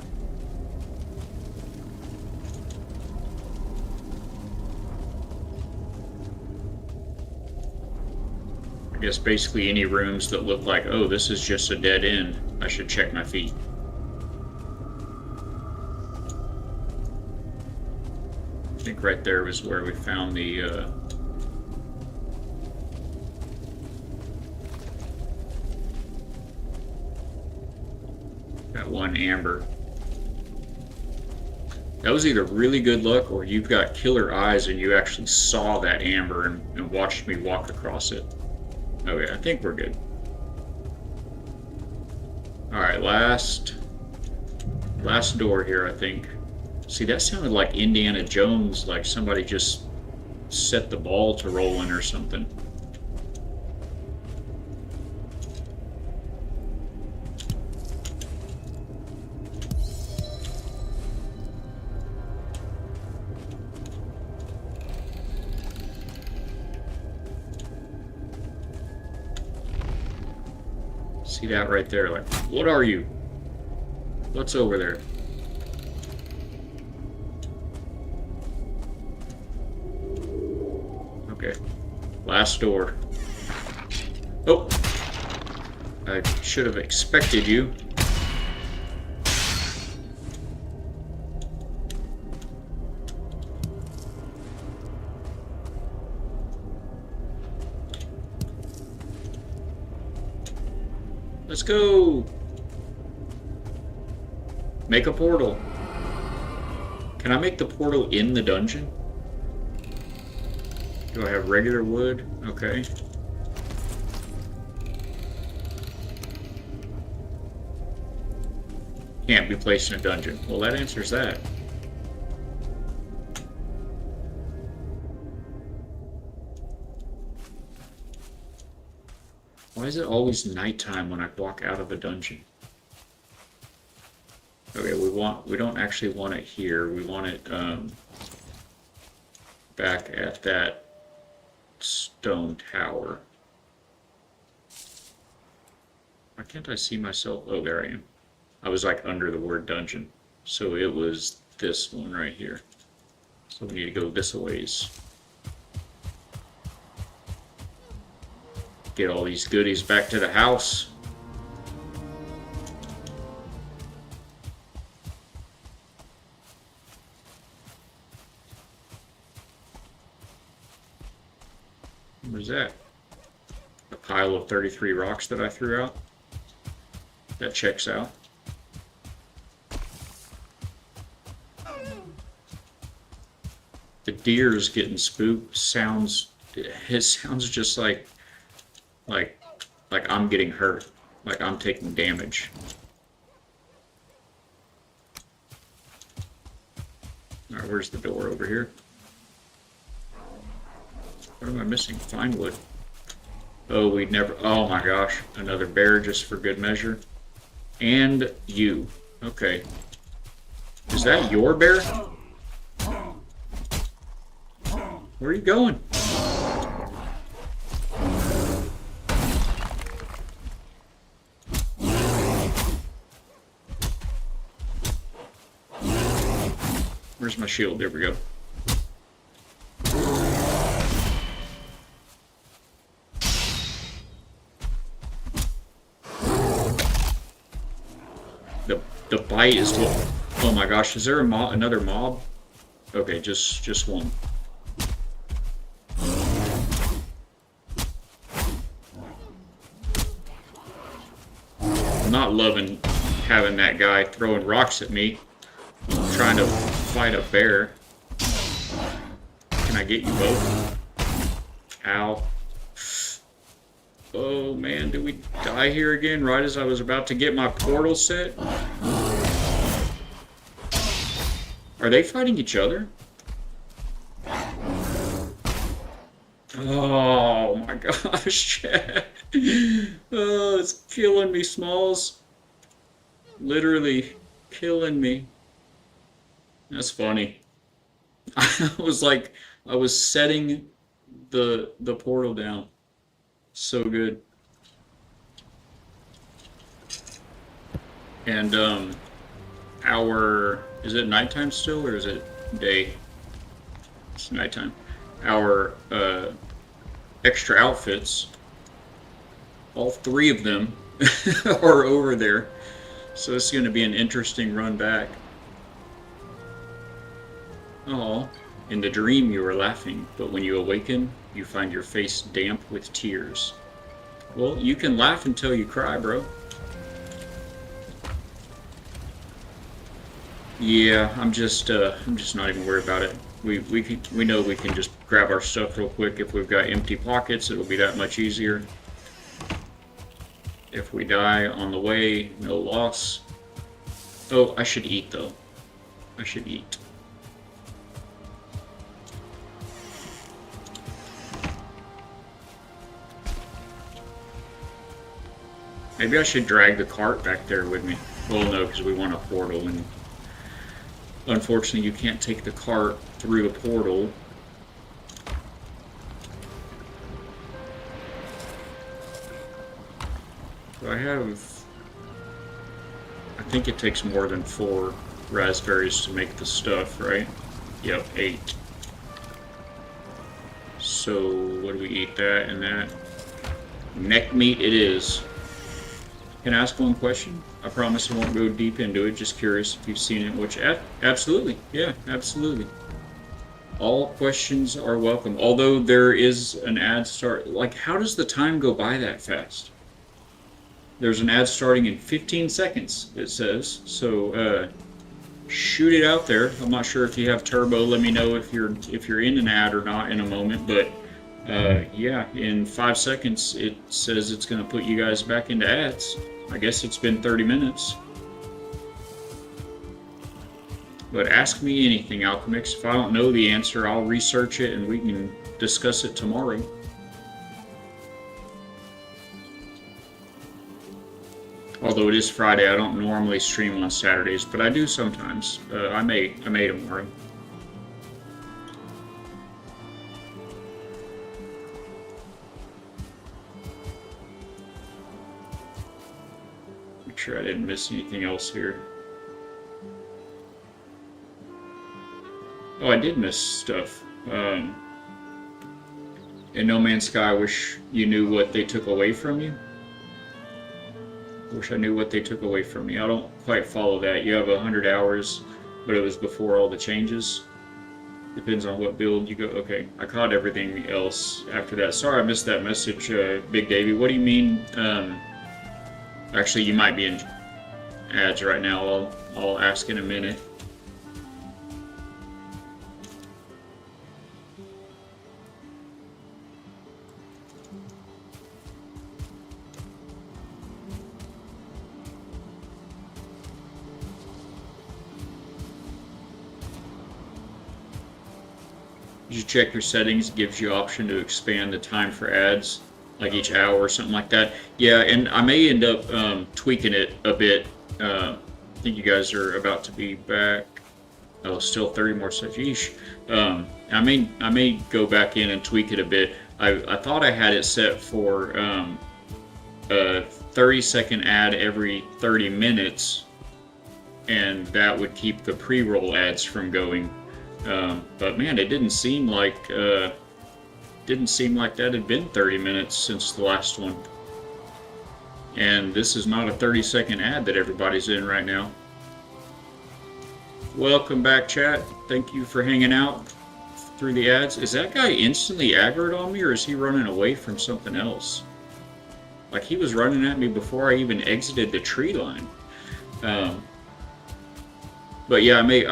I guess basically any rooms that look like, oh, this is just a dead end, I should check my feet. I think right there was where we found the that one amber. That was either really good luck, or you've got killer eyes and you actually saw that amber and watched me walk across it. Okay, I think we're good. Alright, last door here, I think. See, that sounded like Indiana Jones, like somebody just set the ball to rolling or something. See that right there? Like, what are you? What's over there? Okay. Last door. Oh! I should have expected you. Let's go! Make a portal. Can I make the portal in the dungeon? Do I have regular wood? Okay. Can't be placed in a dungeon. Well, that answers that. Why is it always nighttime when I walk out of a dungeon? Okay, we don't actually want it here. We want it back at that stone tower. Why can't I see myself? Oh, there I am. I was like under the word dungeon. So it was this one right here. So we need to go this a ways. Get all these goodies back to the house. Where's that? A pile of 33 rocks that I threw out. That checks out. The deer's getting spooked. It sounds just like I'm getting hurt, like I'm taking damage. All right, where's the door over here? What am I missing? Fine wood. Oh, we'd never. Oh my gosh, another bear just for good measure. And you. Okay. Is that your bear? Where are you going? Where's my shield? There we go. The bite is. Oh my gosh! Is there a mob? Another mob? Okay, just one. I'm not loving having that guy throwing rocks at me. I'm trying to fight a bear. Can I get you both? Ow. Oh man, did we die here again right as I was about to get my portal set? Are they fighting each other? Oh my gosh, Chad. Oh, it's killing me, Smalls. Literally killing me. That's funny. I was setting the portal down. So good. And is it nighttime still or is it day? It's nighttime. Our extra outfits, all three of them are over there. So it's going to be an interesting run back. Oh, in the dream you were laughing, but when you awaken, you find your face damp with tears. Well, you can laugh until you cry, bro. Yeah, I'm just not even worried about it. We know we can just grab our stuff real quick. If we've got empty pockets, it'll be that much easier. If we die on the way, no loss. Oh, I should eat though. I should eat. Maybe I should drag the cart back there with me. Well, no, because we want a portal, and unfortunately you can't take the cart through the portal. So I think it takes more than 4 raspberries to make the stuff, right? Yep, 8. So what do we eat? That and that. Neck meat it is. Can I ask one question? I promise I won't go deep into it. Just curious if you've seen it. Which absolutely, yeah, absolutely. All questions are welcome. Although there is an ad start. Like, how does the time go by that fast? There's an ad starting in 15 seconds. It says so. Shoot it out there. I'm not sure if you have turbo. Let me know if you're in an ad or not in a moment. But yeah, in 5 seconds it says it's going to put you guys back into ads. I guess it's been 30 minutes. But ask me anything, Alchemix. If I don't know the answer, I'll research it and we can discuss it tomorrow. Although it is Friday, I don't normally stream on Saturdays, but I do sometimes. I may tomorrow. Make sure I didn't miss anything else here. Oh, I did miss stuff. In No Man's Sky, I wish you knew what they took away from you. Wish I knew what they took away from me. I don't quite follow that. You have 100 hours, but it was before all the changes. Depends on what build you go. Okay, I caught everything else after that. Sorry I missed that message, Big Davey. What do you mean? Actually, you might be in ads right now. I'll ask in a minute. You check your settings, it gives you option to expand the time for ads, like each hour or something like that. Yeah, and I may end up tweaking it a bit. I think you guys are about to be back. Oh, still 30 more seconds. I may go back in and tweak it a bit. I thought I had it set for a 30-second ad every 30 minutes, and that would keep the pre-roll ads from going. But man, it didn't seem like that had been 30 minutes since the last one. And this is not a 30-second ad that everybody's in right now. Welcome back, chat. Thank you for hanging out through the ads. Is that guy instantly aggroed on me, or is he running away from something else? Like, he was running at me before I even exited the tree line. But yeah, I may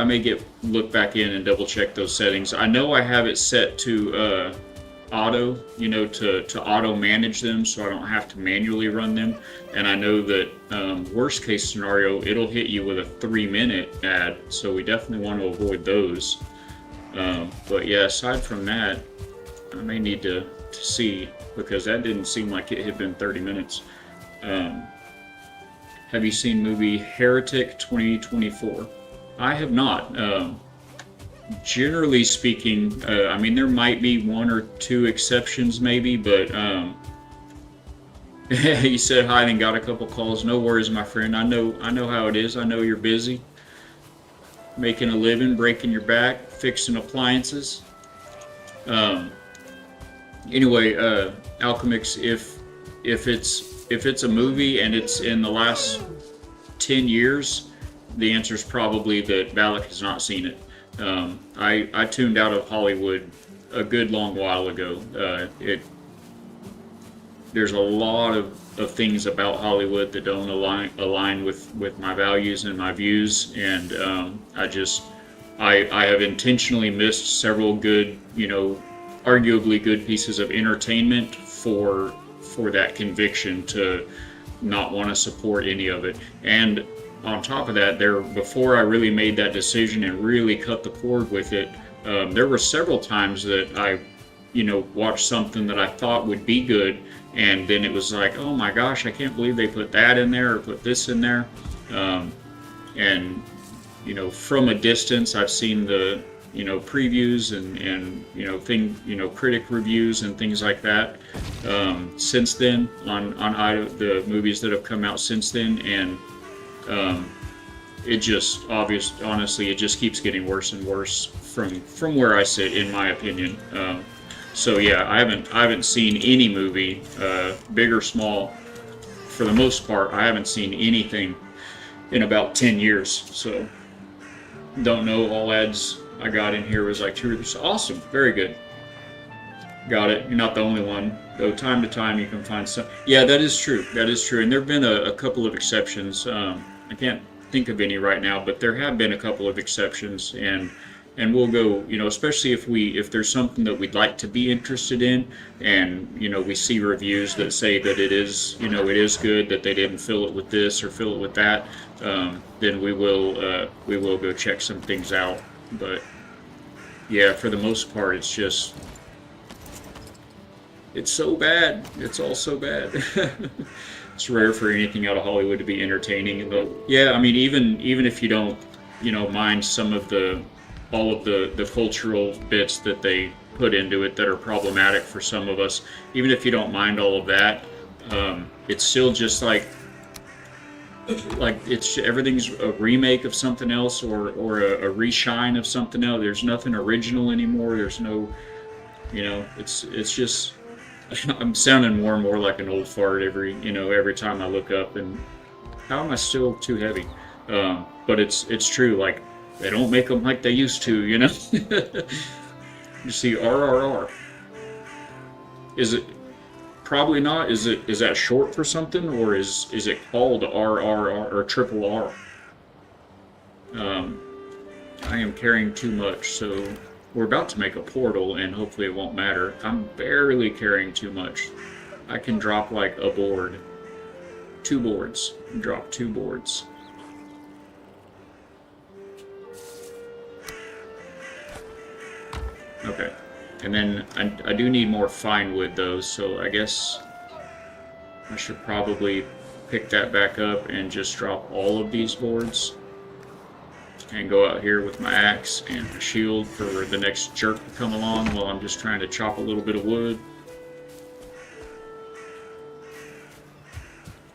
look back in and double check those settings. I know I have it set to auto, to auto manage them, so I don't have to manually run them. And I know that worst case scenario, it'll hit you with a 3-minute ad, so we definitely want to avoid those. But yeah, aside from that, I may need to see, because that didn't seem like it had been 30 minutes. Have you seen movie Heretic 2024? I have not. Generally speaking, I mean, there might be 1 or 2 exceptions maybe, but he said hi and got a couple calls. No worries, my friend. I know how it is. I know you're busy, making a living, breaking your back, fixing appliances. Anyway, Alchemix, if it's a movie and it's in the last 10 years, the answer is probably that Balak has not seen it. I tuned out of Hollywood a good long while ago. There's a lot of things about Hollywood that don't align with my values and my views, and I have intentionally missed several good, arguably good pieces of entertainment for that conviction to not want to support any of it. And on top of that, before I really made that decision and really cut the cord with it, there were several times that I, watched something that I thought would be good, and then it was like, oh my gosh, I can't believe they put that in there or put this in there. And from a distance, I've seen the previews and critic reviews and things like that since then on the movies that have come out since then, and it just honestly, it just keeps getting worse and worse from where I sit, in my opinion. So yeah, I haven't seen any movie, big or small. For the most part, I haven't seen anything in about 10 years. So don't know. All ads I got in here was like 2 or 3. Awesome, very good. Got it. You're not the only one, though. Time to time, you can find some. Yeah, that is true. That is true. And there have been a couple of exceptions. I can't think of any right now, but there have been a couple of exceptions, and we'll go, especially if there's something that we'd like to be interested in, and we see reviews that say that it is good, that they didn't fill it with this or fill it with that, then we will go check some things out. But yeah, for the most part, it's so bad. It's all so bad. It's rare for anything out of Hollywood to be entertaining. But yeah, I mean, even if you don't mind some of all of the cultural bits that they put into it that are problematic for some of us, even if you don't mind all of that, it's still just like everything's a remake of something else, or a reshine of something else. There's nothing original anymore. There's no, it's just, I'm sounding more and more like an old fart every time I look up, and how am I still too heavy? But it's true. Like, they don't make them like they used to, You see RRR. Is it? Probably not. Is that short for something, or is it called RRR or triple R? I am carrying too much, so we're about to make a portal, and hopefully it won't matter. I'm barely carrying too much. I can drop like a board. 2 boards. Drop 2 boards. Okay, and then I do need more fine wood though, so I guess I should probably pick that back up and just drop all of these boards and go out here with my axe and a shield for the next jerk to come along while I'm just trying to chop a little bit of wood.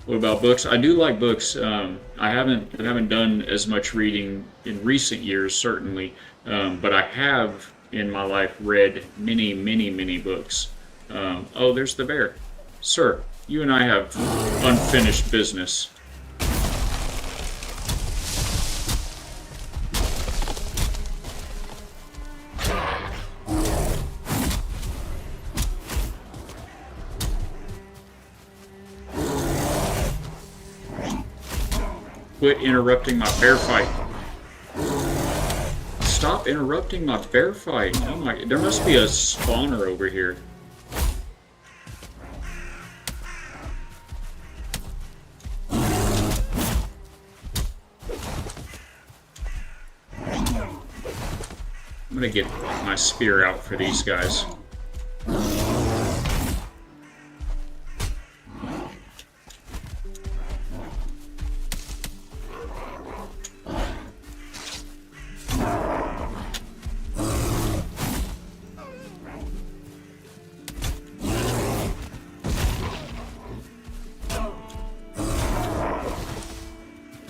What about books? I do like books. I haven't done as much reading in recent years, certainly, but I have in my life read many, many, many books. Oh, there's the bear. Sir, you and I have unfinished business. Quit interrupting my bear fight. Stop interrupting my bear fight. Oh my, there must be a spawner over here. I'm gonna get my spear out for these guys.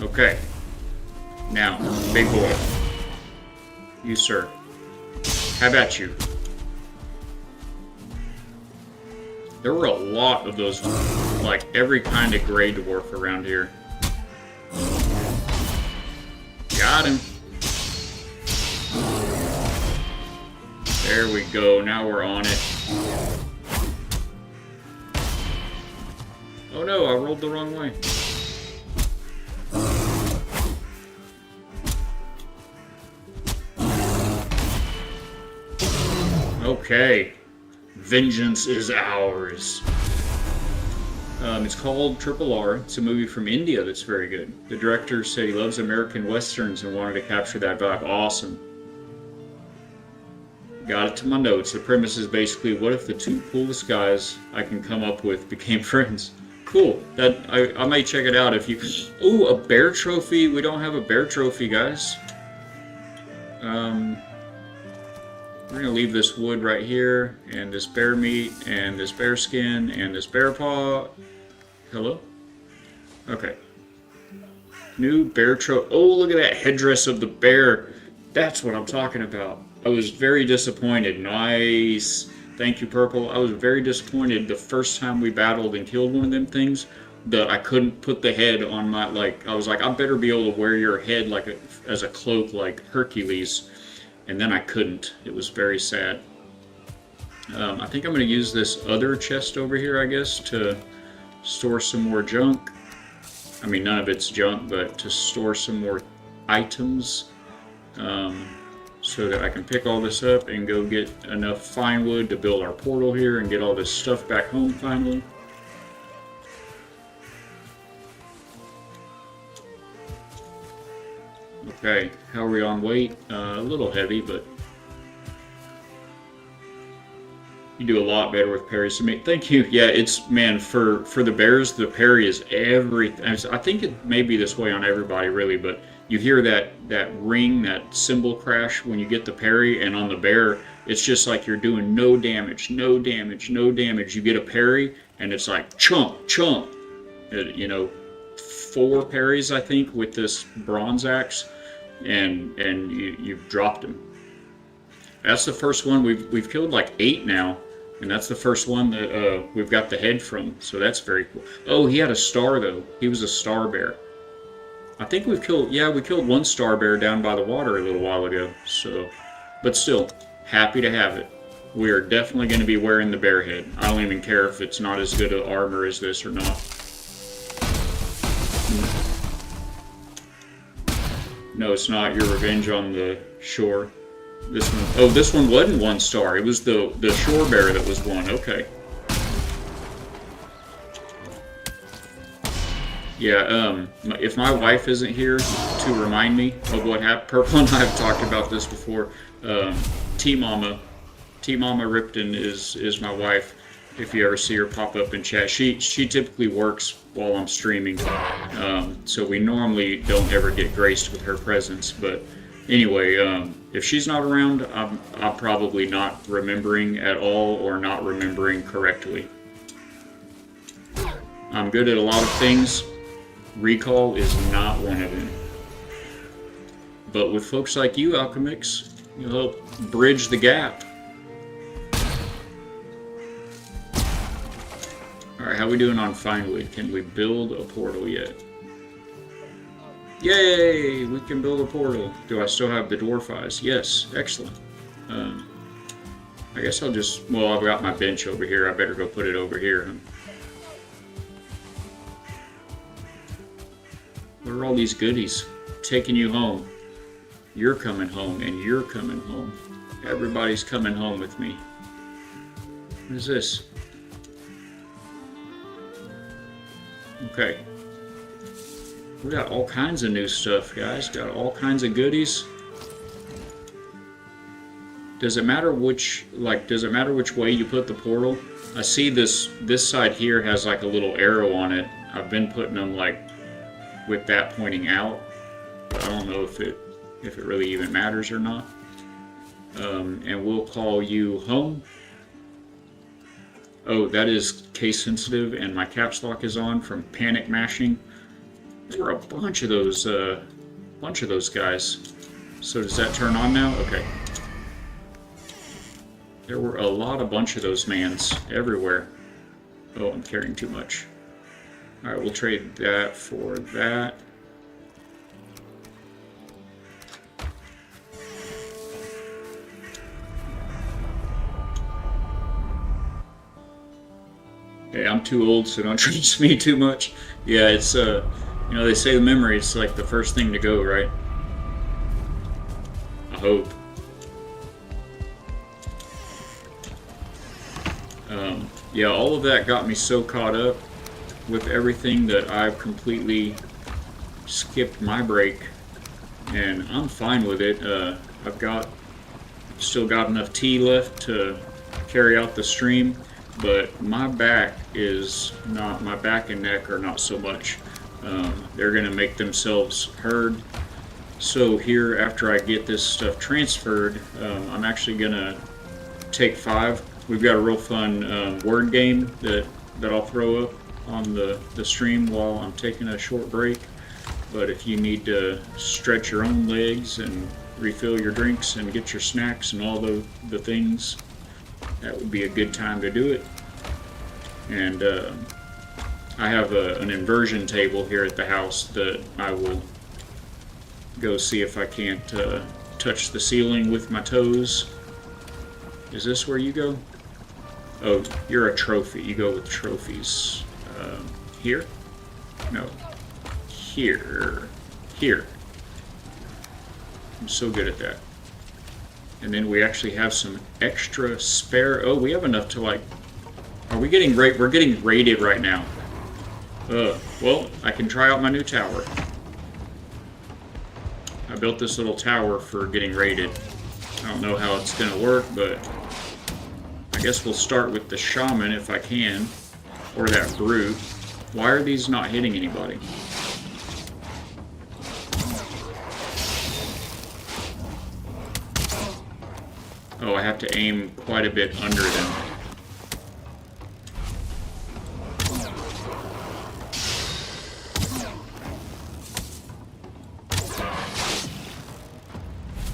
Okay. Now, big boy. You, sir. How about you? There were a lot of those, like, every kind of gray dwarf around here. Got him. There we go. Now we're on it. Oh no, I rolled the wrong way. Okay, vengeance is ours. It's called Triple R. It's a movie from India that's very good. The director said he loves American westerns and wanted to capture that vibe. Awesome. Got it to my notes. The premise is basically, what if the 2 coolest guys I can come up with became friends? Cool. That I may check it out if you. Ooh, a bear trophy. We don't have a bear trophy, guys. We're gonna leave this wood right here, and this bear meat, and this bear skin, and this bear paw. Hello? Okay. New bear Oh, look at that headdress of the bear. That's what I'm talking about. I was very disappointed. Nice. Thank you, Purple. I was very disappointed the first time we battled and killed one of them things that I couldn't put the head on my, like, I was like, I better be able to wear your head like as a cloak like Hercules. And then I couldn't. It was very sad. I think I'm going to use this other chest over here, I guess, to store some more junk. I mean, none of it's junk, but to store some more items so that I can pick all this up and go get enough fine wood to build our portal here and get all this stuff back home finally. Okay, how are we on weight? A little heavy, but you do a lot better with parries to me. Thank you. Yeah, it's, man, for the bears, the parry is everything. I think it may be this way on everybody, really, but you hear that ring, that cymbal crash when you get the parry, and on the bear, it's just like you're doing no damage, no damage, no damage. You get a parry, and it's like chomp, chomp. You know, 4 parries, I think, with this bronze axe, and you've dropped him. That's the first one. We've killed like 8 now, and that's the first one that we've got the head from. So that's very cool. Oh, he had a star though. He was a star bear. I think we've killed. Yeah, we killed 1 star bear down by the water a little while ago. So, but still, happy to have it. We are definitely going to be wearing the bear head. I don't even care if it's not as good of armor as this or not. No, it's not. Your revenge on the shore. This one. Oh, this one wasn't 1 star. It was the shore bear that was 1. Okay. Yeah. If my wife isn't here to remind me of what happened, Purple and I have talked about this before. T-Mama Ripton is my wife. If you ever see her pop up in chat, she typically works while I'm streaming, so we normally don't ever get graced with her presence. But anyway, if she's not around, I'm probably not remembering at all or not remembering correctly. I'm good at a lot of things. Recall is not one of them. But with folks like you, Alchemix, you'll help bridge the gap. Alright, how are we doing on finewood? Can we build a portal yet? Yay! We can build a portal. Do I still have the dwarf eyes? Yes. Excellent. I guess I'll just... Well, I've got my bench over here. I better go put it over here. What are all these goodies? Taking you home. You're coming home, and you're coming home. Everybody's coming home with me. What is this? Okay. We got all kinds of new stuff, guys. Got all kinds of goodies. Does it matter which way you put the portal? I see this side here has like a little arrow on it. I've been putting them like with that pointing out. But I don't know if it really even matters or not. And we'll call you home. Oh, that is case sensitive, and my caps lock is on from panic mashing. There were a bunch of those guys. So does that turn on now? Okay. There were a bunch of those mans everywhere. Oh, I'm carrying too much. All right, we'll trade that for that. Hey, I'm too old, so don't trust me too much. Yeah, it's, you know, they say the memory is like the first thing to go, right? I hope. Yeah, all of that got me so caught up with everything that I've completely skipped my break, and I'm fine with it. I've still got enough tea left to carry out the stream. But my back and neck are not so much. They're going to make themselves heard. So here, after I get this stuff transferred, I'm actually gonna take 5. We've got a real fun word game that I'll throw up on the stream while I'm taking a short break. But if you need to stretch your own legs and refill your drinks and get your snacks and all the things, that would be a good time to do it. And I have an inversion table here at the house that I will go see if I can't touch the ceiling with my toes. Is this where you go? Oh, you're a trophy. You go with trophies. Here? No. Here. Here. I'm so good at that. And then we actually have some extra spare. Oh, we have enough to like. Are we getting We're getting raided right now. Well, I can try out my new tower. I built this little tower for getting raided. I don't know how it's gonna work, but I guess we'll start with the shaman if I can, or that brute. Why are these not hitting anybody? Oh, I have to aim quite a bit under them.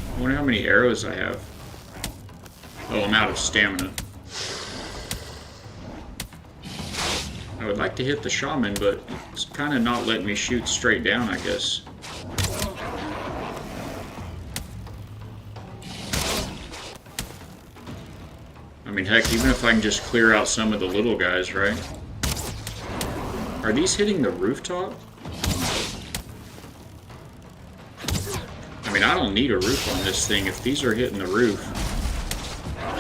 I wonder how many arrows I have. Oh, I'm out of stamina. I would like to hit the shaman, but it's kind of not letting me shoot straight down, I guess. I mean, heck, even if I can just clear out some of the little guys, right? Are these hitting the rooftop? I mean, I don't need a roof on this thing if these are hitting the roof.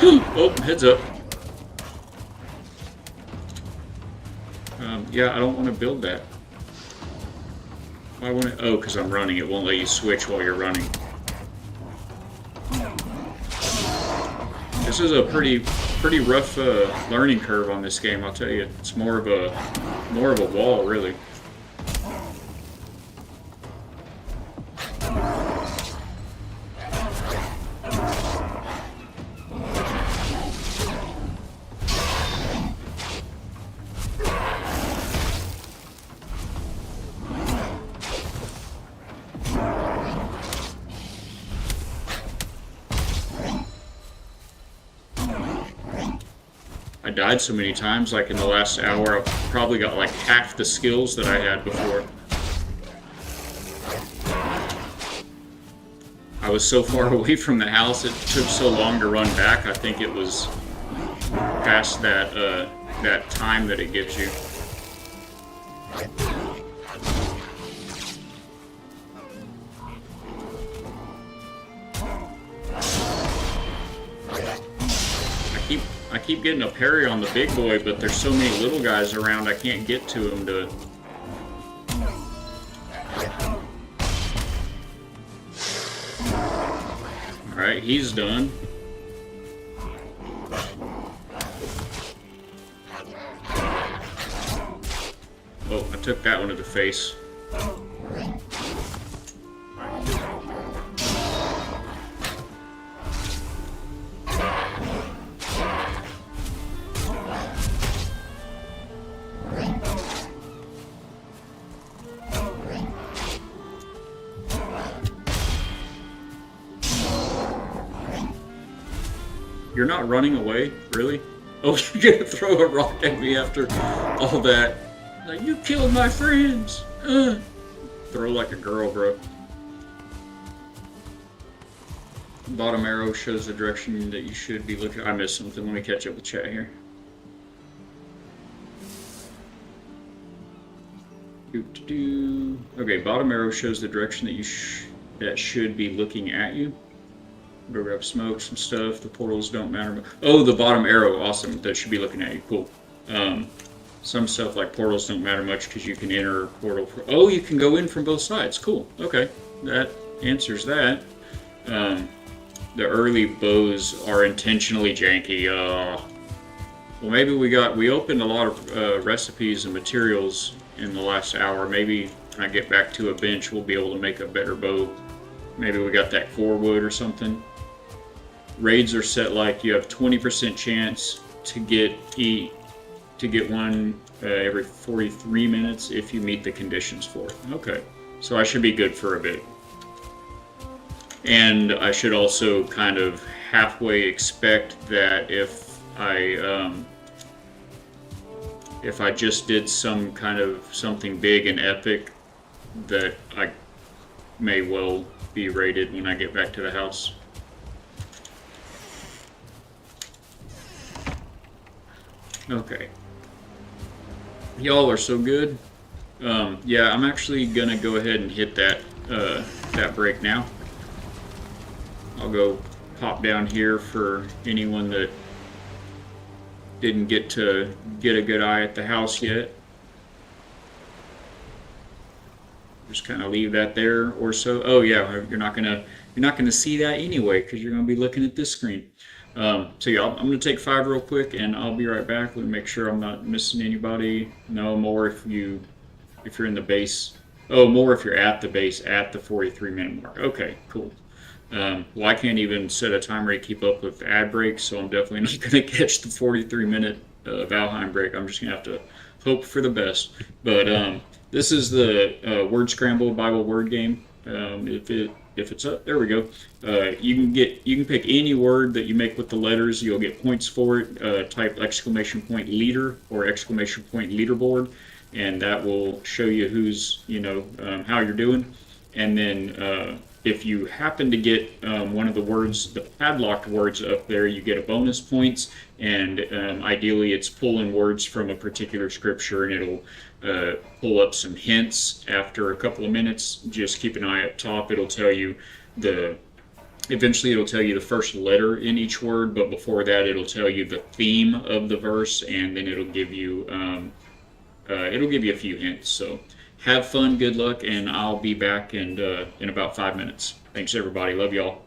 Oh, heads up. Yeah, I don't want to build that. Why won't it? Oh, because I'm running. It won't let you switch while you're running. This is a pretty rough learning curve on this game, I'll tell you. It's more of a wall, really. I died so many times, like in the last hour, I've probably got like half the skills that I had before. I was so far away from the house, it took so long to run back. I think it was past that time that it gives you. I keep getting a parry on the big boy, but there's so many little guys around I can't get to him to... Alright, he's done. Oh, I took that one to the face. You're not running away? Really? Oh, you're gonna throw a rock at me after all that. Like, you killed my friends! Throw like a girl, bro. Bottom arrow shows the direction that you should be looking. I missed something. Let me catch up with chat here. Okay, bottom arrow shows the direction that that should be looking at you. Go grab smoke, some stuff. The portals don't matter. Oh, the bottom arrow, awesome. That should be looking at you. Cool. Some stuff like portals don't matter much because you can enter a portal. Oh, you can go in from both sides. Cool. Okay, that answers that. The early bows are intentionally janky. Well, maybe we opened a lot of recipes and materials in the last hour. Maybe when I get back to a bench, we'll be able to make a better bow. Maybe we got that core wood or something. Raids are set like you have 20% chance to get one every 43 minutes if you meet the conditions for it. Okay, so I should be good for a bit. And I should also kind of halfway expect that if I just did some kind of something big and epic, that I may well be raided when I get back to the house. Okay. Y'all are so good. Yeah, I'm actually gonna go ahead and hit that break now. I'll go pop down here for anyone that didn't get to get a good eye at the house yet. Just kind of leave that there or so. Oh yeah, you're not gonna see that anyway because you're gonna be looking at this screen. So yeah, I'm gonna take 5 real quick and I'll be right back. Let me make sure I'm not missing anybody. No more if you're in the base. Oh, more if you're at the base at the 43-minute mark. Okay, cool. Well, I can't even set a timer to keep up with ad breaks, so I'm definitely not going to catch the 43-minute Valheim break. I'm just going to have to hope for the best. But this is the word scramble Bible word game. If it's up, there we go. You can pick any word that you make with the letters. You'll get points for it. Type exclamation point leader or exclamation point leaderboard, and that will show you who's how you're doing. And then if you happen to get one of the words, the padlocked words up there, you get a bonus points. And ideally, it's pulling words from a particular scripture, and it'll pull up some hints after a couple of minutes. Just keep an eye up top. It'll tell you eventually it'll tell you the first letter in each word, but before that, it'll tell you the theme of the verse, and then it'll give you a few hints. So have fun, good luck, and I'll be back in about 5 minutes. Thanks, everybody. Love y'all.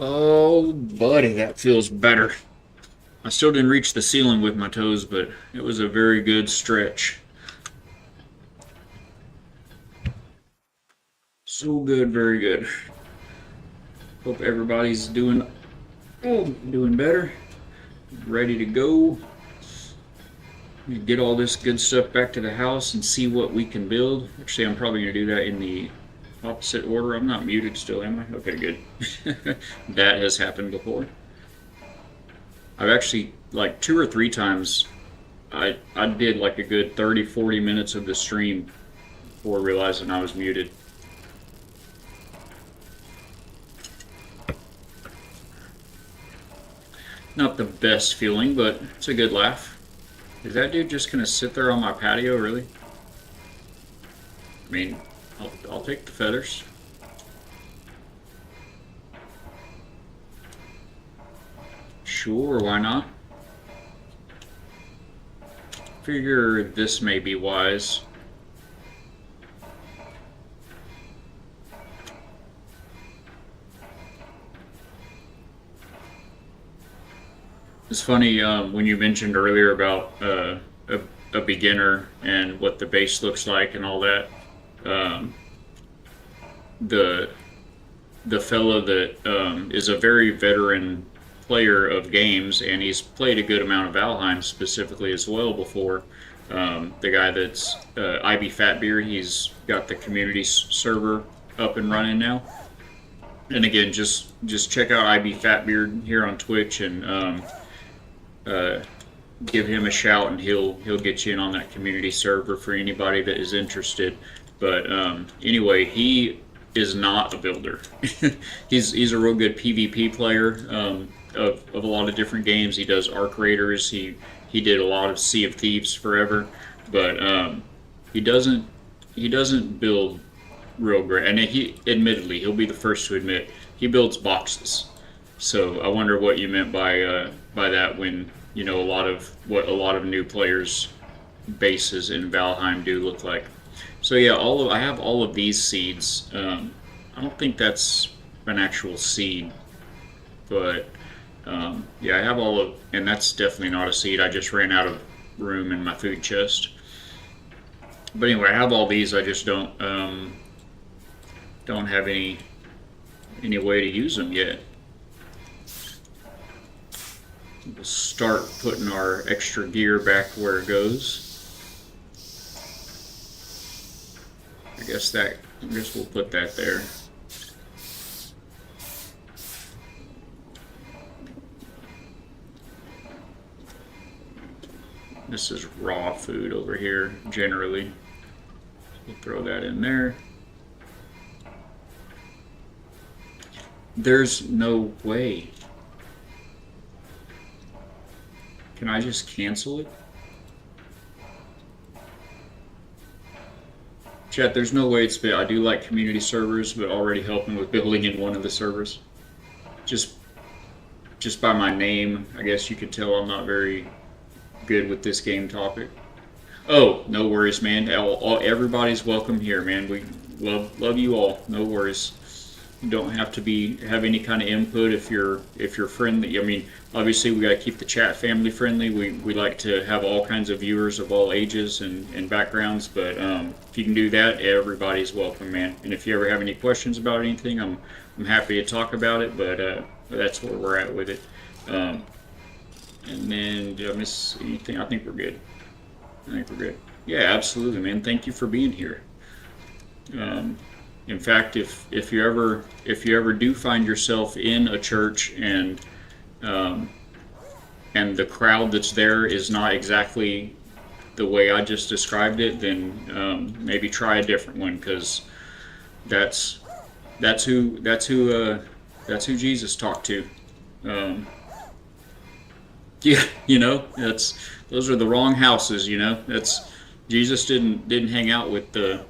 Oh, buddy, that feels better. I still didn't reach the ceiling with my toes, but it was a very good stretch. So good, very good. Hope everybody's doing better, ready to go. Get all this good stuff back to the house and see what we can build. Actually, I'm probably going to do that in the opposite order. I'm not muted still, am I? Okay, good. That has happened before. I've actually, like, 2 or 3 times, I did like a good 30, 40 minutes of the stream before realizing I was muted. Not the best feeling, but it's a good laugh. Is that dude just gonna sit there on my patio, really? I mean, I'll take the feathers. Sure, why not? Figure this may be wise. It's funny when you mentioned earlier about a beginner and what the base looks like and all that. Um, the the fellow that is a very veteran player of games, and he's played a good amount of Valheim specifically as well before. The guy that's IB Fatbeard, he's got the community server up and running now. And again, just check out IB Fatbeard here on Twitch and uh, give him a shout, and he'll get you in on that community server for anybody that is interested. But anyway, he is not a builder. He's a real good PvP player of a lot of different games. He does Arc Raiders. He did a lot of Sea of Thieves forever, but he doesn't he doesn't build real great. And he admittedly he'll be the first to admit he builds boxes. So I wonder what you meant by that when you know a lot of new players bases in Valheim do look like. So yeah, I have all of these seeds. I don't think that's an actual seed, but yeah, I have all of, and that's definitely not a seed. I just ran out of room in my food chest. But anyway, I have all these. I just don't have any way to use them yet. We'll start putting our extra gear back where it goes. I guess we'll put that there. This is raw food over here, generally. We'll throw that in there. There's no way. Can I just cancel it? Chat, there's no way it's been. I do like community servers, but already helping with building in one of the servers. Just by my name, I guess you could tell I'm not very good with this game topic. Oh, no worries, man. Everybody's welcome here, man. We love you all. No worries. You don't have to have any kind of input if you're friendly. I mean, obviously we got to keep the chat family friendly. We like to have all kinds of viewers of all ages and backgrounds, but if you can do that, everybody's welcome, man. And if you ever have any questions about anything, I'm happy to talk about it. But that's where we're at with it. And then did I miss anything? I think we're good. Yeah, absolutely, man. Thank you for being here. In fact, if you ever do find yourself in a church and the crowd that's there is not exactly the way I just described it, then maybe try a different one, because that's who Jesus talked to. Yeah, those are the wrong houses. That's Jesus didn't hang out with the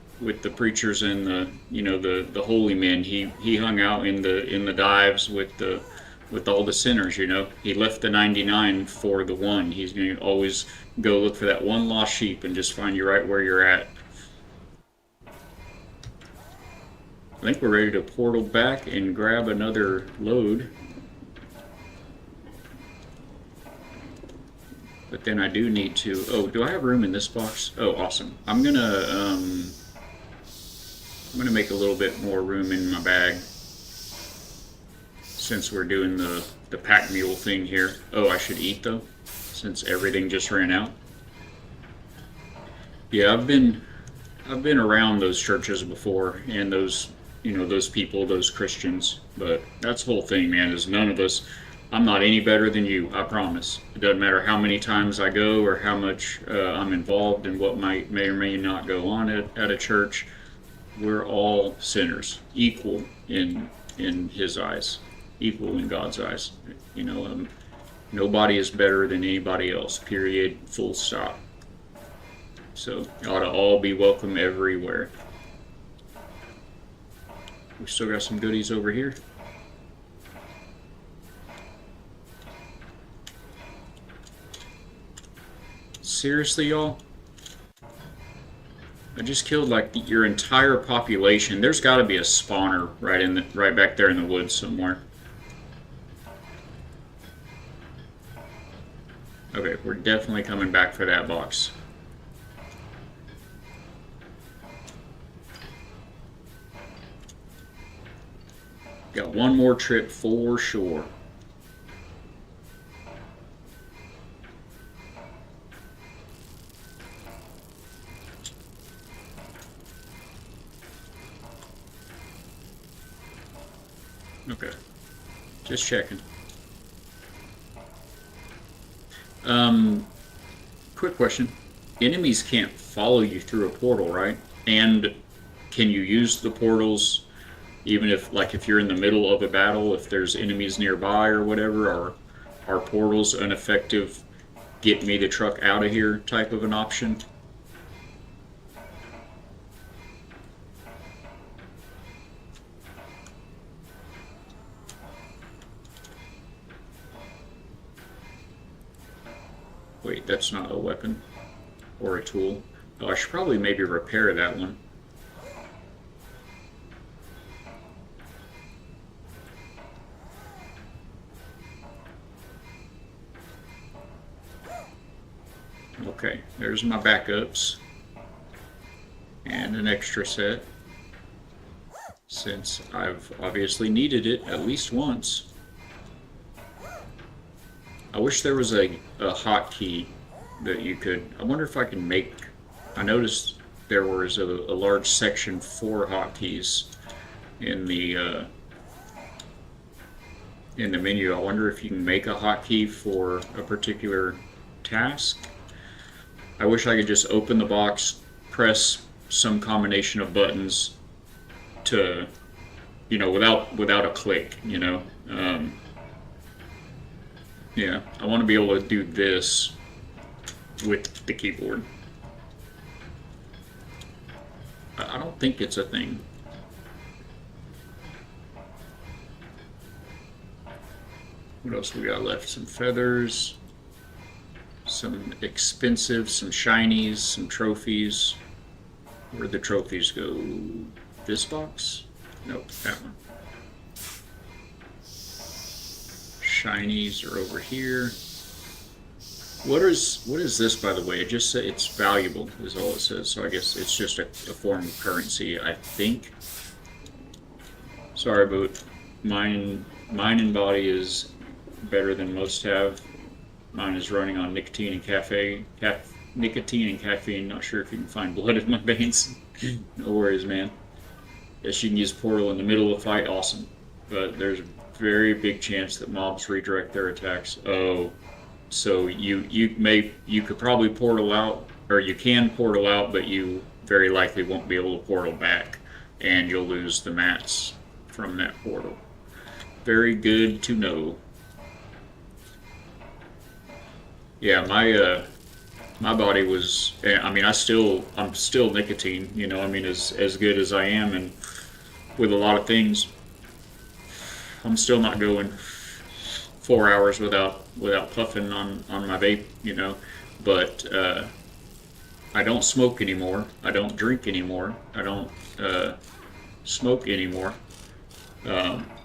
preachers and the holy men. He hung out in the dives with all the sinners. He left the 99 for the one. He's going to always go look for that one lost sheep and just find you right where you're at. I think we're ready to portal back and grab another load. But then I do need to. Oh, do I have room in this box? Oh, awesome. I'm gonna make a little bit more room in my bag since we're doing the pack mule thing here. Oh, I should eat though, since everything just ran out. Yeah, I've been around those churches before and those those people, those Christians. But that's the whole thing, man. Is none of us. I'm not any better than you. I promise. It doesn't matter how many times I go or how much I'm involved in what may or may not go on at a church. We're all sinners, equal in His eyes, equal in God's eyes. Nobody is better than anybody else. Period. Full stop. So you ought to all be welcome everywhere. We still got some goodies over here. Seriously, y'all? I just killed like your entire population. There's got to be a spawner right back there in the woods somewhere. Okay, we're definitely coming back for that box. Got one more trip for sure. Okay, just checking. Quick question. Enemies can't follow you through a portal, right? And can you use the portals even if you're in the middle of a battle, if there's enemies nearby or whatever, or are portals an effective get me the truck out of here type of an option? Wait, that's not a weapon or a tool. Oh, I should probably maybe repair that one. Okay, there's my backups. And an extra set, since I've obviously needed it at least once. I wish there was a hotkey that you could. I wonder if I can make. I noticed there was a large section for hotkeys in the menu. I wonder if you can make a hotkey for a particular task. I wish I could just open the box, press some combination of buttons to, without a click, Yeah, I want to be able to do this with the keyboard. I don't think it's a thing. What else we got left? Some feathers, some expensive, some shinies, some trophies. Where'd the trophies go? This box? Nope, that one. Shinies are over here. What is this, by the way? It just says it's valuable, is all it says. So I guess it's just a form of currency, I think. Sorry, but mine and body is better than most have. Mine is running on nicotine and caffeine. Not sure if you can find blood in my veins. No worries, man. Yes, you can use portal in the middle of a fight. Awesome, but there's a very big chance that mobs redirect their attacks. Oh, so you could probably portal out, or you can portal out, but you very likely won't be able to portal back, and you'll lose the mats from that portal. Very good to know. Yeah, my body was. I mean, I'm still nicotine. I mean, as good as I am, and with a lot of things, I'm still not going 4 hours without puffing on my vape. But I don't smoke anymore. I don't drink anymore. I don't smoke anymore.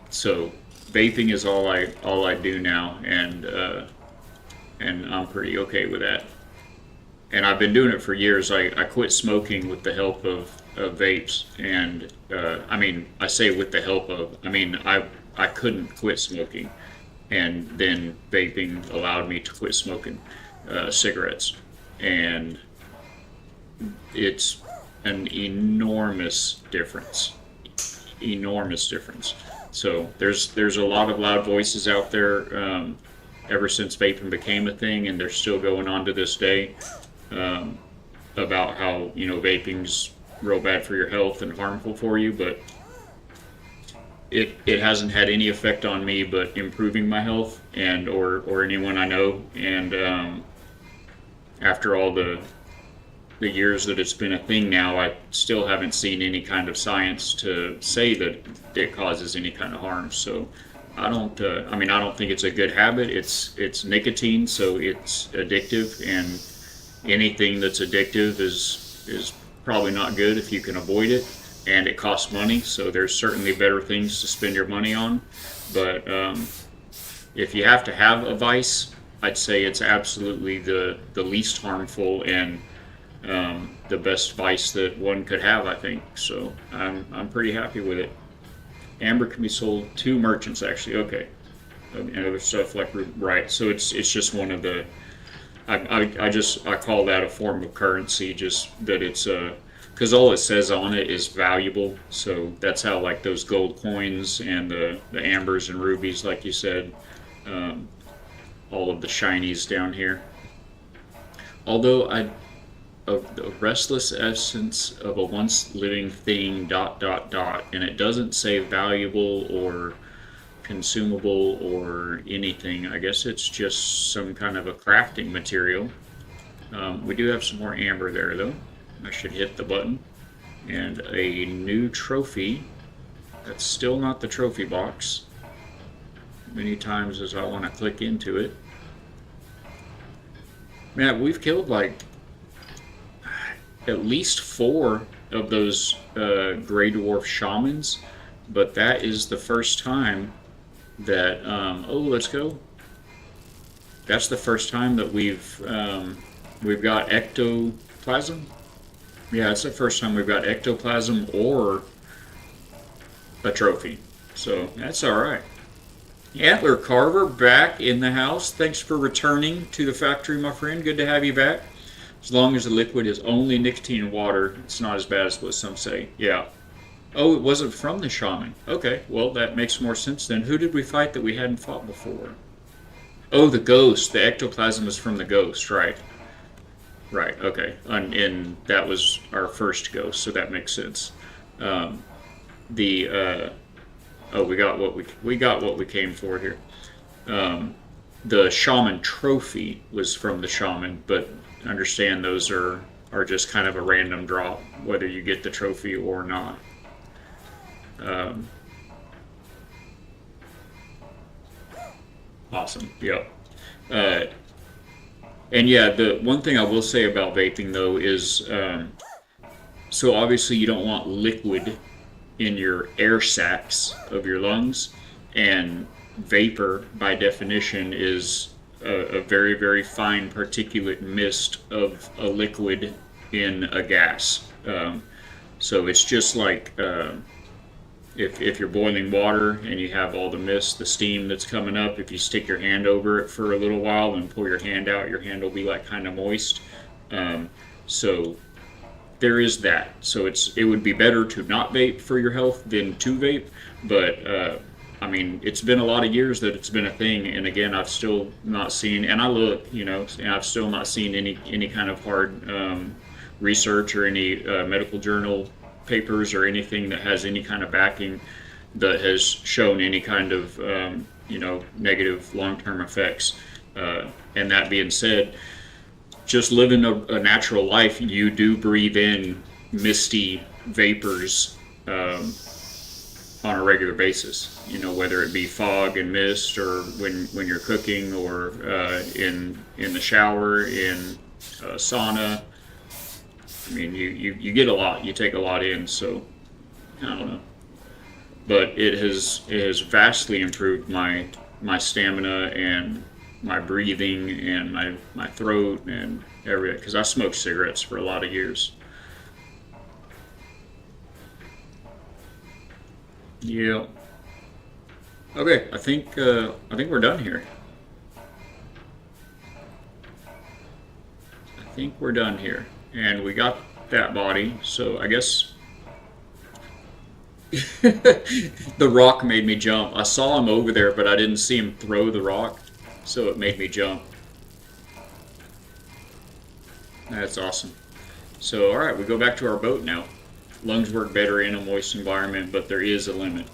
So vaping is all I do now, and and I'm pretty okay with that. And I've been doing it for years. I quit smoking with the help of vapes, and I mean, I say with the help of, I mean, I couldn't quit smoking, and then vaping allowed me to quit smoking cigarettes, and it's an enormous difference, enormous difference. So there's a lot of loud voices out there. Ever since vaping became a thing, and they're still going on to this day, um, about how vaping's real bad for your health and harmful for you, but it hasn't had any effect on me but improving my health and or anyone I know. And after all the years that it's been a thing now, I still haven't seen any kind of science to say that it causes any kind of harm. So I don't. I mean, I don't think it's a good habit. It's nicotine, so it's addictive, and anything that's addictive is probably not good if you can avoid it. And it costs money, so there's certainly better things to spend your money on. But if you have to have a vice, I'd say it's absolutely the least harmful and the best vice that one could have, I think. So I'm pretty happy with it. Amber can be sold to merchants, actually. Okay, and other stuff like right. So it's just one of the. I call that a form of currency. Just that it's because all it says on it is valuable. So that's how like those gold coins and the ambers and rubies, like you said, all of the shinies down here. Although of the restless essence of a once living thing dot dot dot, and it doesn't say valuable or consumable or anything. I guess it's just some kind of a crafting material. We do have some more amber there though. I should hit the button. And a new trophy. That's still not the trophy box. Many times as I want to click into it. Man, we've killed like at least 4 of those gray dwarf shamans, but that is the first time that oh, let's go. That's the first time that we've got ectoplasm. Yeah, it's the first time we've got ectoplasm or a trophy. So that's all right. Antler Carver back in the house. Thanks for returning to the factory, my friend. Good to have you back. As long as the liquid is only nicotine and water, it's not as bad as what some say. Yeah. Oh, it wasn't from the shaman. Okay, well, that makes more sense then. Who did we fight that we hadn't fought before? Oh, the ghost. The ectoplasm is from the ghost, right. Right, okay. And that was our first ghost, so that makes sense. Oh, we got what we came for here. The shaman trophy was from the shaman, but understand those are just kind of a random drop, whether you get the trophy or not. Awesome. Yep. And yeah, the one thing I will say about vaping though is, so obviously you don't want liquid in your air sacs of your lungs, and vapor by definition is a very, very fine particulate mist of a liquid in a gas. So it's just like if you're boiling water and you have all the mist, the steam that's coming up, if you stick your hand over it for a little while and pull your hand out, your hand will be like kind of moist. So there is that. So it would be better to not vape for your health than to vape. But I mean, it's been a lot of years that it's been a thing, and again, I've still not seen. And I look, and I've still not seen any kind of hard research or any medical journal papers or anything that has any kind of backing that has shown any kind of negative long-term effects. And that being said, just living a natural life, you do breathe in misty vapors on a regular basis. Whether it be fog and mist, or when you're cooking, or in the shower, in a sauna. I mean, you get a lot. You take a lot in. So I don't know, but it has vastly improved my stamina and my breathing and my throat and everything, because I smoked cigarettes for a lot of years. Yeah. Okay, I think we're done here. I think we're done here, and we got that body. So I guess the rock made me jump. I saw him over there, but I didn't see him throw the rock, so it made me jump. That's awesome. So, alright, we go back to our boat now. Lungs work better in a moist environment, but there is a limit.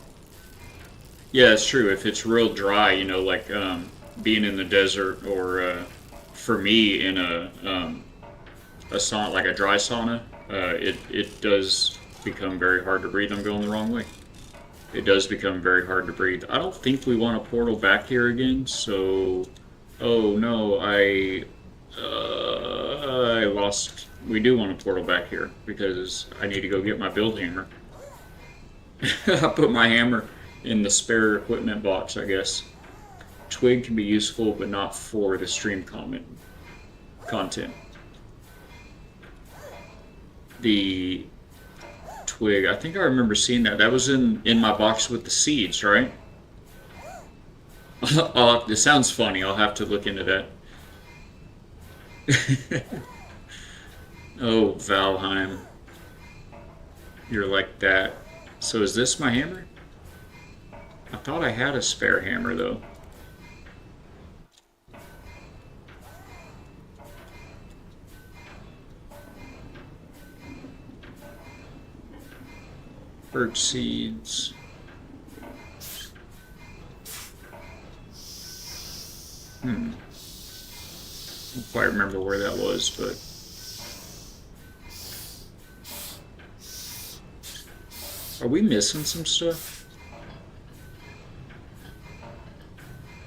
Yeah, it's true. If it's real dry, you know, like being in the desert, or for me in a sauna, like a dry sauna, it does become very hard to breathe. I'm going the wrong way. It does become very hard to breathe. I don't think we want a portal back here again, so... Oh no, I lost... We do want a portal back here, because I need to go get my build hammer. I put my hammer in the spare equipment box, I guess. Twig can be useful, but not for the stream content. The twig, I think I remember seeing that. That was in my box with the seeds, right? It sounds funny. I'll have to look into that. Oh, Valheim. You're like that. So is this my hammer? I thought I had a spare hammer, though. Birch seeds. Don't quite remember where that was, but... Are we missing some stuff?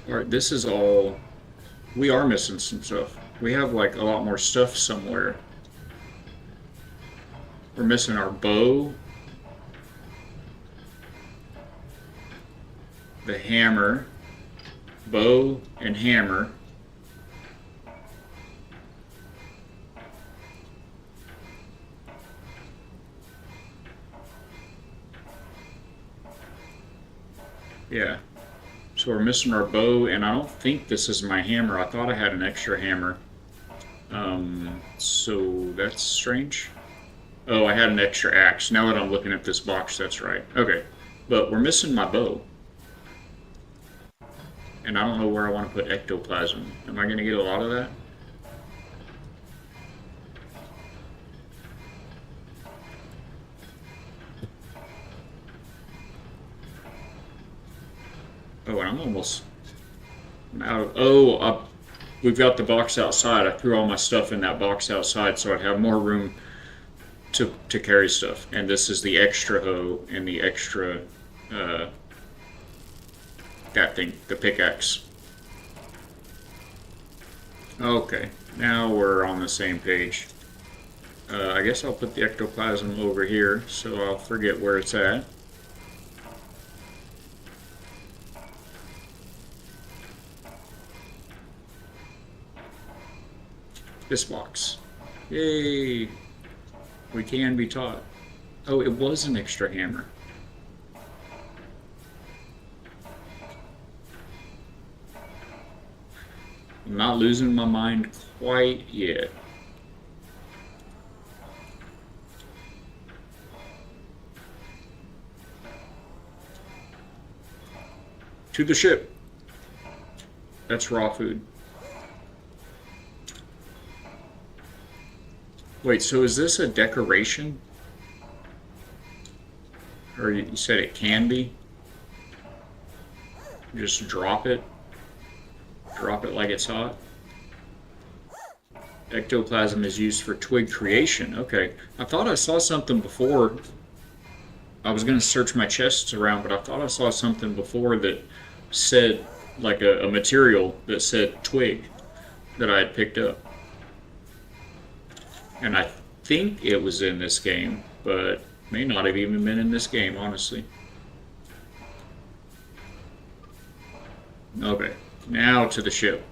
Alright, this is all... We are missing some stuff. We have, like, a lot more stuff somewhere. We're missing our bow. The hammer. Bow and hammer. Yeah. So we're missing our bow, and I don't think this is my hammer. I thought I had an extra hammer. So that's strange. Oh, I had an extra axe. Now that I'm looking at this box, that's right. Okay. But we're missing my bow. And I don't know where I want to put ectoplasm. Am I going to get a lot of that? Oh, and I'm almost out of... Oh, we've got the box outside. I threw all my stuff in that box outside so I'd have more room to carry stuff. And this is the extra hoe and the extra... that thing, the pickaxe. Okay, now we're on the same page. I guess I'll put the ectoplasm over here so I'll forget where it's at. This box. Yay! We can be taught. Oh, it was an extra hammer. I'm not losing my mind quite yet. To the ship. That's raw food. Wait, so is this a decoration? Or you said it can be? Just drop it? Drop it like it's hot? Ectoplasm is used for twig creation. Okay. I thought I saw something before. I was going to search my chests around, but I thought I saw something before that said, like a material that said twig that I had picked up. And I think it was in this game, but may not have even been in this game, honestly. Okay, now to the ship.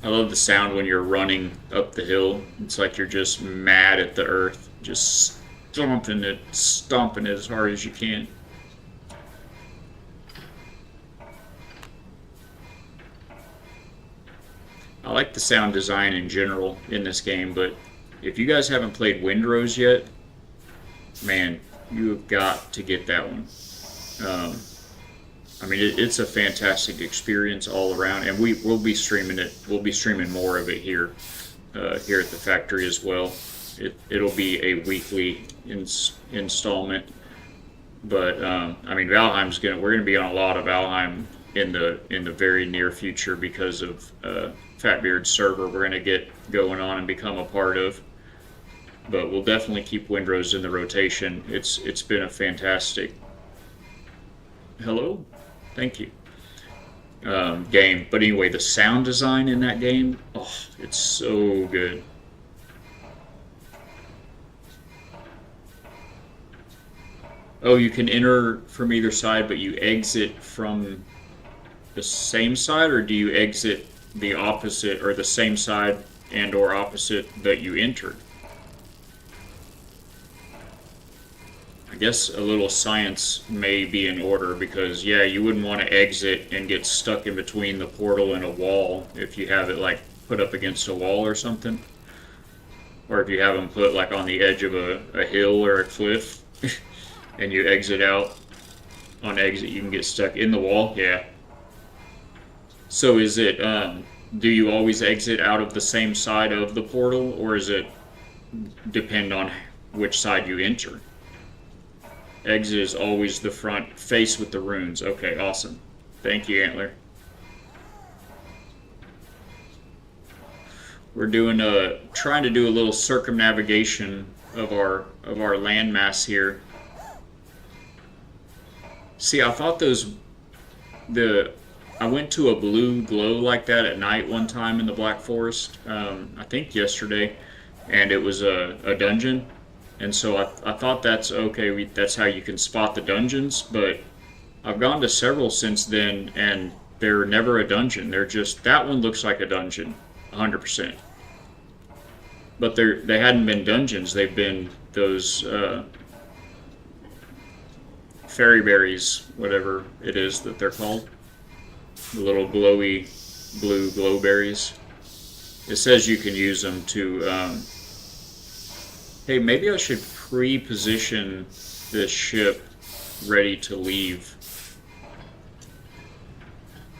I love the sound when you're running up the hill. It's like you're just mad at the earth, just stomping it as hard as you can. I like the sound design in general in this game, but if you guys haven't played Windrose yet, man, you have got to get that one. Um, I mean, it's a fantastic experience all around, and we'll be streaming it. We'll be streaming more of it here, here at the factory as well. It'll be a weekly installment, but I mean, we're gonna be on a lot of Valheim in the very near future because of Fatbeard's server. We're gonna get going on and become a part of. But we'll definitely keep Windrose in the rotation. It's been a fantastic. Hello, thank you. Game. But anyway, the sound design in that game, oh, it's so good. Oh, you can enter from either side, but you exit from the same side, or do you exit the opposite or the same side and or opposite that you entered? I guess a little science may be in order because, yeah, you wouldn't want to exit and get stuck in between the portal and a wall if you have it like put up against a wall or something. Or if you have them put like on the edge of a hill or a cliff and you exit out. On exit, you can get stuck in the wall. Yeah. So is it, do you always exit out of the same side of the portal, or is it depend on which side you enter? Exit is always the front face with the runes. Okay, awesome. Thank you, Antler. We're doing trying to do a little circumnavigation of our landmass here. See, I thought I went to a blue glow like that at night one time in the Black Forest. I think yesterday, and it was a dungeon. And so I thought that's okay, that's how you can spot the dungeons, but I've gone to several since then, and they're never a dungeon. They're just, that one looks like a dungeon, 100%. But they hadn't been dungeons, they've been those fairy berries, whatever it is that they're called. The little glowy blue glowberries. It says you can use them to hey, maybe I should pre-position this ship ready to leave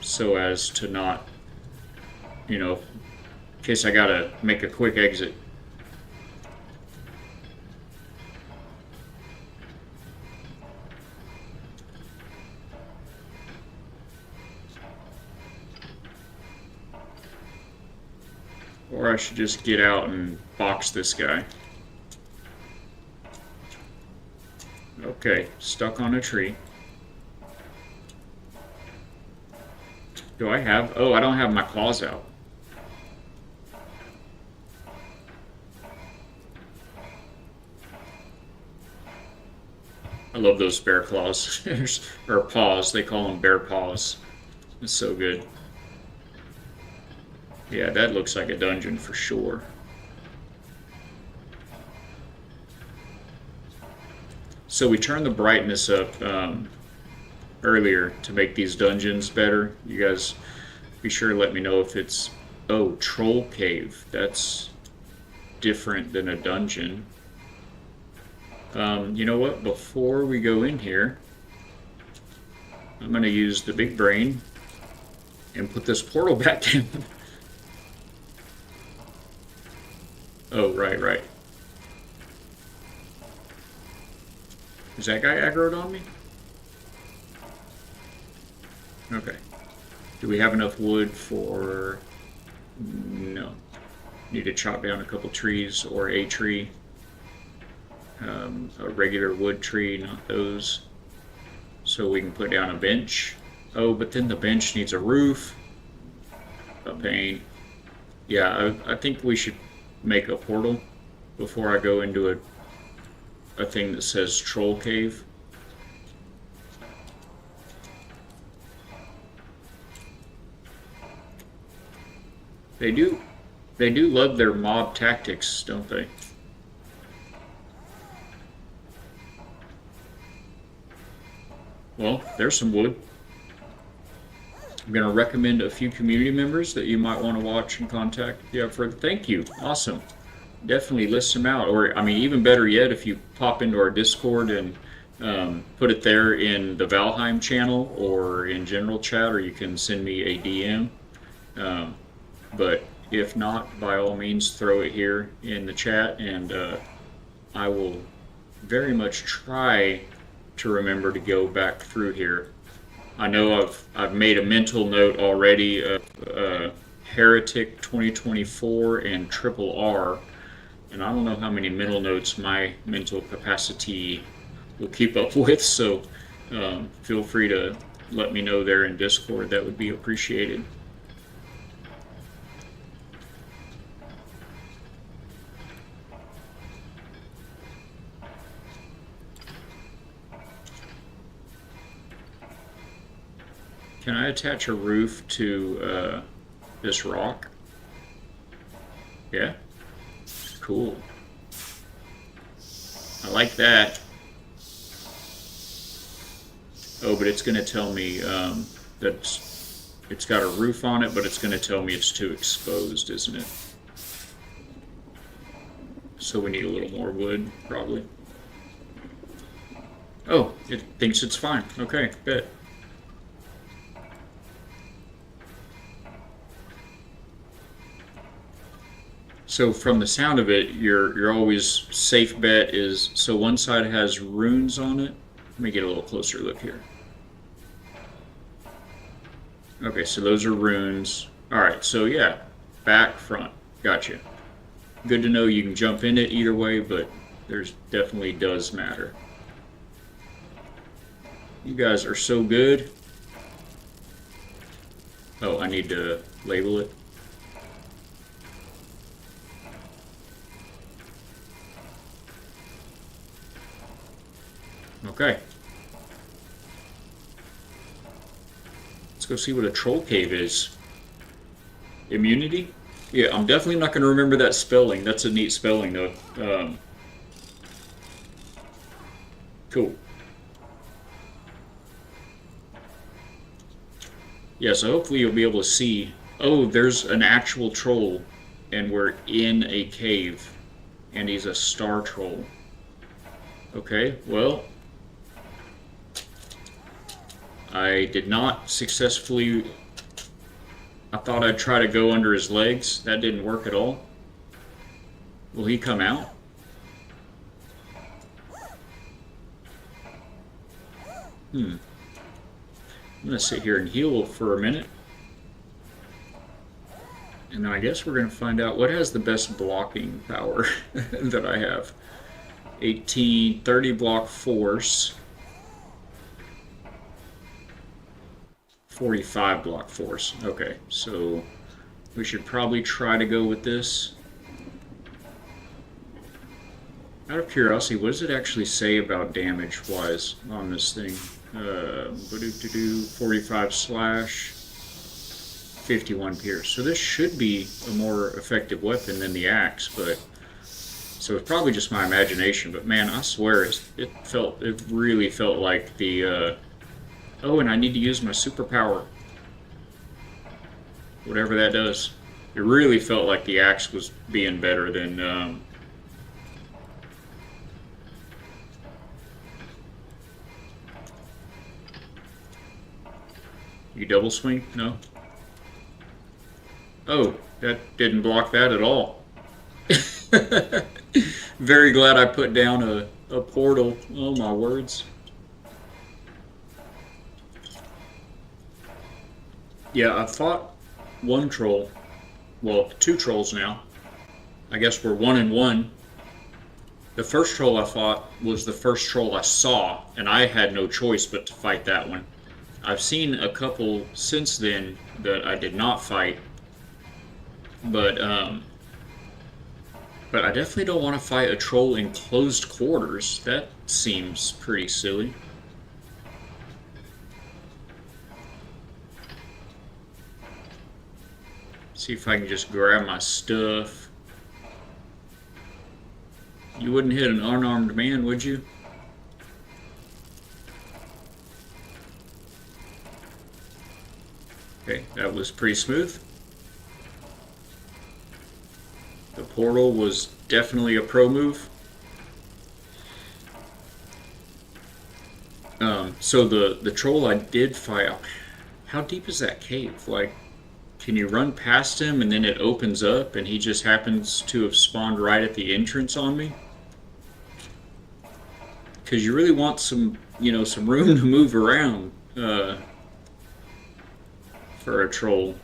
so as to not, in case I gotta make a quick exit. Or I should just get out and box this guy. Okay, stuck on a tree. Do I have... Oh, I don't have my claws out. I love those bear claws. Or paws, they call them bear paws. It's so good. Yeah, that looks like a dungeon for sure. So we turned the brightness up earlier to make these dungeons better. You guys be sure to let me know if it's... Oh, troll cave. That's different than a dungeon. You know what? Before we go in here, I'm going to use the big brain and put this portal back in. Oh, right. Is that guy aggroed on me? Okay. Do we have enough wood for... No. Need to chop down a couple trees or a tree. A regular wood tree, not those. So we can put down a bench. Oh, but then the bench needs a roof. A pain. Yeah, I think we should make a portal before I go into a thing that says troll cave. They do. They do love their mob tactics, don't they? Well, there's some wood. I'm going to recommend a few community members that you might want to watch and contact. Yeah, for thank you. Awesome. Definitely list them out. Or, I mean, even better yet, if you pop into our Discord and put it there in the Valheim channel or in general chat, or you can send me a DM. But if not, by all means, throw it here in the chat, and I will very much try to remember to go back through here. I know I've made a mental note already of Heretic 2024 and Triple R, and I don't know how many mental notes my mental capacity will keep up with, so feel free to let me know there in Discord. That would be appreciated. Can I attach a roof to this rock? Yeah? Cool. I like that. Oh, but it's going to tell me that it's got a roof on it, but it's going to tell me it's too exposed, isn't it? So we need a little more wood, probably. Oh, it thinks it's fine. Okay, bet. So from the sound of it, your always safe bet is, so one side has runes on it. Let me get a little closer look here. Okay, so those are runes. Alright, so yeah, back, front. Gotcha. Good to know you can jump in it either way, but there's definitely does matter. You guys are so good. Oh, I need to label it. Okay. Let's go see what a troll cave is. Immunity? Yeah, I'm definitely not going to remember that spelling. That's a neat spelling, though. Cool. Yeah, so hopefully you'll be able to see. Oh, there's an actual troll, and we're in a cave, and he's a star troll. Okay, well, I did not successfully. I thought I'd try to go under his legs. That didn't work at all. Will he come out? I'm going to sit here and heal for a minute. And then I guess we're going to find out what has the best blocking power that I have. 18, 30 block force. 45 block force. Okay, so we should probably try to go with this. Out of curiosity, what does it actually say about damage-wise on this thing? 45 slash, 51 pierce. So this should be a more effective weapon than the axe, but so it's probably just my imagination. But man, I swear it really felt like the. Oh, and I need to use my superpower. Whatever that does. It really felt like the axe was being better than. You double swing? No? Oh, that didn't block that at all. Very glad I put down a portal. Oh my words. Yeah, I fought one troll. Well, two trolls now. I guess we're 1 and 1. The first troll I fought was the first troll I saw, and I had no choice but to fight that one. I've seen a couple since then that I did not fight, but I definitely don't want to fight a troll in closed quarters. That seems pretty silly. See if I can just grab my stuff. You wouldn't hit an unarmed man, would you? Okay, that was pretty smooth. The portal was definitely a pro move. So the troll I did fight, how deep is that cave? Like, can you run past him and then it opens up and he just happens to have spawned right at the entrance on me? Because you really want some, some room to move around for a troll.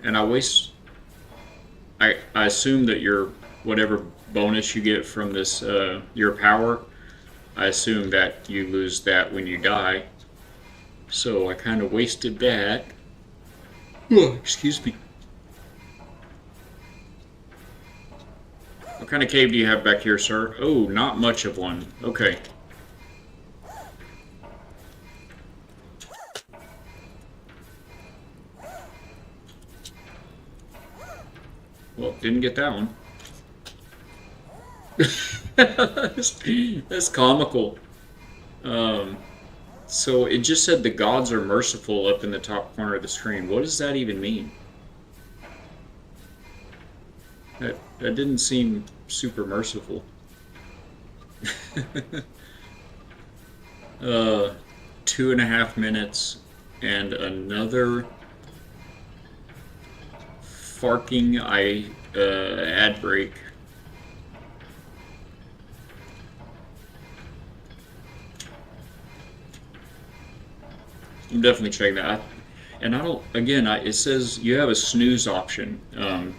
And I assume that your whatever bonus you get from this your power, I assume that you lose that when you die. So I kind of wasted that. Oh, excuse me. What kind of cave do you have back here, sir? Oh, not much of one. Okay. Well, didn't get that one. That's comical. So it just said the gods are merciful up in the top corner of the screen. What does that even mean? That didn't seem super merciful. 2.5 minutes and another farking ad break. I'm definitely checking that. And I don't. Again, it says you have a snooze option.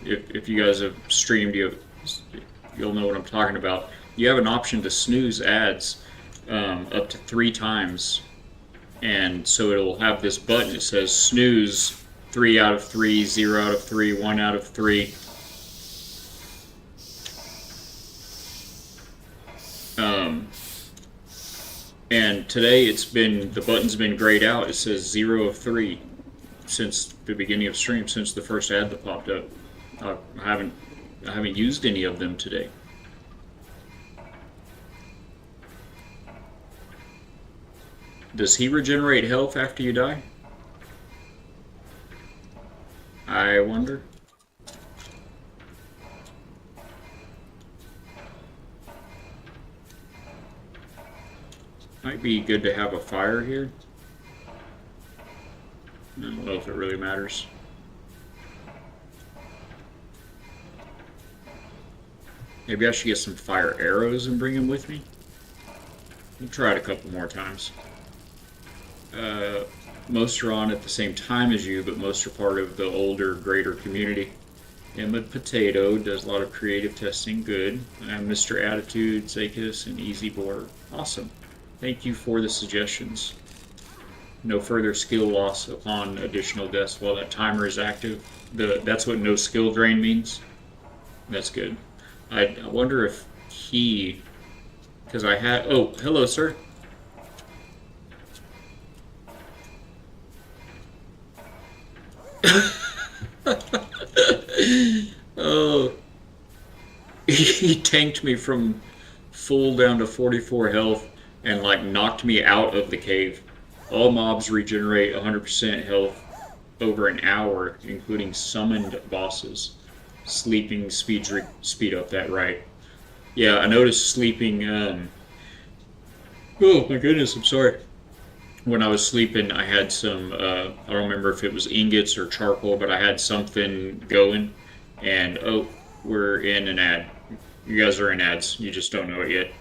If you guys have streamed, you'll know what I'm talking about. You have an option to snooze ads up to 3 times, and so it'll have this button. It says snooze 3 out of 3, 0 out of 3, 1 out of 3. And today the button's been grayed out. It says 0 of 3 since the beginning of stream, since the first ad that popped up. I haven't used any of them today. Does he regenerate health after you die? I wonder. Might be good to have a fire here. I don't know if it really matters. Maybe I should get some fire arrows and bring them with me. I'll try it a couple more times. Most are on at the same time as you, but most are part of the older, greater community. Emma Potato does a lot of creative testing. Good. Mr. Attitude, Zakis, and Easy Boar. Awesome. Thank you for the suggestions. No further skill loss upon additional deaths while that timer is active. That's what no skill drain means. That's good. I wonder if he... Because I had... Oh, hello, sir. Oh. He tanked me from full down to 44 health and like knocked me out of the cave. All mobs regenerate 100% health over an hour, including summoned bosses. Sleeping speed up that, right? Yeah, I noticed sleeping. Oh my goodness, I'm sorry. When I was sleeping, I had some. I don't remember if it was ingots or charcoal, but I had something going. And oh, we're in an ad. You guys are in ads. You just don't know it yet.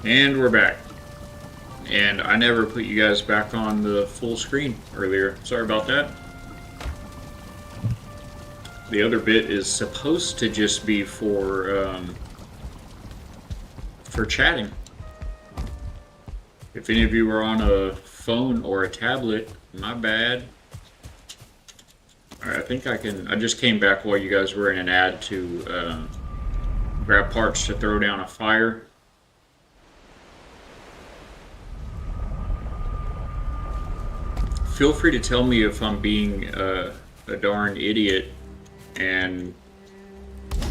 And we're back. And I never put you guys back on the full screen earlier. Sorry about that. The other bit is supposed to just be for chatting. If any of you are on a phone or a tablet, my bad. Alright, I think I can... I just came back while you guys were in an ad to grab parts to throw down a fire. Feel free to tell me if I'm being a darn idiot and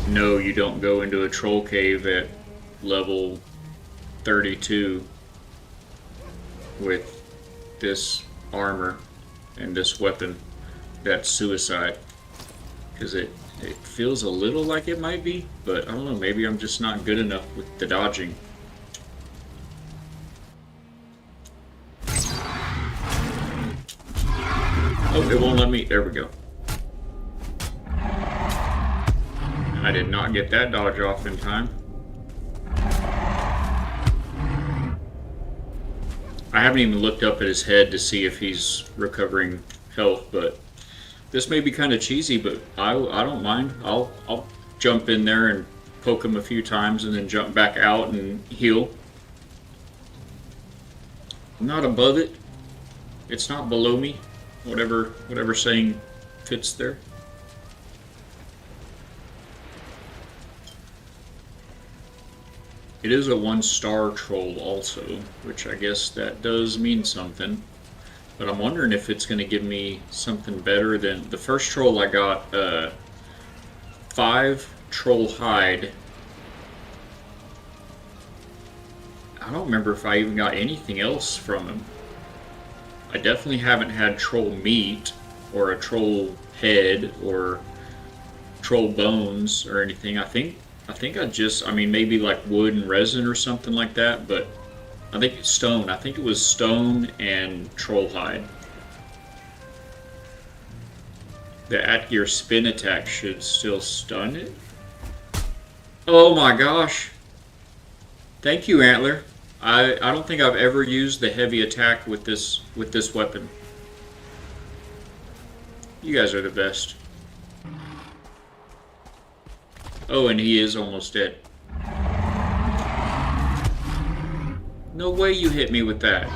no, you don't go into a troll cave at level 32 with this armor and this weapon. That's suicide. Because it feels a little like it might be, but I don't know, maybe I'm just not good enough with the dodging. Oh, it won't let me. There we go. I did not get that dodge off in time. I haven't even looked up at his head to see if he's recovering health, but this may be kind of cheesy, but I don't mind. I'll jump in there and poke him a few times and then jump back out and heal. I'm not above it. It's not below me. Whatever saying fits there. It is a 1-star troll also, which I guess that does mean something. But I'm wondering if it's going to give me something better than... The first troll I got 5 troll hide. I don't remember if I even got anything else from him. I definitely haven't had troll meat, or a troll head, or troll bones, or anything. I think I mean, maybe like wood and resin or something like that, but I think it's stone. I think it was stone and troll hide. The at your spin attack should still stun it. Oh my gosh. Thank you, Antler. I don't think I've ever used the heavy attack with this weapon. You guys are the best. Oh, and he is almost dead. No way you hit me with that.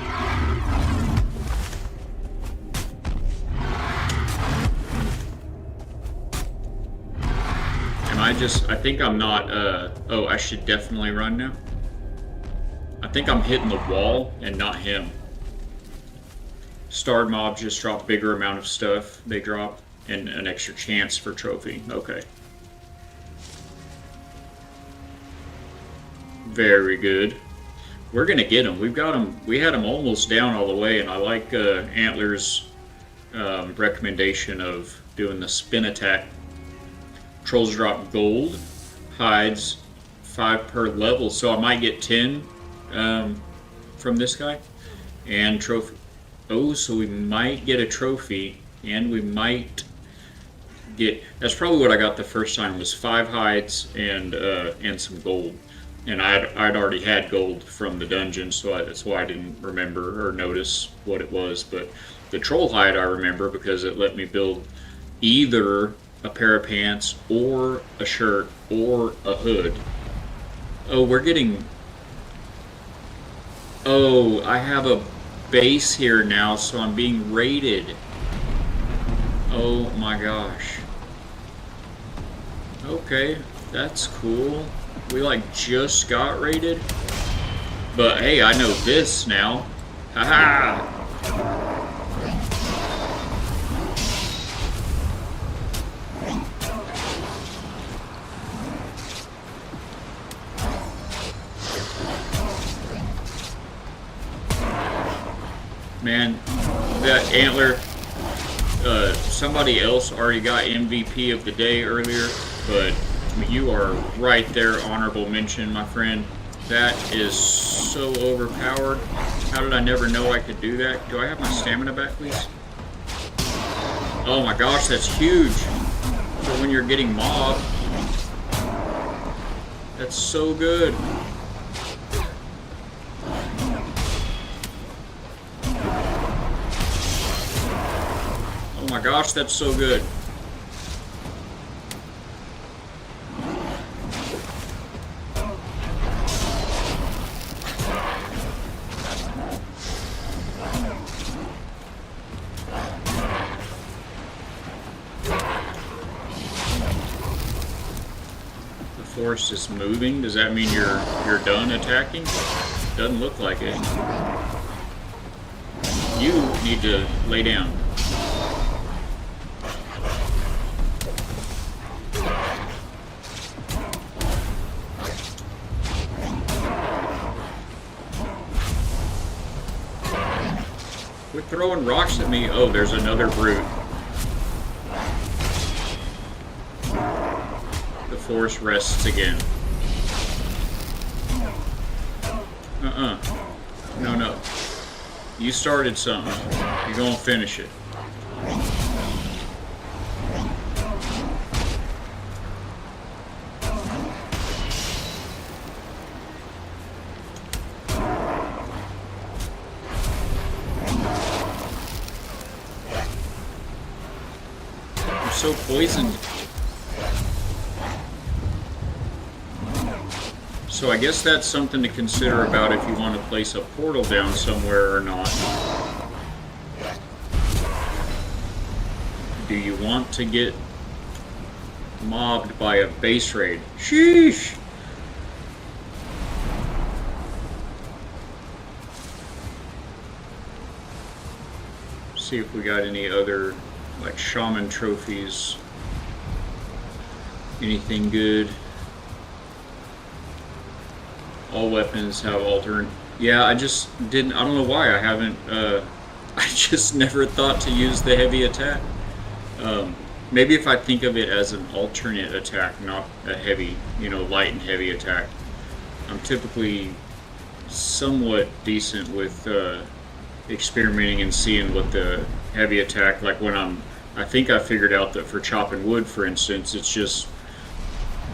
I think I'm not, oh, I should definitely run now. I think I'm hitting the wall and not him. Starred mobs just drop bigger amount of stuff they drop and an extra chance for trophy. Okay. Very good. We're gonna get him. We've got him. We had him almost down all the way, and I like Antler's recommendation of doing the spin attack. Trolls drop gold, hides 5 per level, so I might get 10 from this guy, and trophy. Oh, so we might get a trophy, and we might get. That's probably what I got the first time, was 5 hides and some gold. And I'd already had gold from the dungeon, so that's why I didn't remember or notice what it was. But the troll hide I remember because it let me build either a pair of pants or a shirt or a hood. Oh, we're getting... Oh, I have a base here now, so I'm being raided. Oh my gosh. Okay, that's cool. We like just got raided, but hey, I know this now. Haha! Man, that Antler, somebody else already got MVP of the day earlier, but you are right there, honorable mention, my friend. That is so overpowered. How did I never know I could do that? Do I have my stamina back, please? Oh my gosh, that's huge. For when you're getting mobbed. That's so good. Oh my gosh, that's so good. The forest is moving. Does that mean you're done attacking? Doesn't look like it. You need to lay down. Quit throwing rocks at me. Oh, there's another brute. The forest rests again. No, no. You started something. You're gonna finish it. I'm so poisoned. So I guess that's something to consider about if you want to place a portal down somewhere or not. Do you want to get mobbed by a base raid? Sheesh! See if we got any other, like, shaman trophies. Anything good? All weapons have alternate. Yeah, I just didn't. I don't know why I haven't. I just never thought to use the heavy attack. Maybe if I think of it as an alternate attack, not a heavy, light and heavy attack. I'm typically somewhat decent with experimenting and seeing what the heavy attack, like when I think I figured out that for chopping wood, for instance, it's just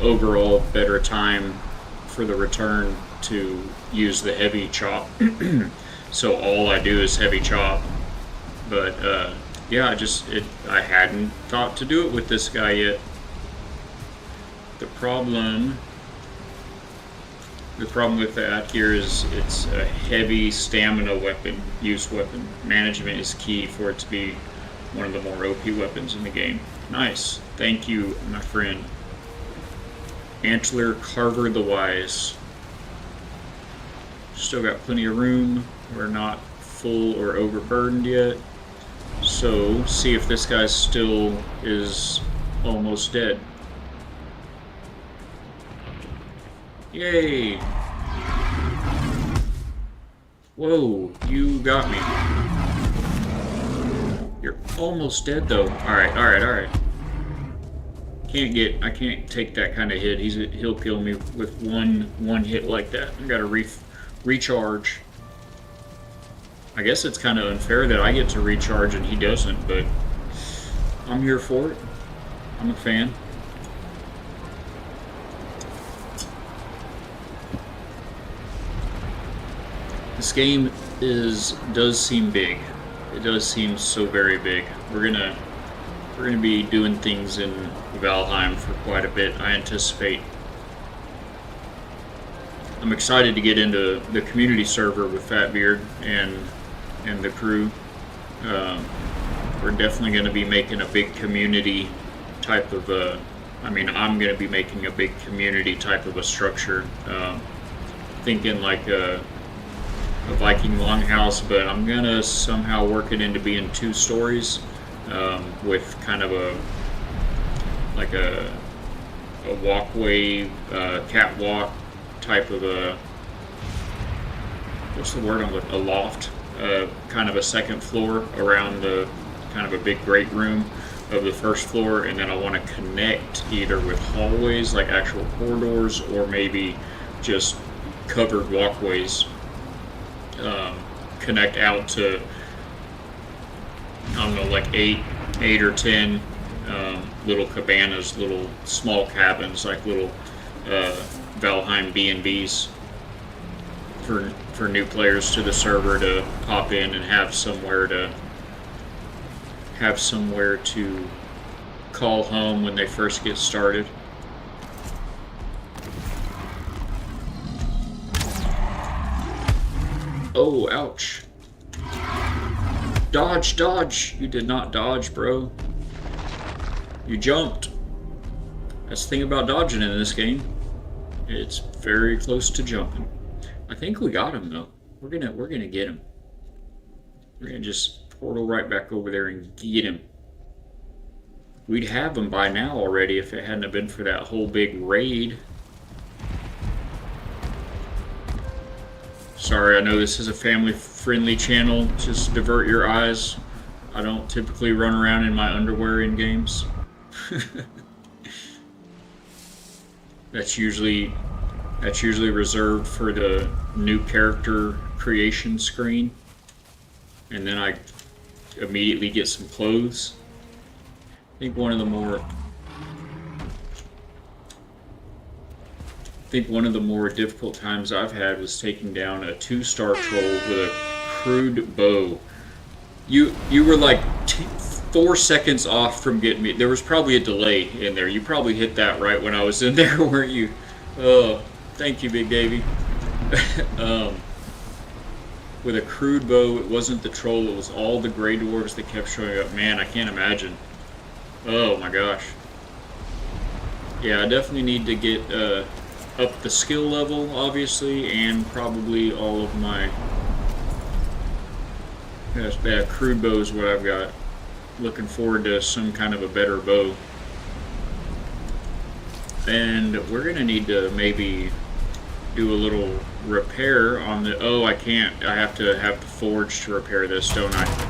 overall better time for the return to use the heavy chop. So all I do is heavy chop. But yeah, I hadn't thought to do it with this guy yet. The problem with that here is it's a heavy stamina weapon, weapon. Management is key for it to be one of the more OP weapons in the game. Nice. Thank you, my friend. Antler Carver the Wise. Still got plenty of room. We're not full or overburdened yet. So, see if this guy still is almost dead. Yay! Whoa, you got me. You're almost dead though. Alright, alright, alright. I can't take that kind of hit. He'll kill me with one hit like that. I gotta recharge. I guess it's kind of unfair that I get to recharge and he doesn't, but I'm here for it. I'm a fan. This game does seem big. It does seem so very big. We're gonna be doing things in Valheim for quite a bit, I anticipate. I'm excited to get into the community server with Fatbeard and the crew. We're definitely going to be making a big community type of I'm going to be making a big community type of a structure. Thinking like a Viking longhouse, but I'm going to somehow work it into being 2 stories with kind of a walkway, catwalk type of a, what's the word I'm looking, a loft, kind of a second floor around the kind of a big great room of the first floor, and then I want to connect either with hallways, like actual corridors, or maybe just covered walkways, connect out to, I don't know, like 8 or 10 little cabanas, little small cabins, like little Valheim B&Bs for new players to the server to pop in and have somewhere to have somewhere to call home when they first get started. Oh, ouch. Dodge, dodge! You did not dodge, bro. You jumped. That's the thing about dodging in this game. It's very close to jumping. I think we got him though. We're gonna get him. We're gonna just portal right back over there and get him. We'd have him by now already if it hadn't have been for that whole big raid. Sorry, I know this is a family-friendly channel. Just divert your eyes. I don't typically run around in my underwear in games. That's usually reserved for the new character creation screen. And then I immediately get some clothes. I think one of the more difficult times I've had was taking down a 2-star troll with a crude bow. You were like 4 seconds off from getting me. There was probably a delay in there. You probably hit that right when I was in there, weren't you? Oh, thank you, Big Davy. With a crude bow, it wasn't the troll, it was all the gray dwarves that kept showing up. Man, I can't imagine. Oh my gosh. Yeah, I definitely need to get up the skill level, obviously, and probably all of my crude bow is what I've got. Looking forward to some kind of a better bow. And we're gonna need to maybe do a little repair on the... Oh, I can't. I have to have the forge to repair this, don't I?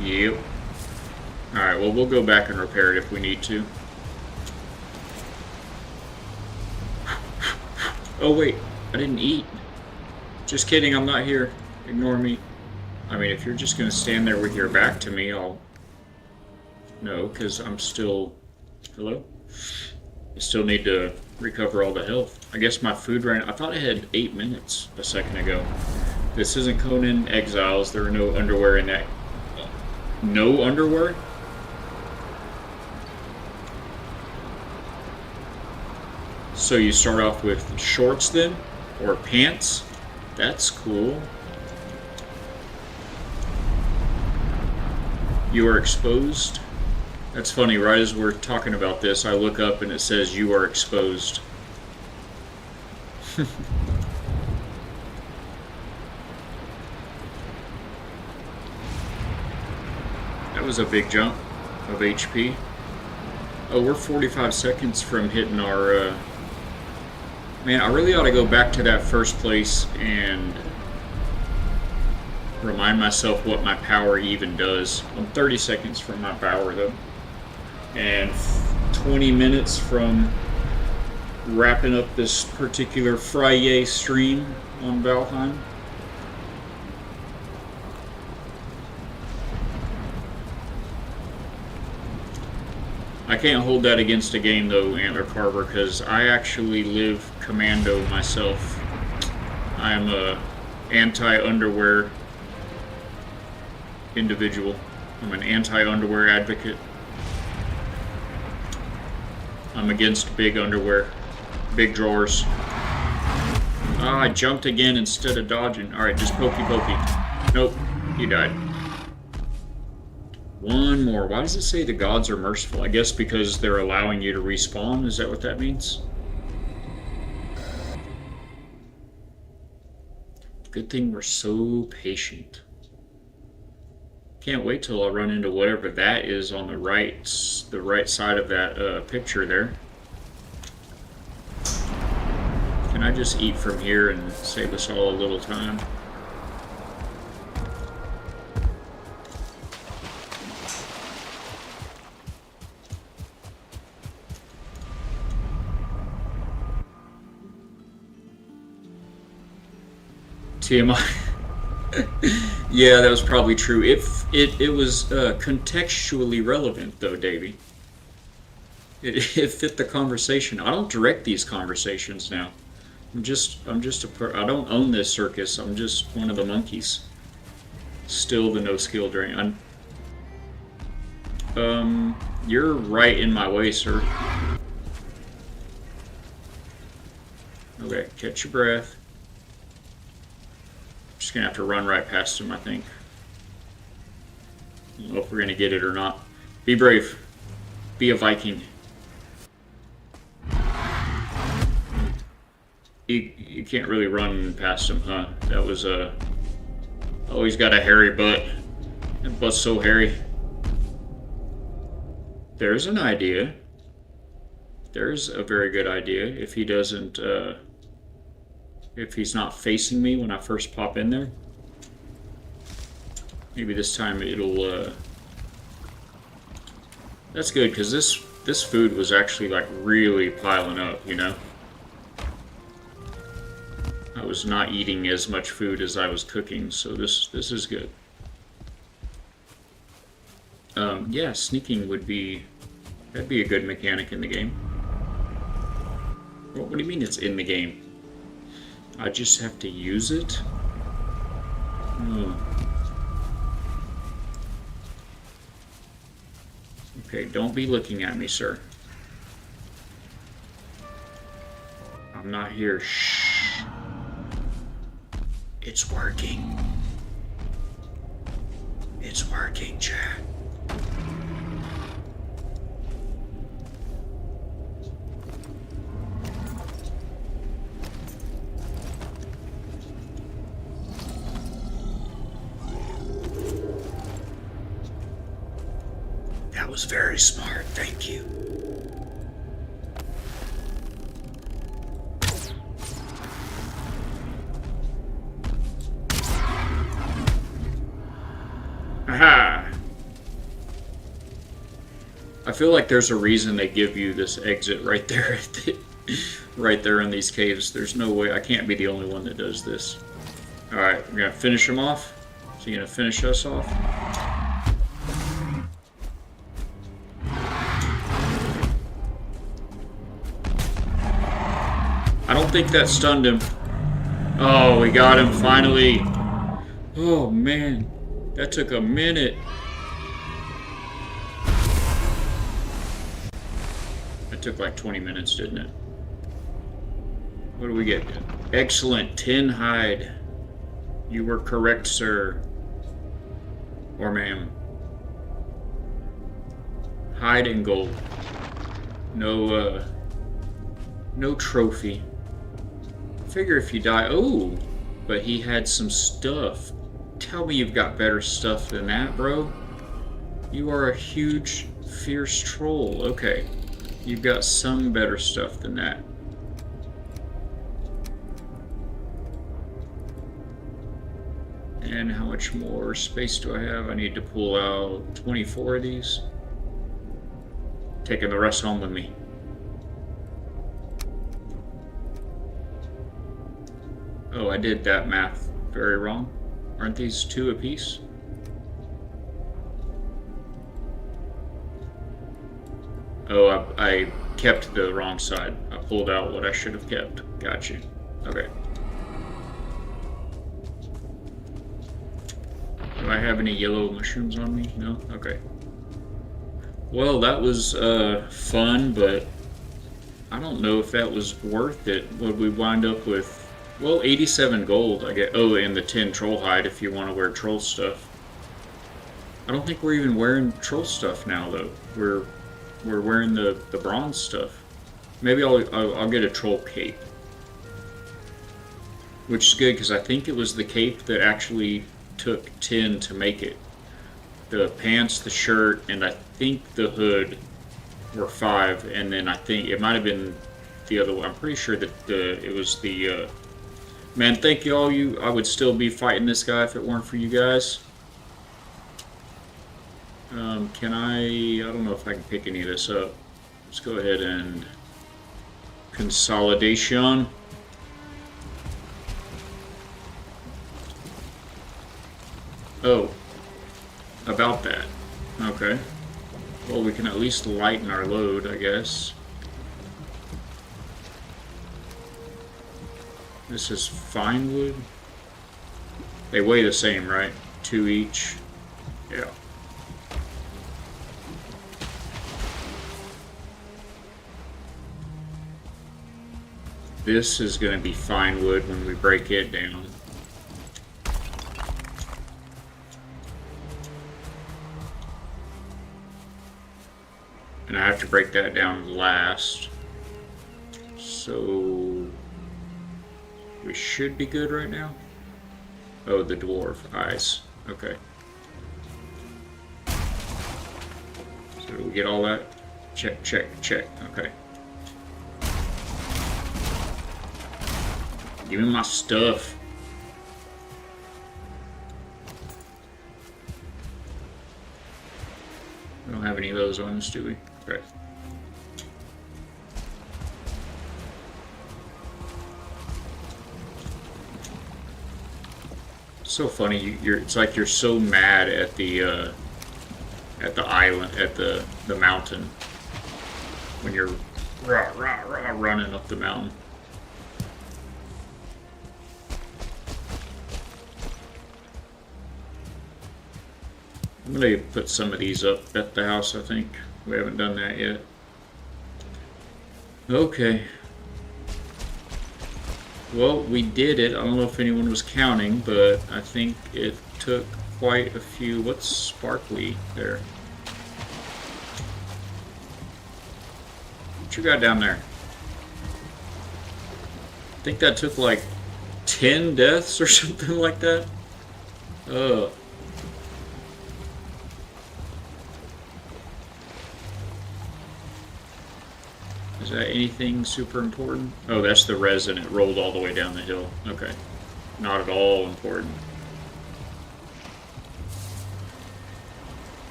Yep. Alright, well, we'll go back and repair it if we need to. Oh, wait. I didn't eat. Just kidding, I'm not here. Ignore me. I mean, if you're just going to stand there with your back to me, I'll... No, because I'm still... Hello? I still need to recover all the health. I guess my food ran... I thought it had 8 minutes a second ago. This isn't Conan Exiles. There are no underwear in that. No underwear? So you start off with shorts then? Or pants? That's cool. You are exposed? That's funny, right as we're talking about this, I look up and it says you are exposed. That was a big jump of HP. Oh, we're 45 seconds from hitting our... Man, I really ought to go back to that first place and remind myself what my power even does. I'm 30 seconds from my power, though. And 20 minutes from wrapping up this particular Friday stream on Valheim. I can't hold that against a game though, Antler Carver, because I actually live commando myself. I am a anti-underwear individual. I'm an anti-underwear advocate. I'm against big underwear, big drawers. Ah, I jumped again instead of dodging. Alright, just pokey. Nope, you died. One more. Why does it say the gods are merciful? I guess because they're allowing you to respawn? Is that what that means? Good thing we're so patient. Can't wait till I run into whatever that is on the right side of that picture there. Can I just eat from here and save us all a little time? TMI. Yeah, that was probably true. It was contextually relevant, though, Davey. It fit the conversation. I don't direct these conversations now. I don't own this circus. I'm just one of the monkeys. Still the no skill drain. You're right in my way, sir. Okay, catch your breath. Just gonna have to run right past him, I think. I don't know if we're gonna get it or not. Be brave. Be a Viking. You can't really run past him, huh? That was a... Oh, he's got a hairy butt. That butt's so hairy. There's an idea. There's a very good idea. If he doesn't, if he's not facing me when I first pop in there. Maybe this time it'll, That's good, because this food was actually, like, really piling up, you know? I was not eating as much food as I was cooking, so this is good. Yeah, sneaking would be... That'd be a good mechanic in the game. What do you mean it's in the game? I just have to use it? Hmm. Okay, don't be looking at me, sir. I'm not here. Shh. It's working. It's working, chat. That was very smart, thank you. Aha! I feel like there's a reason they give you this exit right there, right there in these caves. There's no way, I can't be the only one that does this. Alright, we're gonna finish him off. So you're gonna finish us off? I don't think that stunned him. Oh, we got him finally. Oh man, that took a minute. It took like 20 minutes, didn't it? What do we get? Excellent, 10 hide. You were correct, sir. Or ma'am. Hide and gold. No, no trophy. Figure if you die... Oh! But he had some stuff. Tell me you've got better stuff than that, bro. You are a huge, fierce troll. Okay. You've got some better stuff than that. And how much more space do I have? I need to pull out 24 of these. Taking the rest home with me. Oh, I did that math very wrong. Aren't these 2 apiece? Oh, I kept the wrong side. I pulled out what I should have kept. Gotcha. Okay. Do I have any yellow mushrooms on me? No? Okay. Well, that was fun, but I don't know if that was worth it. Would we wind up with... Well, 87 gold, I get. Oh, and the 10 troll hide if you want to wear troll stuff. I don't think we're even wearing troll stuff now, though. We're wearing the bronze stuff. Maybe I'll get a troll cape, which is good because I think it was the cape that actually took 10 to make it. The pants, the shirt, and I think the hood were 5, and then I think it might have been the other one. I'm pretty sure that it was the. Man, thank you all. I would still be fighting this guy if it weren't for you guys. Can I don't know if I can pick any of this up. Let's go ahead and consolidation. Oh, about that. Okay. Well, we can at least lighten our load, I guess. This is fine wood. They weigh the same, right? 2 each. Yeah. This is going to be fine wood when we break it down. And I have to break that down last. So we should be good right now. Oh, the dwarf eyes. Okay. So do we get all that? Check, check, check. Okay. Give me my stuff. We don't have any of those on us, do we? Okay. So funny. It's like you're so mad at the island, at the mountain, when you're rah, rah, rah, running up the mountain. I'm gonna put some of these up at the house, I think. We haven't done that yet. Okay. Well, we did it. I don't know if anyone was counting, but I think it took quite a few. What's sparkly there? What you got down there? I think that took like 10 deaths or something like that. Is that anything super important? Oh, that's the resin. It rolled all the way down the hill. Okay. Not at all important.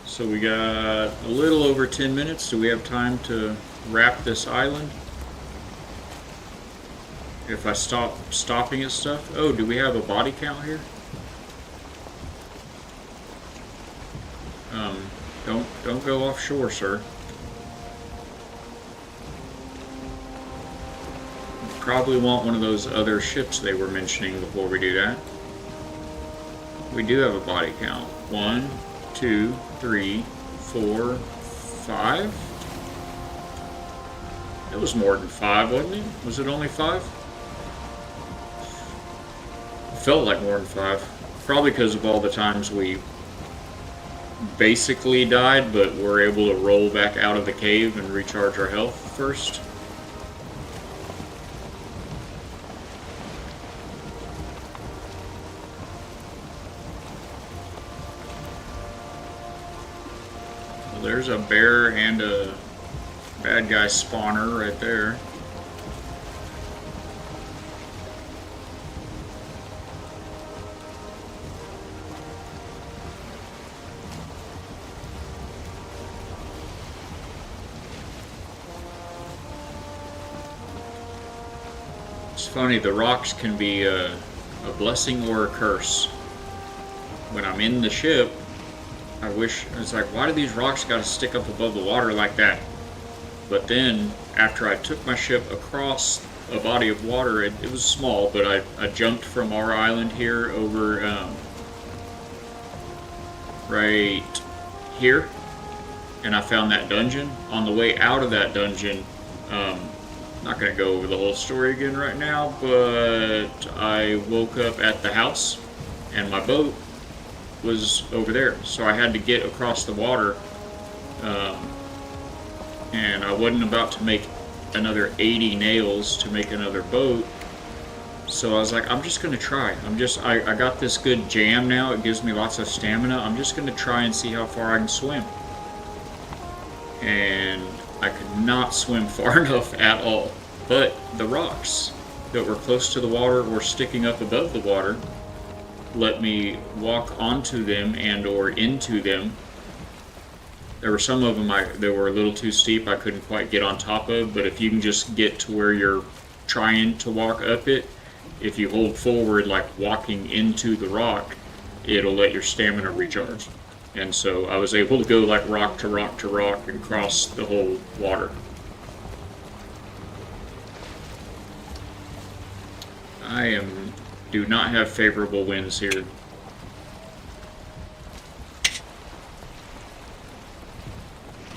So we got a little over 10 minutes. Do we have time to wrap this island? If I stop stopping at stuff? Oh, do we have a body count here? Don't go offshore, sir. Probably want one of those other ships they were mentioning before we do that. We do have a body count. 1, 2, 3, 4, 5. It was more than 5, wasn't it? Was it only 5? It felt like more than 5. Probably because of all the times we basically died, but were able to roll back out of the cave and recharge our health first. Well, there's a bear and a bad guy spawner right there. It's funny, the rocks can be a blessing or a curse. When I'm in the ship, I wish, it's like, why do these rocks gotta stick up above the water like that? But then, after I took my ship across a body of water, it was small, but I jumped from our island here over right here, and I found that dungeon. On the way out of that dungeon, not going to go over the whole story again right now, but I woke up at the house and my boat was over there, so I had to get across the water, and I wasn't about to make another 80 nails to make another boat, so I was like, I'm just going to try. I got this good jam now, it gives me lots of stamina. I'm just going to try and see how far I can swim. And I could not swim far enough at all. But the rocks that were close to the water or sticking up above the water let me walk onto them and or into them. There were some of them that were a little too steep, I couldn't quite get on top of, but if you can just get to where you're trying to walk up it, if you hold forward like walking into the rock, it'll let your stamina recharge. And so I was able to go like rock to rock to rock and cross the whole water. I do not have favorable winds here.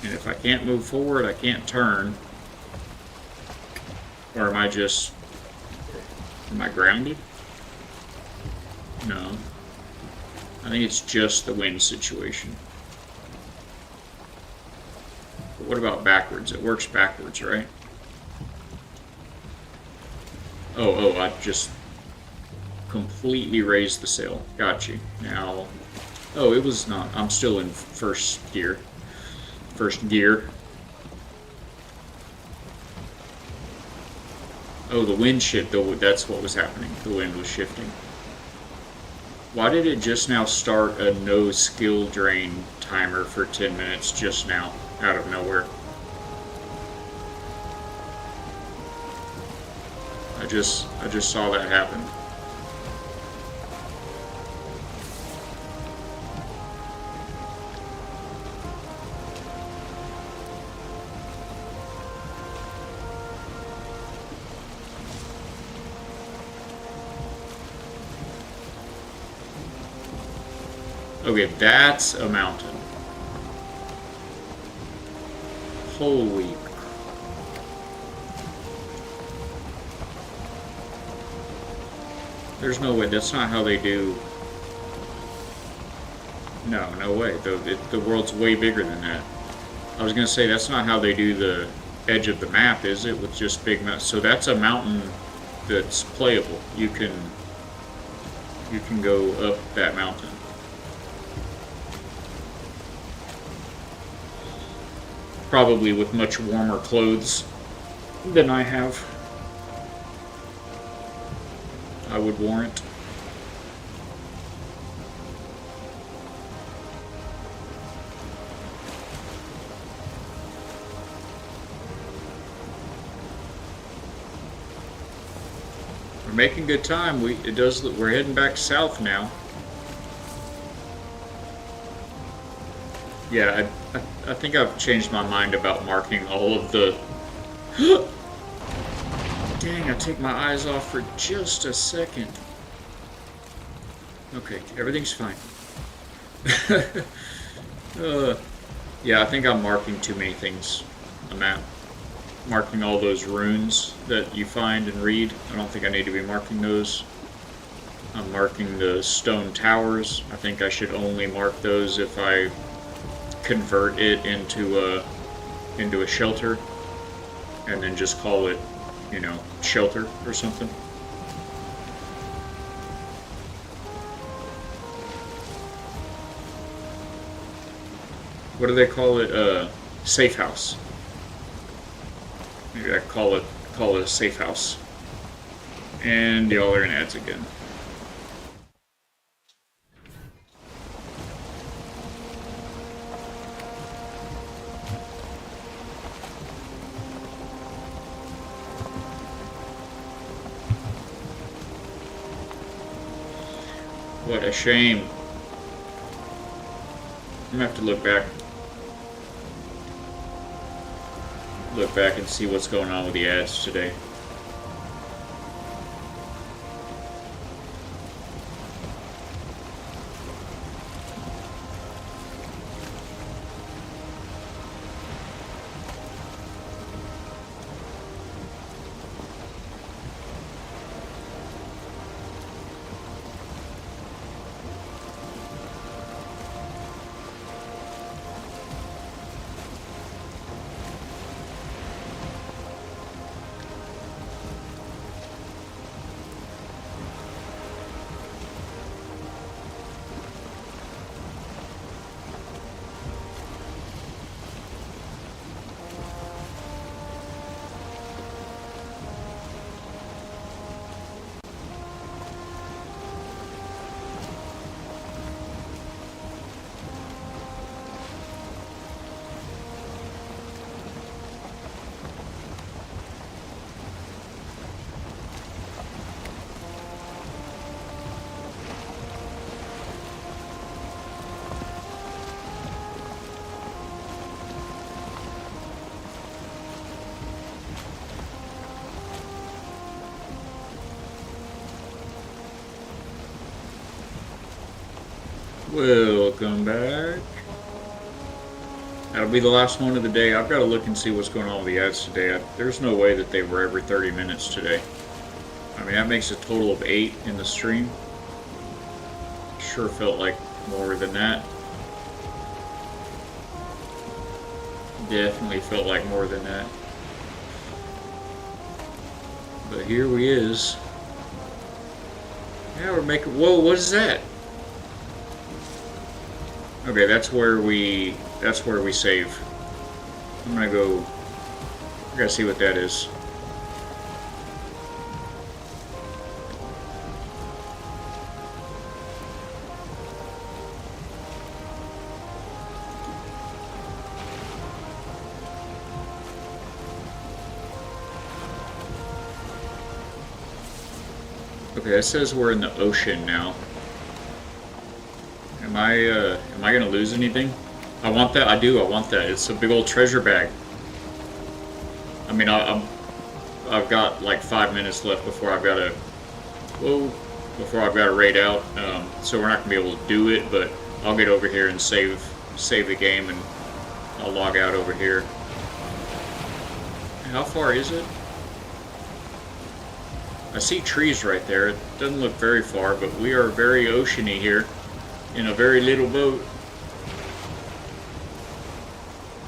And if I can't move forward, I can't turn. Or am I just... Am I grounded? No. I think it's just the wind situation. But what about backwards? It works backwards, right? Oh, I just completely raised the sail. Got you. Now... Oh, it was not. I'm still in first gear. First gear. Oh, the wind shift, though, that's what was happening. The wind was shifting. Why did it just now start a no skill drain timer for 10 minutes just now, out of nowhere? I just saw that happen. Okay, that's a mountain. Holy. There's no way. That's not how they do. No, no way. The world's way bigger than that. I was gonna say that's not how they do the edge of the map, is it? With just big mountains. So that's a mountain that's playable. You can go up that mountain. Probably with much warmer clothes than I have. I would warrant. We're making good time. We're heading back south now. Yeah, I think I've changed my mind about marking all of the... Dang, I take my eyes off for just a second. Okay, everything's fine. Yeah, I think I'm marking too many things on the map. Marking all those runes that you find and read. I don't think I need to be marking those. I'm marking the stone towers. I think I should only mark those if I convert it into a shelter, and then just call it, you know, shelter or something. What do they call it? Safe house. Maybe I call it a safe house. And y'all are in ads again. What a shame. I'm gonna have to look back and see what's going on with the ads today. Welcome back. That'll be the last one of the day. I've got to look and see what's going on with the ads today. There's no way that they were every 30 minutes today. I mean, that makes a total of 8 in the stream. Sure felt like more than that. Definitely felt like more than that. But here we is. Yeah, we're making... Whoa, what is that? Okay, that's where we save. I'm gonna go... I gotta see what that is. Okay, it says we're in the ocean now. Am I gonna lose anything? I want that. I do. I want that. It's a big old treasure bag. I mean, I've got like 5 minutes left before I've got to. Whoa! Before I've got to raid out. So we're not gonna be able to do it, but I'll get over here and save the game, and I'll log out over here. How far is it? I see trees right there. It doesn't look very far, but we are very oceany here in a very little boat.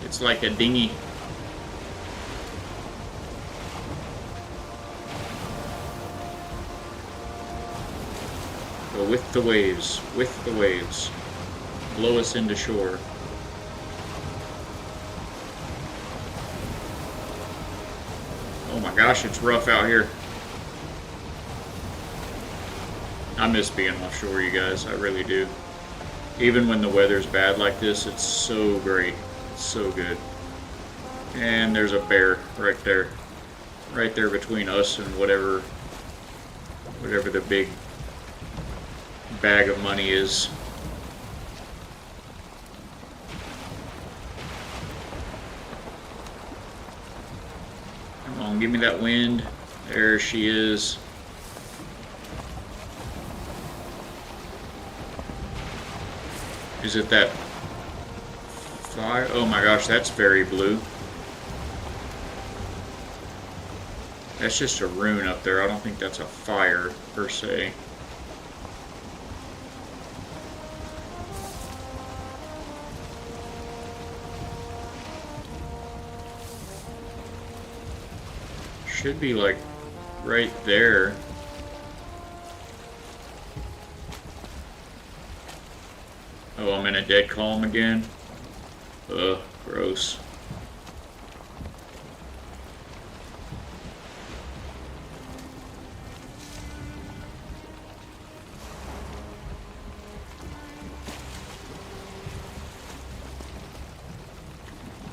It's like a dinghy. Go with the waves, blow us into shore. Oh my gosh, it's rough out here. I miss being offshore, you guys. I really do. Even when the weather's bad like this, it's so great. It's so good. And there's a bear right there. Right there between us and whatever the big bag of money is. Come on, give me that wind. There she is. Is it that fire? Oh my gosh, that's very blue. That's just a rune up there. I don't think that's a fire, per se. Should be like right there. Oh, I'm in a dead calm again. Ugh, gross.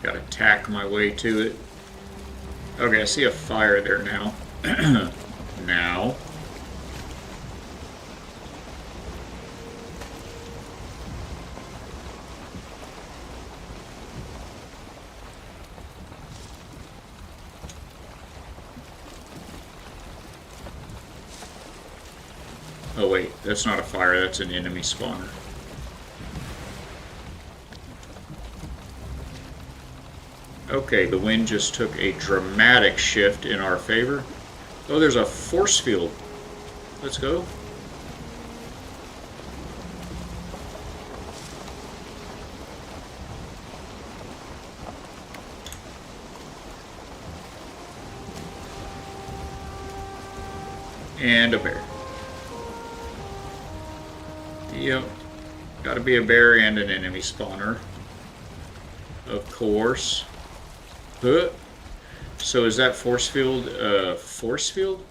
Gotta tack my way to it. Okay, I see a fire there now. Now. Oh wait, that's not a fire, that's an enemy spawner. Okay, the wind just took a dramatic shift in our favor. Oh, there's a force field. Let's go. And a bear. Yep. Gotta be a bear and an enemy spawner. Of course. So is that force field force field?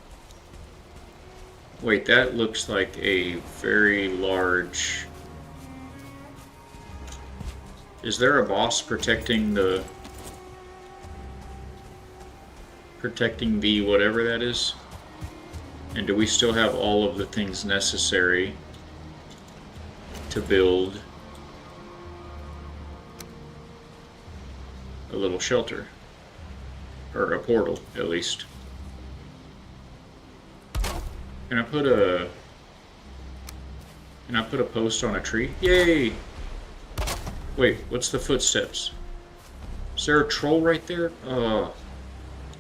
Wait, that looks like a very large... Is there a boss protecting the whatever that is? And do we still have all of the things necessary to build a little shelter? Or a portal, at least. Can I put a post on a tree? Yay! Wait, what's the footsteps? Is there a troll right there? Oh,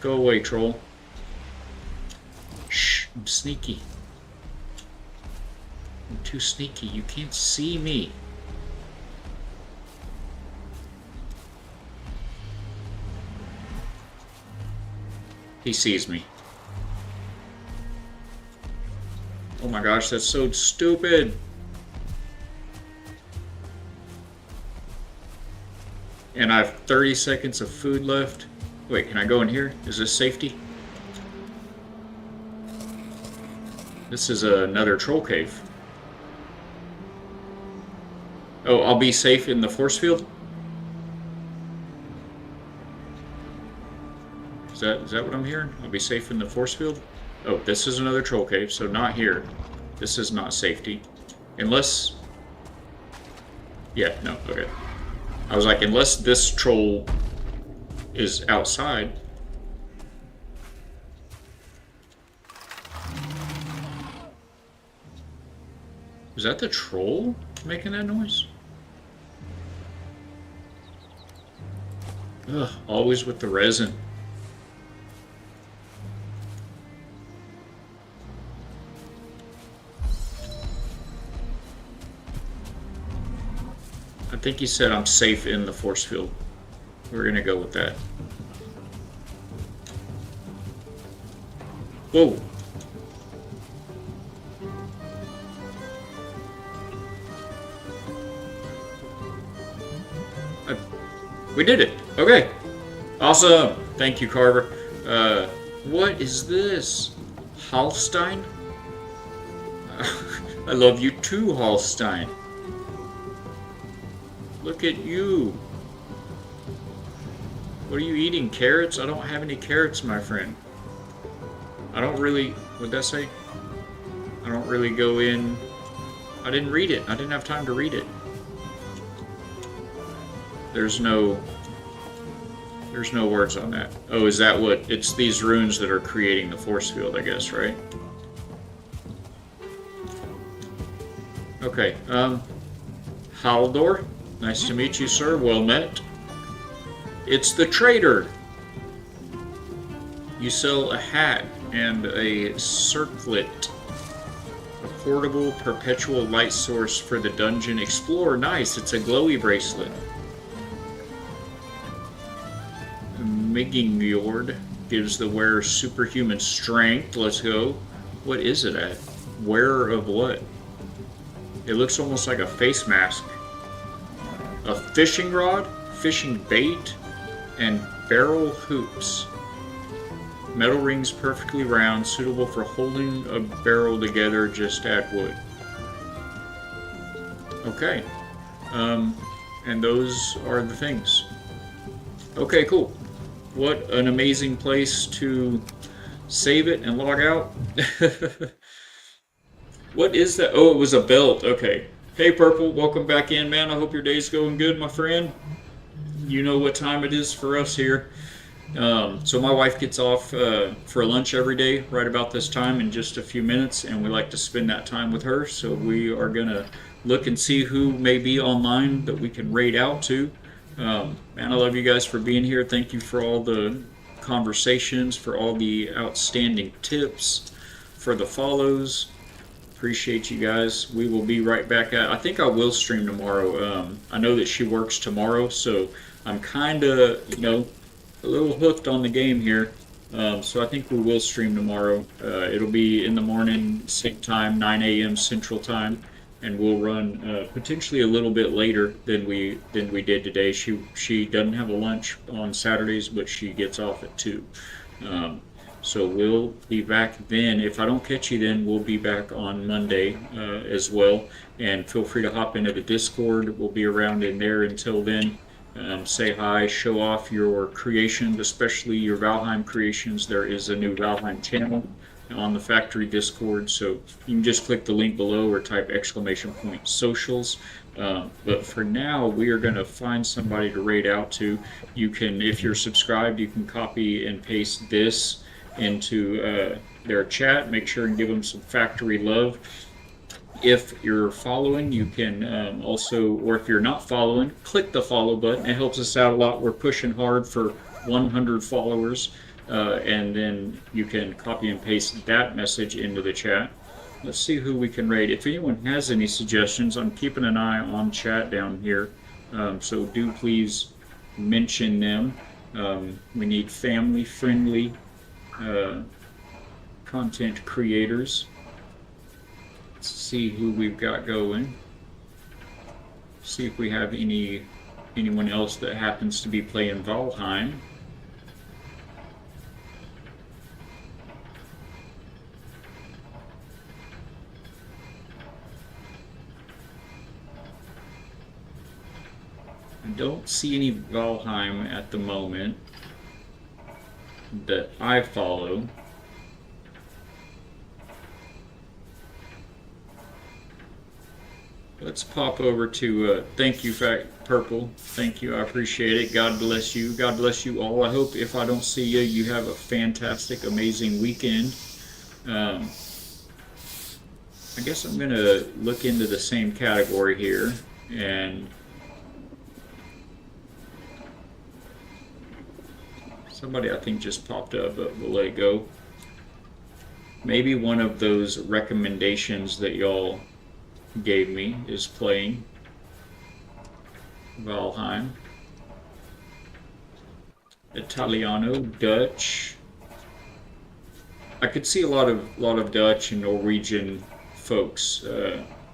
go away, troll. Shh, I'm sneaky. I'm too sneaky. You can't see me. He sees me. Oh my gosh, that's so stupid. And I have 30 seconds of food left. Wait, can I go in here? Is this safety? This is another troll cave. Oh, I'll be safe in the force field? Is that what I'm hearing? I'll be safe in the force field? Oh, this is another troll cave, so not here. This is not safety. Unless... Yeah, no, okay. I was like, unless this troll is outside. Is that the troll making that noise? Ugh, always with the resin. I think he said I'm safe in the force field. We're gonna go with that. Whoa! We did it! Okay! Awesome! Thank you, Carver. What is this? Halstein? I love you too, Halstein. Look at you. What are you eating? Carrots? I don't have any carrots, my friend. I don't really... What'd that say? I don't really go in... I didn't read it. I didn't have time to read it. There's no words on that. Oh, is that what... It's these runes that are creating the force field, I guess, right? Okay, Haldor? Nice to meet you, sir. Well met. It's the trader. You sell a hat and a circlet. A portable perpetual light source for the dungeon explorer. Nice. It's a glowy bracelet. Migingjord gives the wearer superhuman strength. Let's go. What is it at? Wearer of what? It looks almost like a face mask. A fishing rod, fishing bait, and barrel hoops. Metal rings perfectly round, suitable for holding a barrel together, just add wood. Okay. And those are the things. Okay, cool. What an amazing place to save it and log out. What is that? Oh, it was a belt. Okay. Hey, Purple, welcome back in, man. I hope your day's going good, my friend. You know what time it is for us here. So my wife gets off for lunch every day right about this time in just a few minutes, and we like to spend that time with her. So we are going to look and see who may be online that we can raid out to. Man, I love you guys for being here. Thank you for all the conversations, for all the outstanding tips, for the follows. Appreciate you guys. We will be right back at... I think I will stream tomorrow. I know that she works tomorrow, so I'm kind of, you know, a little hooked on the game here. So I think we will stream tomorrow. It'll be in the morning, same time, 9 a.m. Central Time, and we'll run potentially a little bit later than we did today. She doesn't have a lunch on Saturdays, but she gets off at 2. So we'll be back then. If I don't catch you then, we'll be back on Monday as well. And feel free to hop into the Discord. We'll be around in there until then. Say hi, show off your creations, especially your Valheim creations. There is a new Valheim channel on the factory Discord, so you can just click the link below or type !socials. But for now, we are going to find somebody to raid out to. You can, if you're subscribed, you can copy and paste this into their chat. Make sure and give them some factory love. If you're following, you can also, or if you're not following, click the follow button. It helps us out a lot. We're pushing hard for 100 followers, and then you can copy and paste that message into the chat. Let's see who we can raid. If anyone has any suggestions, I'm keeping an eye on chat down here, so do please mention them. We need family-friendly content creators. Let's see who we've got going. See if we have anyone else that happens to be playing Valheim. I don't see any Valheim at the moment that I follow. Let's pop over to thank you, Purple. Thank you, I appreciate it. God bless you. God bless you all. I hope if I don't see you, you have a fantastic, amazing weekend. I guess I'm gonna look into the same category here, and somebody I think just popped up, but we'll let it go. Maybe one of those recommendations that y'all gave me is playing Valheim. Italiano, Dutch. I could see a lot of Dutch and Norwegian folks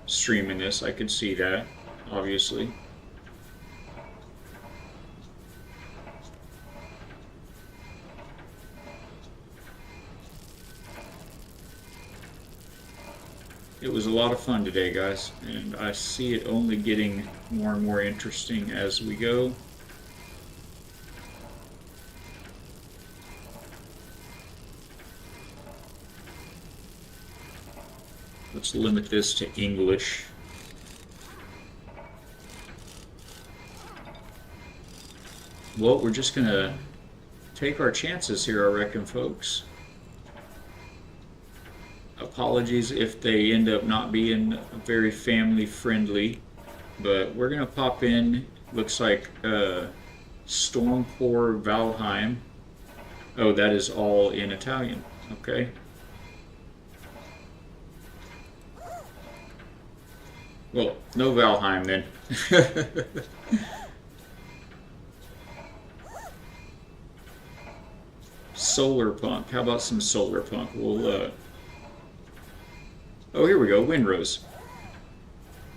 streaming this. I could see that, obviously. It was a lot of fun today, guys, and I see it only getting more and more interesting as we go. Let's limit this to English. Well, we're just gonna take our chances here, I reckon, folks. Apologies if they end up not being very family friendly, but we're gonna pop in. Looks like Stormpour Valheim. Oh, that is all in Italian. Okay. Well, no Valheim then. Solar Punk. How about some Solar Punk? We'll oh, here we go, Windrose.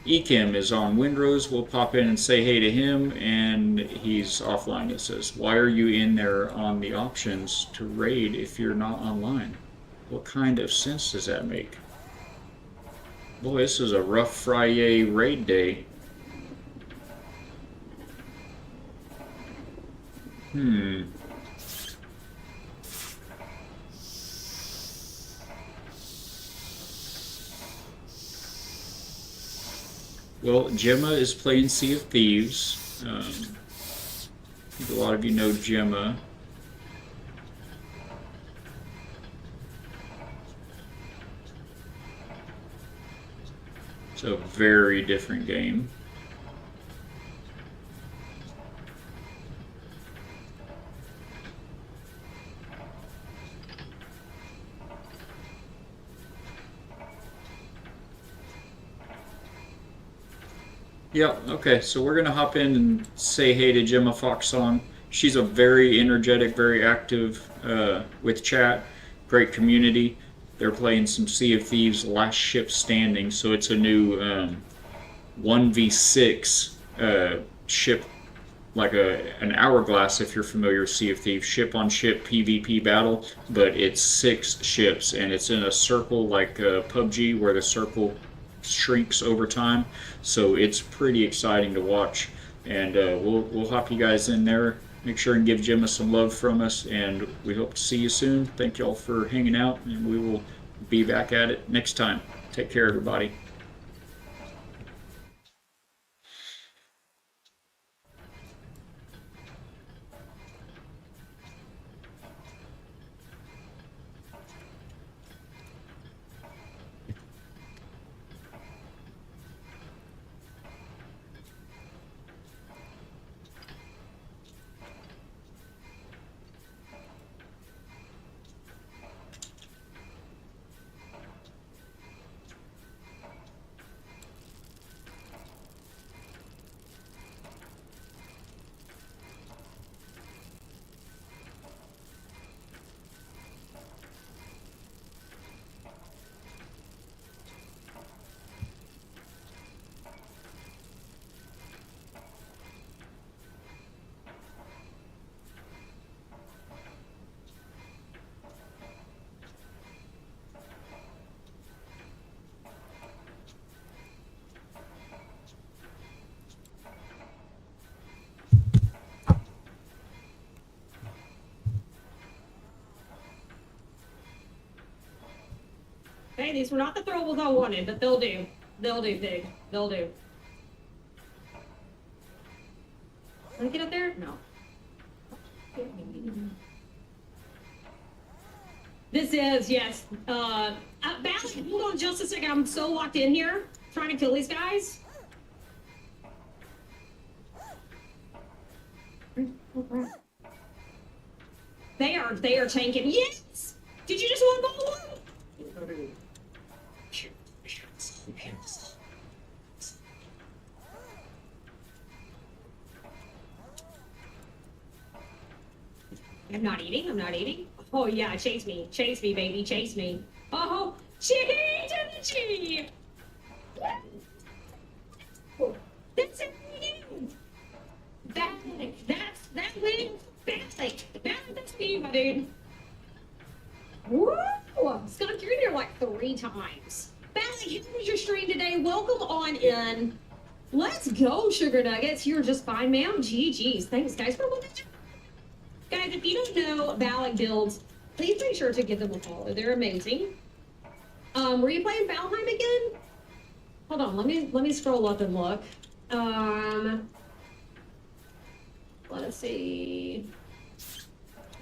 Ekim is on Windrose. We'll pop in and say hey to him, and he's offline. It says, why are you in there on the options to raid if you're not online? What kind of sense does that make? Boy, this is a rough Friday raid day. Well, Gemma is playing Sea of Thieves. I think a lot of you know Gemma. It's a very different game. Yeah, okay, so we're gonna hop in and say hey to Gemma Foxon. She's a very energetic, very active with chat, great community. They're playing some Sea of Thieves Last Ship Standing, so it's a new 1v6 ship, like an hourglass if you're familiar with Sea of Thieves, ship on ship PvP battle, but it's 6 ships and it's in a circle like PUBG where the circle shrinks over time, so it's pretty exciting to watch, and we'll hop you guys in there. Make sure and give Gemma some love from us, and we hope to see you soon. Thank y'all for hanging out, and we will be back at it next time. Take care, everybody. okay? These were not the throwables I wanted, but they'll do. They'll do, pig. They'll do. Can I get up there? No. This is, yes. Bash, hold on just a second. I'm so locked in here trying to kill these guys. They are tanking. Yes! Did you just want to go along? I'm not eating. I'm not eating. Oh yeah, chase me, baby, chase me. Oh, chee to the chee. That's it. That wins. That's me, my dude. Woo! Skunk, you're in here like 3 times. Bally, how was your stream today? Welcome on in. Let's go, Sugar Nuggets. You're just fine, ma'am. GG's. Thanks, guys, for watching. Guys, if you don't know Valak builds, please make sure to give them a follow. They're amazing. Were you playing Valheim again? Hold on, let me scroll up and look. Let's see.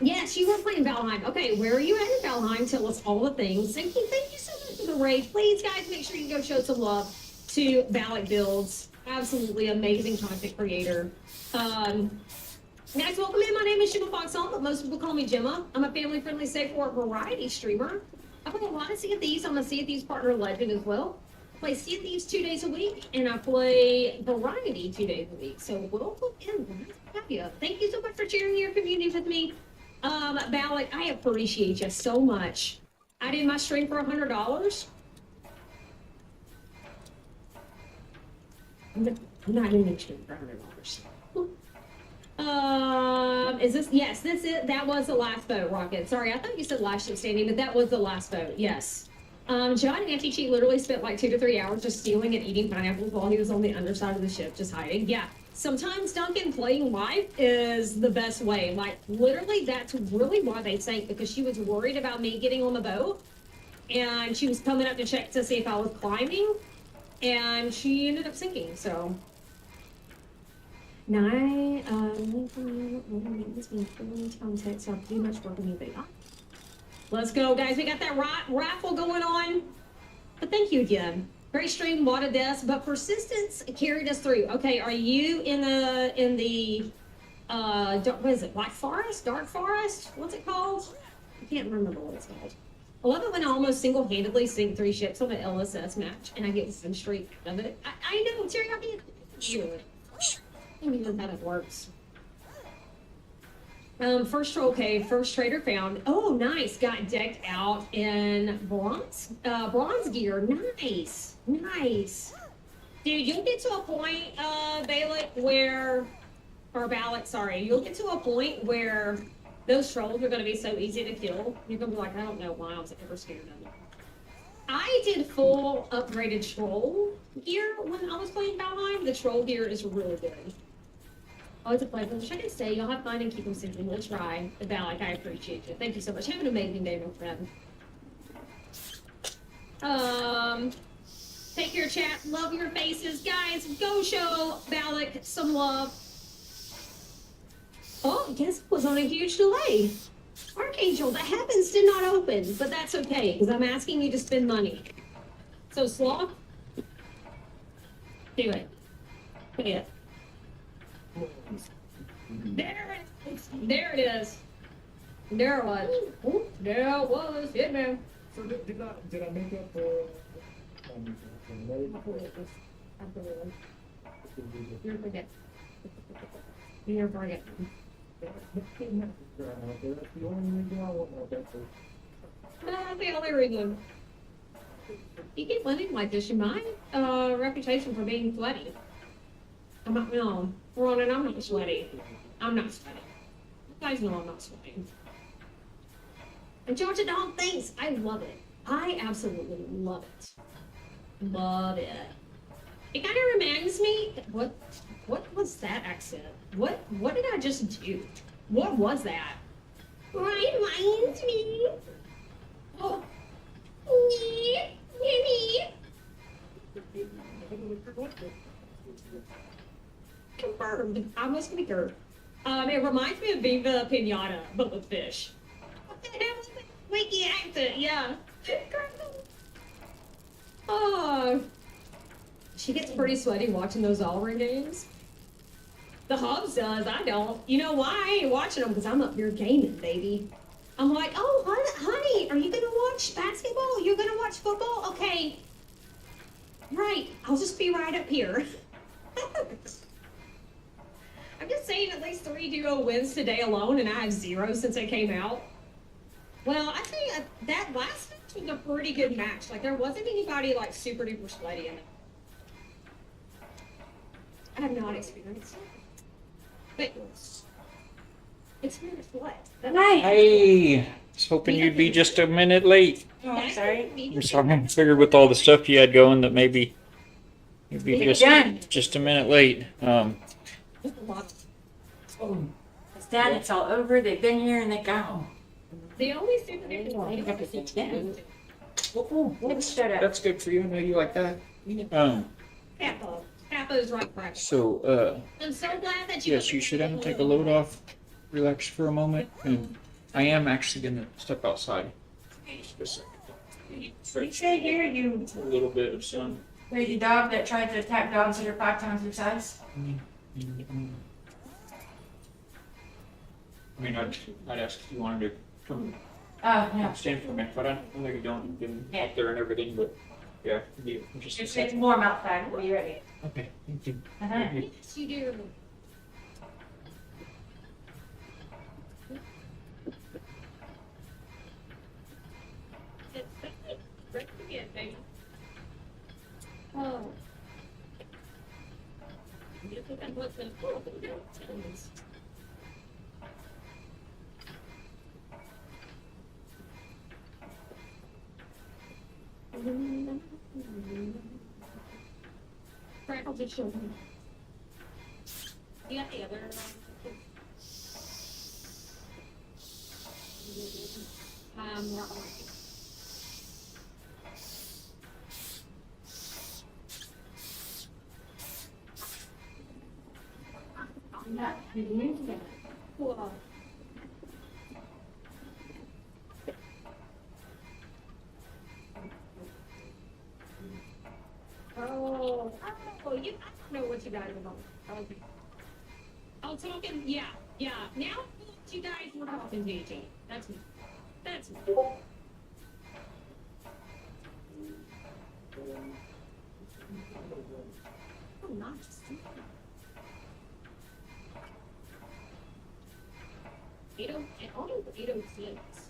Yes, you were playing Valheim. Okay, where are you at in Valheim? Tell us all the things. Thank you so much for the raid. Please, guys, make sure you go show some love to Valak builds. Absolutely amazing content creator. Guys, welcome in. My name is Gemma Foxhall, but most people call me Gemma. I'm a family-friendly, safe work variety streamer. I play a lot of Sea of Thieves. I'm a Sea of Thieves partner legend as well. I play Sea of Thieves 2 days a week, and I play variety 2 days a week. So welcome in. Glad to have you. Thank you so much for sharing your community with me. Balak, I appreciate you so much. I did my stream for $100. I'm not doing a stream for $100. Is this? Yes, that was the last vote, Rocket. Sorry, I thought you said last ship standing, but that was the last vote. Yes. John Anti-Cheat literally spent like 2 to 3 hours just stealing and eating pineapples while he was on the underside of the ship, just hiding. Yeah. Sometimes, Duncan, playing live is the best way. Like, literally, that's really why they sank, because she was worried about me getting on the boat, and she was coming up to check to see if I was climbing, and she ended up sinking, so. Now, context, I'm pretty much working with it. Let's go, guys. We got that raffle going on. But thank you again. Great stream, a lot of deaths, but persistence carried us through. Okay, are you in the what is it, Black Forest? Dark Forest? What's it called? I can't remember what it's called. I love it when I almost single-handedly sink 3 ships on an LSS match, and I get one streak out of it. I know, Terry, I mean, sure. I don't even know how that works. First troll cave, first trader found. Oh, nice. Got decked out in bronze gear. Nice. Dude, you'll get to a point, you'll get to a point where those trolls are going to be so easy to kill. You're going to be like, I don't know why I was ever scared of them. I did full upgraded troll gear when I was playing Valheim. The troll gear is really good. Oh, it's a pleasure. Wish I could stay. Y'all have fun and keep them simple. We'll try. Valak, I appreciate you. Thank you so much. Have an amazing day, my friend. Take care, chat. Love your faces. Guys, go show Valak some love. Oh, guess it was on a huge delay. Archangel, the heavens did not open, but that's okay, because I'm asking you to spend money. So, Sloth, do it. Pay it. There it is. There it is. There it was. There it was. Hit me. So did I make up for Absolutely. You're forget. You're forget. That's the only reason I want my best. That's the only reason. You keep living like this, you might reputation for being sweaty. I'm not, no, Ronan, I'm not sweaty. I'm not sweaty. You guys know I'm not sweaty. And Georgia Dog, thanks. I love it. I absolutely love it. Love it. It kind of reminds me, what was that accent? What did I just do? What was that? Reminds me. Oh. Confirmed. I must concur. It reminds me of Viva Pinata, but with fish. Wiki accent, yeah. Oh, she gets pretty sweaty watching those Allring games. The Hubs does, I don't. You know why I ain't watching them? Because I'm up here gaming, baby. I'm like, oh, honey, are you gonna watch basketball? You're gonna watch football? Okay. Right, I'll just be right up here. I'm just saying at least 3 duo wins today alone, and I have 0 since I came out. Well, I think that last match was a pretty good match. Like, there wasn't anybody, like, super duper sweaty in it. I have not experienced it. But experienced what? Hey, I was hoping you'd be just a minute late. Oh, I'm sorry. I'm sorry. I figured with all the stuff you had going that maybe you'd be Done. just a minute late. It's done. It's all over. They've been here and they go. The only super duper Shut up. That's good for you. I know you like that. Kappa. Kappa is right, correct. So, I'm so glad that you. yes, you should take a load off, relax for a moment, and I am actually gonna step outside. Just a second. You say here you A little bit of sun. crazy dog that tried to attack dogs that are 5 times your size. I mean, I'd ask if you wanted to come Oh, no. stand for a minute, but I know you don't. You've been Yeah. out there and everything, but yeah, just a It's second. warm outside. Are you ready? Okay, thank you. Uh-huh. Yes, you do. Great to get, baby. Oh. You think I'm looking for the mountains? Crackles are children. You got the other. Not working. I'm not. Whoa. Oh, you, I don't know what you guys are about. Okay. Oh, talking, yeah. Now, you guys were talking JJ. That's me. That's me. Oh, nice. 806.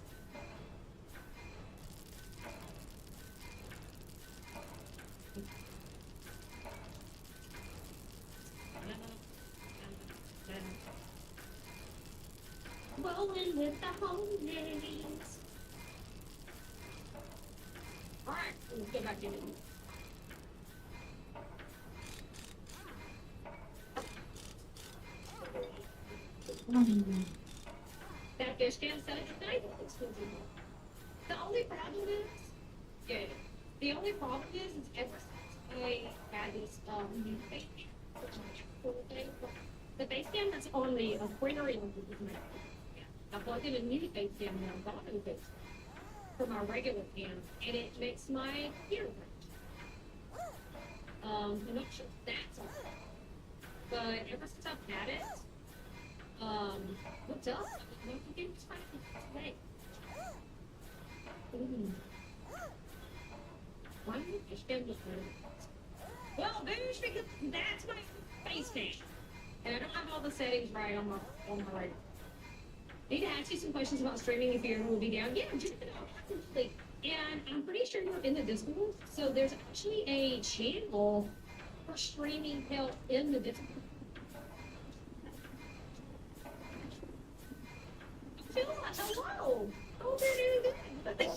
Rolling with the homies. Alright, let's get back to it. That fish can set it at night. The only problem is, the only problem is ever since I had this new face cam, the face cam that's on the aquarium is my I plugged in a new face cam and I bought a new face cam for my regular cam, and it makes my ear hurt. I'm not sure if that's all, but ever since I've had it, what's up? I don't think it's fine today. Why do you fish cam look good? Well, boosh, because that's my face cam, and I don't have all the settings right on my right. Need to ask you some questions about streaming if your will be down. Yeah, check it out. Absolutely. And I'm pretty sure you're in the Discord. So there's actually a channel for streaming help in the Discord. Phil, hello. Oh, they're doing good.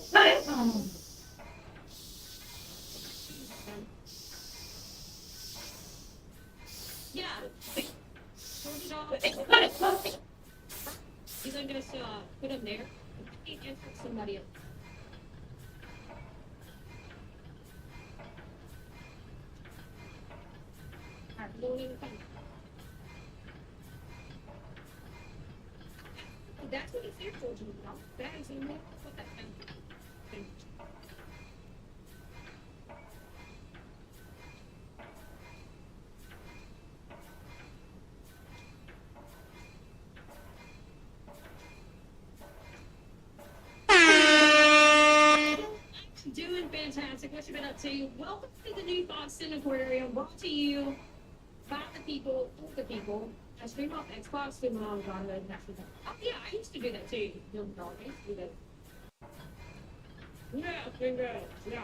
Yeah. You can just put them there and answer somebody else. Going in the phone. That's what it's here for, you know. That is in there. What that thing. Doing fantastic. What you been up to? Welcome to the new Boston Aquarium, brought to you by the people, for the people. I stream off Xbox, stream on Android. Oh yeah, I used to do that too. I used to do that. Yeah, bingo. Yeah.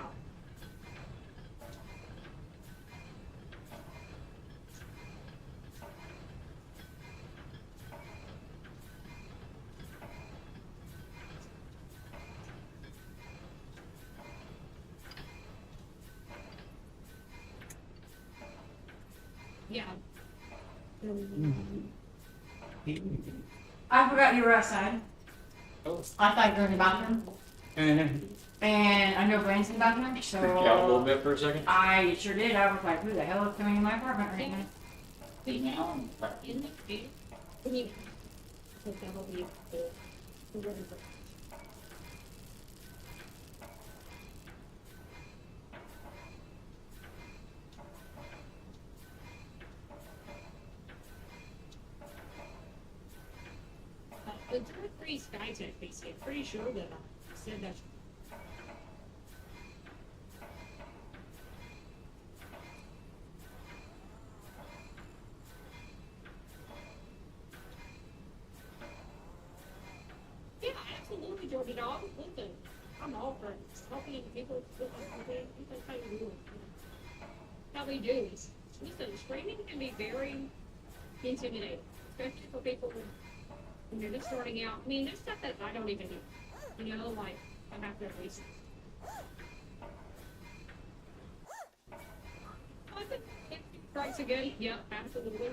Yeah. I forgot you were outside. Oh. I thought you were in the bathroom. And I know Brandon's in the bathroom, so. Freaked you out a little bit for a second. I sure did. I was like, who the hell is coming in my apartment right now? In the field. When you put that over you. The free Skytech, they say. Pretty sure that I said that. Yeah, absolutely, Georgia dog. Listen, I'm all for helping people. How you doing? How we do is, listen, streaming can be very intimidating, especially for people when you're just starting out. I mean, there's stuff that I don't even do. You know, like I have to research. I think price again. Yeah, absolutely.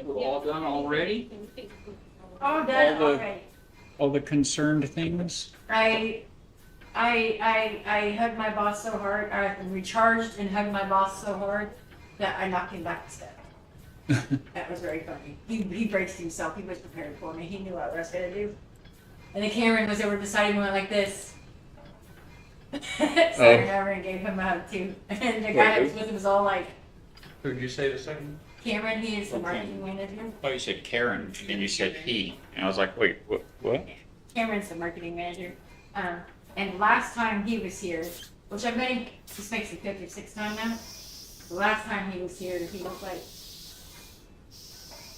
We're all done already? Oh, done All the- already. All the concerned things? I hugged my boss so hard, I recharged and hugged my boss so hard that I knocked him back a step. That was very funny. He braced himself. He was prepared for me. He knew what I was going to do. And then Cameron was over beside him and went like this. So I went over and gave him a hug too. And the guy that was with him was all like, Who did you say the second? Cameron, he is the Okay. marketing manager. Oh, you said Karen, and you said he. And I was like, wait, what? Cameron's the marketing manager. And last time he was here, which I think this makes the fifth or sixth time now. The last time he was here, he was like,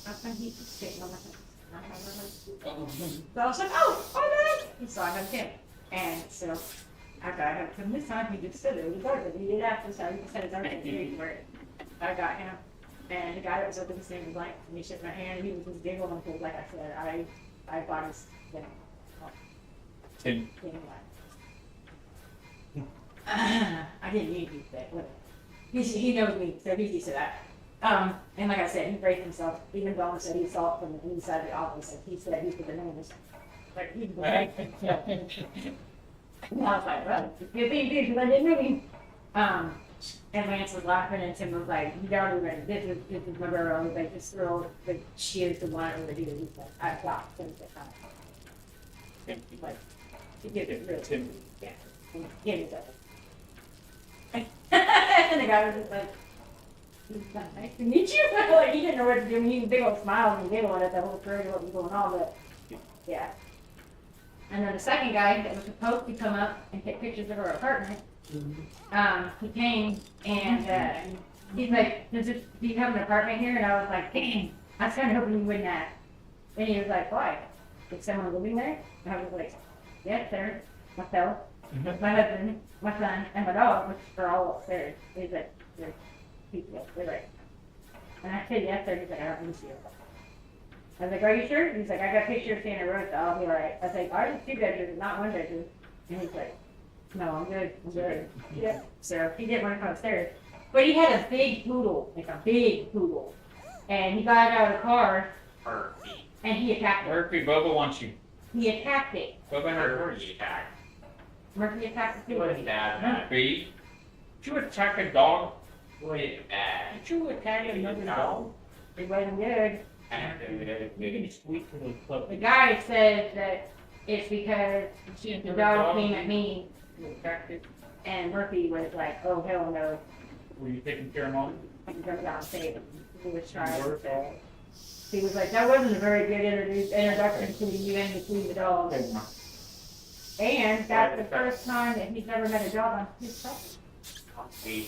last time he was sitting on my face. So I was like, oh, no. So I hugged him. And so after I hugged him this time, he just stood there. He was over. He did after this time. He said his arm where I got him. And the guy that was over his name was like, and he shook my hand, and he was just giggling because, like I said, I bought his, Tim. I didn't need to, but whatever. He knows me, so he's used to that. And like I said, he braced himself. Even Dawn said he saw it from the inside of the office, and he said he was the name. Like, he braced himself. And I was like, well, good thing, dude, because I didn't know him. And Lance was laughing, and Tim was like, you don't even, this is my girl. I was like, this girl, like, she is the one over here. He's like, I got Tim to come. And he's like, she gives it real. Tim. Yeah. Yeah, he does. And the guy was just like, nice to meet you. Like, he didn't know what to do. He was a big old smile and giggling at the whole story of what was going on, but yeah. And then the second guy that was supposed to come up and take pictures of our apartment, he came and he's like, do you have an apartment here? And I was like, dang, I was kind of hoping you wouldn't ask. And he was like, why? Is someone living there? And I was like, yes, sir. Myself, my husband, my son, and my dog, which are all upstairs. He's like, there's people, they're right. And I said, yes, sir. He's like, I don't need you. I was like, are you sure? He's like, I got pictures in a room, so I'll be all right. I was like, ours is 2 bedrooms, not 1 bedroom. And he's like, No, I'm good. I'm good. Yeah. So he didn't want to come upstairs. But he had a big poodle, like a big poodle. And he got out of the car Murphy. and he attacked it. Murphy, Bubba wants you. He attacked it. Bubba had Murphy attack. Murphy attacked the What poodle. is that, Murphy? Did you attack a dog? What is that? Did you attack another dog? It wasn't good. You can squeak to the club. The guy said that it's because the dog came at me and Murphy was like, oh hell no. Were you taking care of mom? I can jump down and say it. He was trying to. He was like, that wasn't a very good introduction to you in between the dogs. And that's the first time that he's ever met a dog on his property.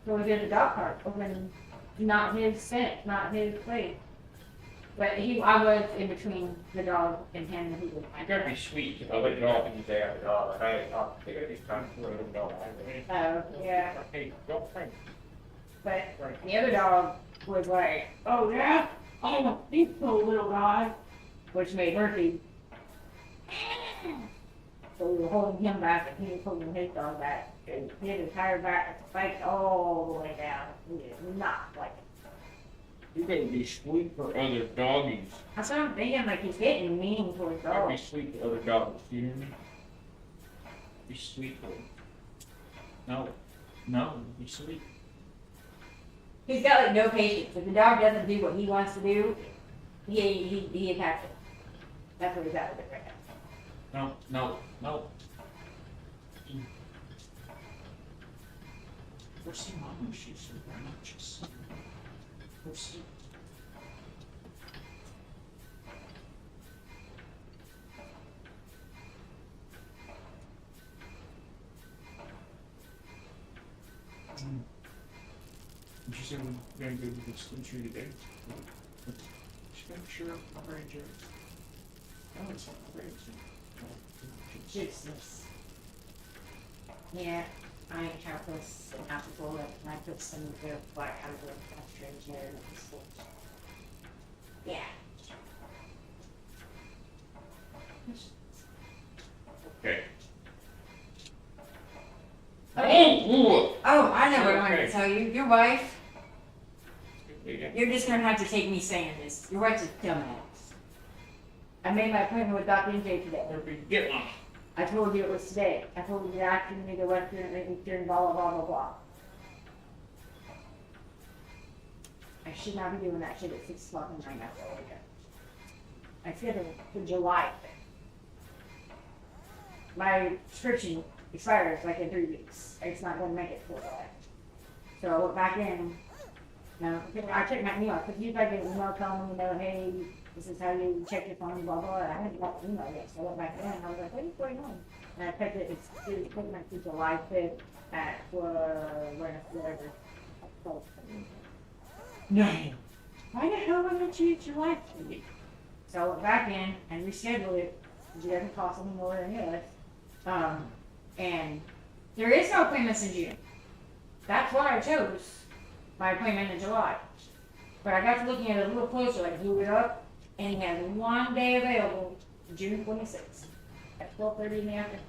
So it was a dog park, open, not his scent, not his place. But I was in between the dog and him, and he was You gotta be sweet to the other dog. oh, yeah. Hey, don't think. But the other dog was like, oh yeah, oh, he's so little guy. Which made Murphy. So we were holding him back and he was holding his dog back. And he had his entire back spiked all the way down. He did not like it. You gotta be sweet for other doggies. That's what I'm thinking, like he's getting mean towards You gotta be dogs. sweet to other dogs. Do you hear me? Be sweet to them. No, be sweet. He's got like no patience. If the dog doesn't do what he wants to do, he attacks it. That's what he's at with it right now. No. Where's the mama? She's so righteous. Where's the... She said we're gonna go to the school tree today. She's gonna sure up my range. Oh, it's not great. Jesus. Yeah, I have this apple and I put some of the black out of the extra here in the school. Yeah. Okay. Oh, I know what I'm Okay. going to tell you. Your wife, Yeah. you're just going to have to take me saying this. Your wife's a dumbass. I made my appointment with Dr. NJ today. Get one. I told you it was today. I told you the afternoon to go Western and Eastern, blah, blah, blah, blah, blah. I should not be doing that shit at 6 o'clock in the night after all weekend. I scheduled it for July 5th. My prescription expires like in 3 weeks. It's not going to make it for July. So I went back in. No, I checked my email because you guys get an email telling me, hey, this is how you check your phone, blah, blah. I hadn't got the email yet, so I went back in and I was like, what is going on? And I checked it, it's appointment to July 5th at whatever. No. Why the hell would I choose July 5th? So I went back in and rescheduled it. It doesn't cost any more than it is. And there is no appointments in June. That's why I chose my appointment in July. But I got to looking at it a little closer, like blew it up, and he has one day available, June 26th, at 12:30 in the afternoon.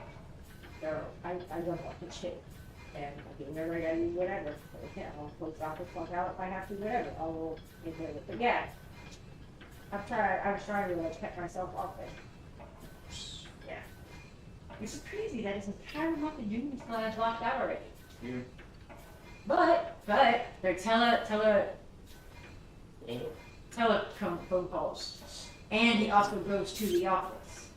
So I jumped off the shit. And I do whatever I gotta do, whatever. So, yeah, I'll post office, walk out if I have to, whatever. I will get there with the gas. I was trying to like cut myself off there. Yeah. It's crazy that it's entire month of June is blocked out already. Yeah. But they're telephone phone calls. And he also goes to the office.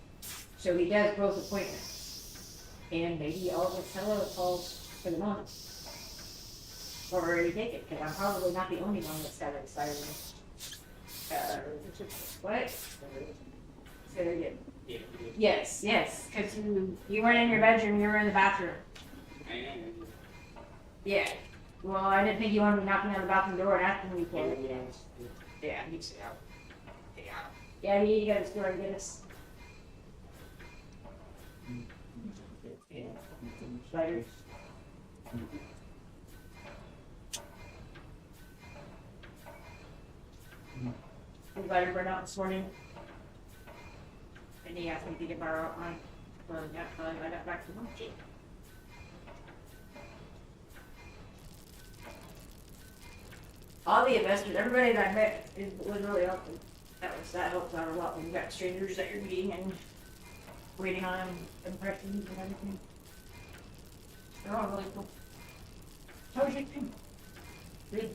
So he does both appointments. And maybe all the telecalls for the month. Or already take it, because I'm probably not the only one that's got it excited. What? Say that again. Yes, because you weren't in your bedroom, you were in the bathroom. Yeah. Well, I didn't think you wanted me knocking on the bathroom door and asking me for it. Yeah, you sit out. Yeah, you gotta go and get us. Spiders. The spider burned out this morning. And he asked me to get borrow out mine. Well, yeah, I got back to lunch. All the investors, everybody that I met was really helpful. That helps out a lot when you got strangers that you're meeting and waiting on impressions and everything. They're all really cool. How was your team? Good.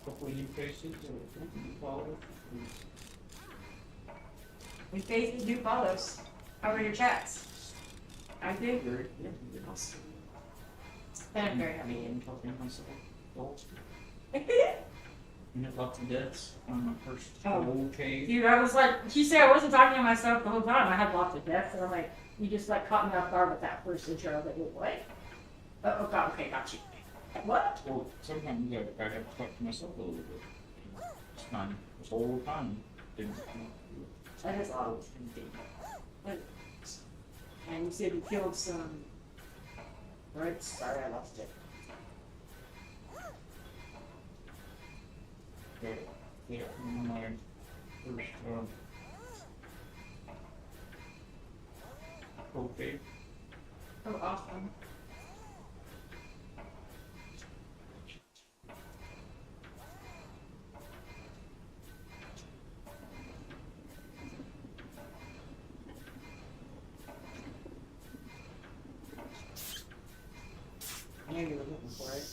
Couple new faces, or new followers. New faces, new follows. How were your chats? I do. Very, yeah, awesome. And I'm very happy. I'm talking to myself. Adults. You know, lots of deaths on my first Oh. whole cave. Dude, I was like, she said I wasn't talking to myself the whole time. I had lots of deaths, and I'm like, you just like caught me off guard with that first intro. I was like, wait, what? Oh, God, okay, got you. What? Well, sometimes I have to talk to myself a little bit. It's fine. This whole time. Didn't. That is odd. But, and you said you killed some. Right? Sorry, I lost it. Yeah, when I first whole cave. Oh, awesome. I knew you were looking for it.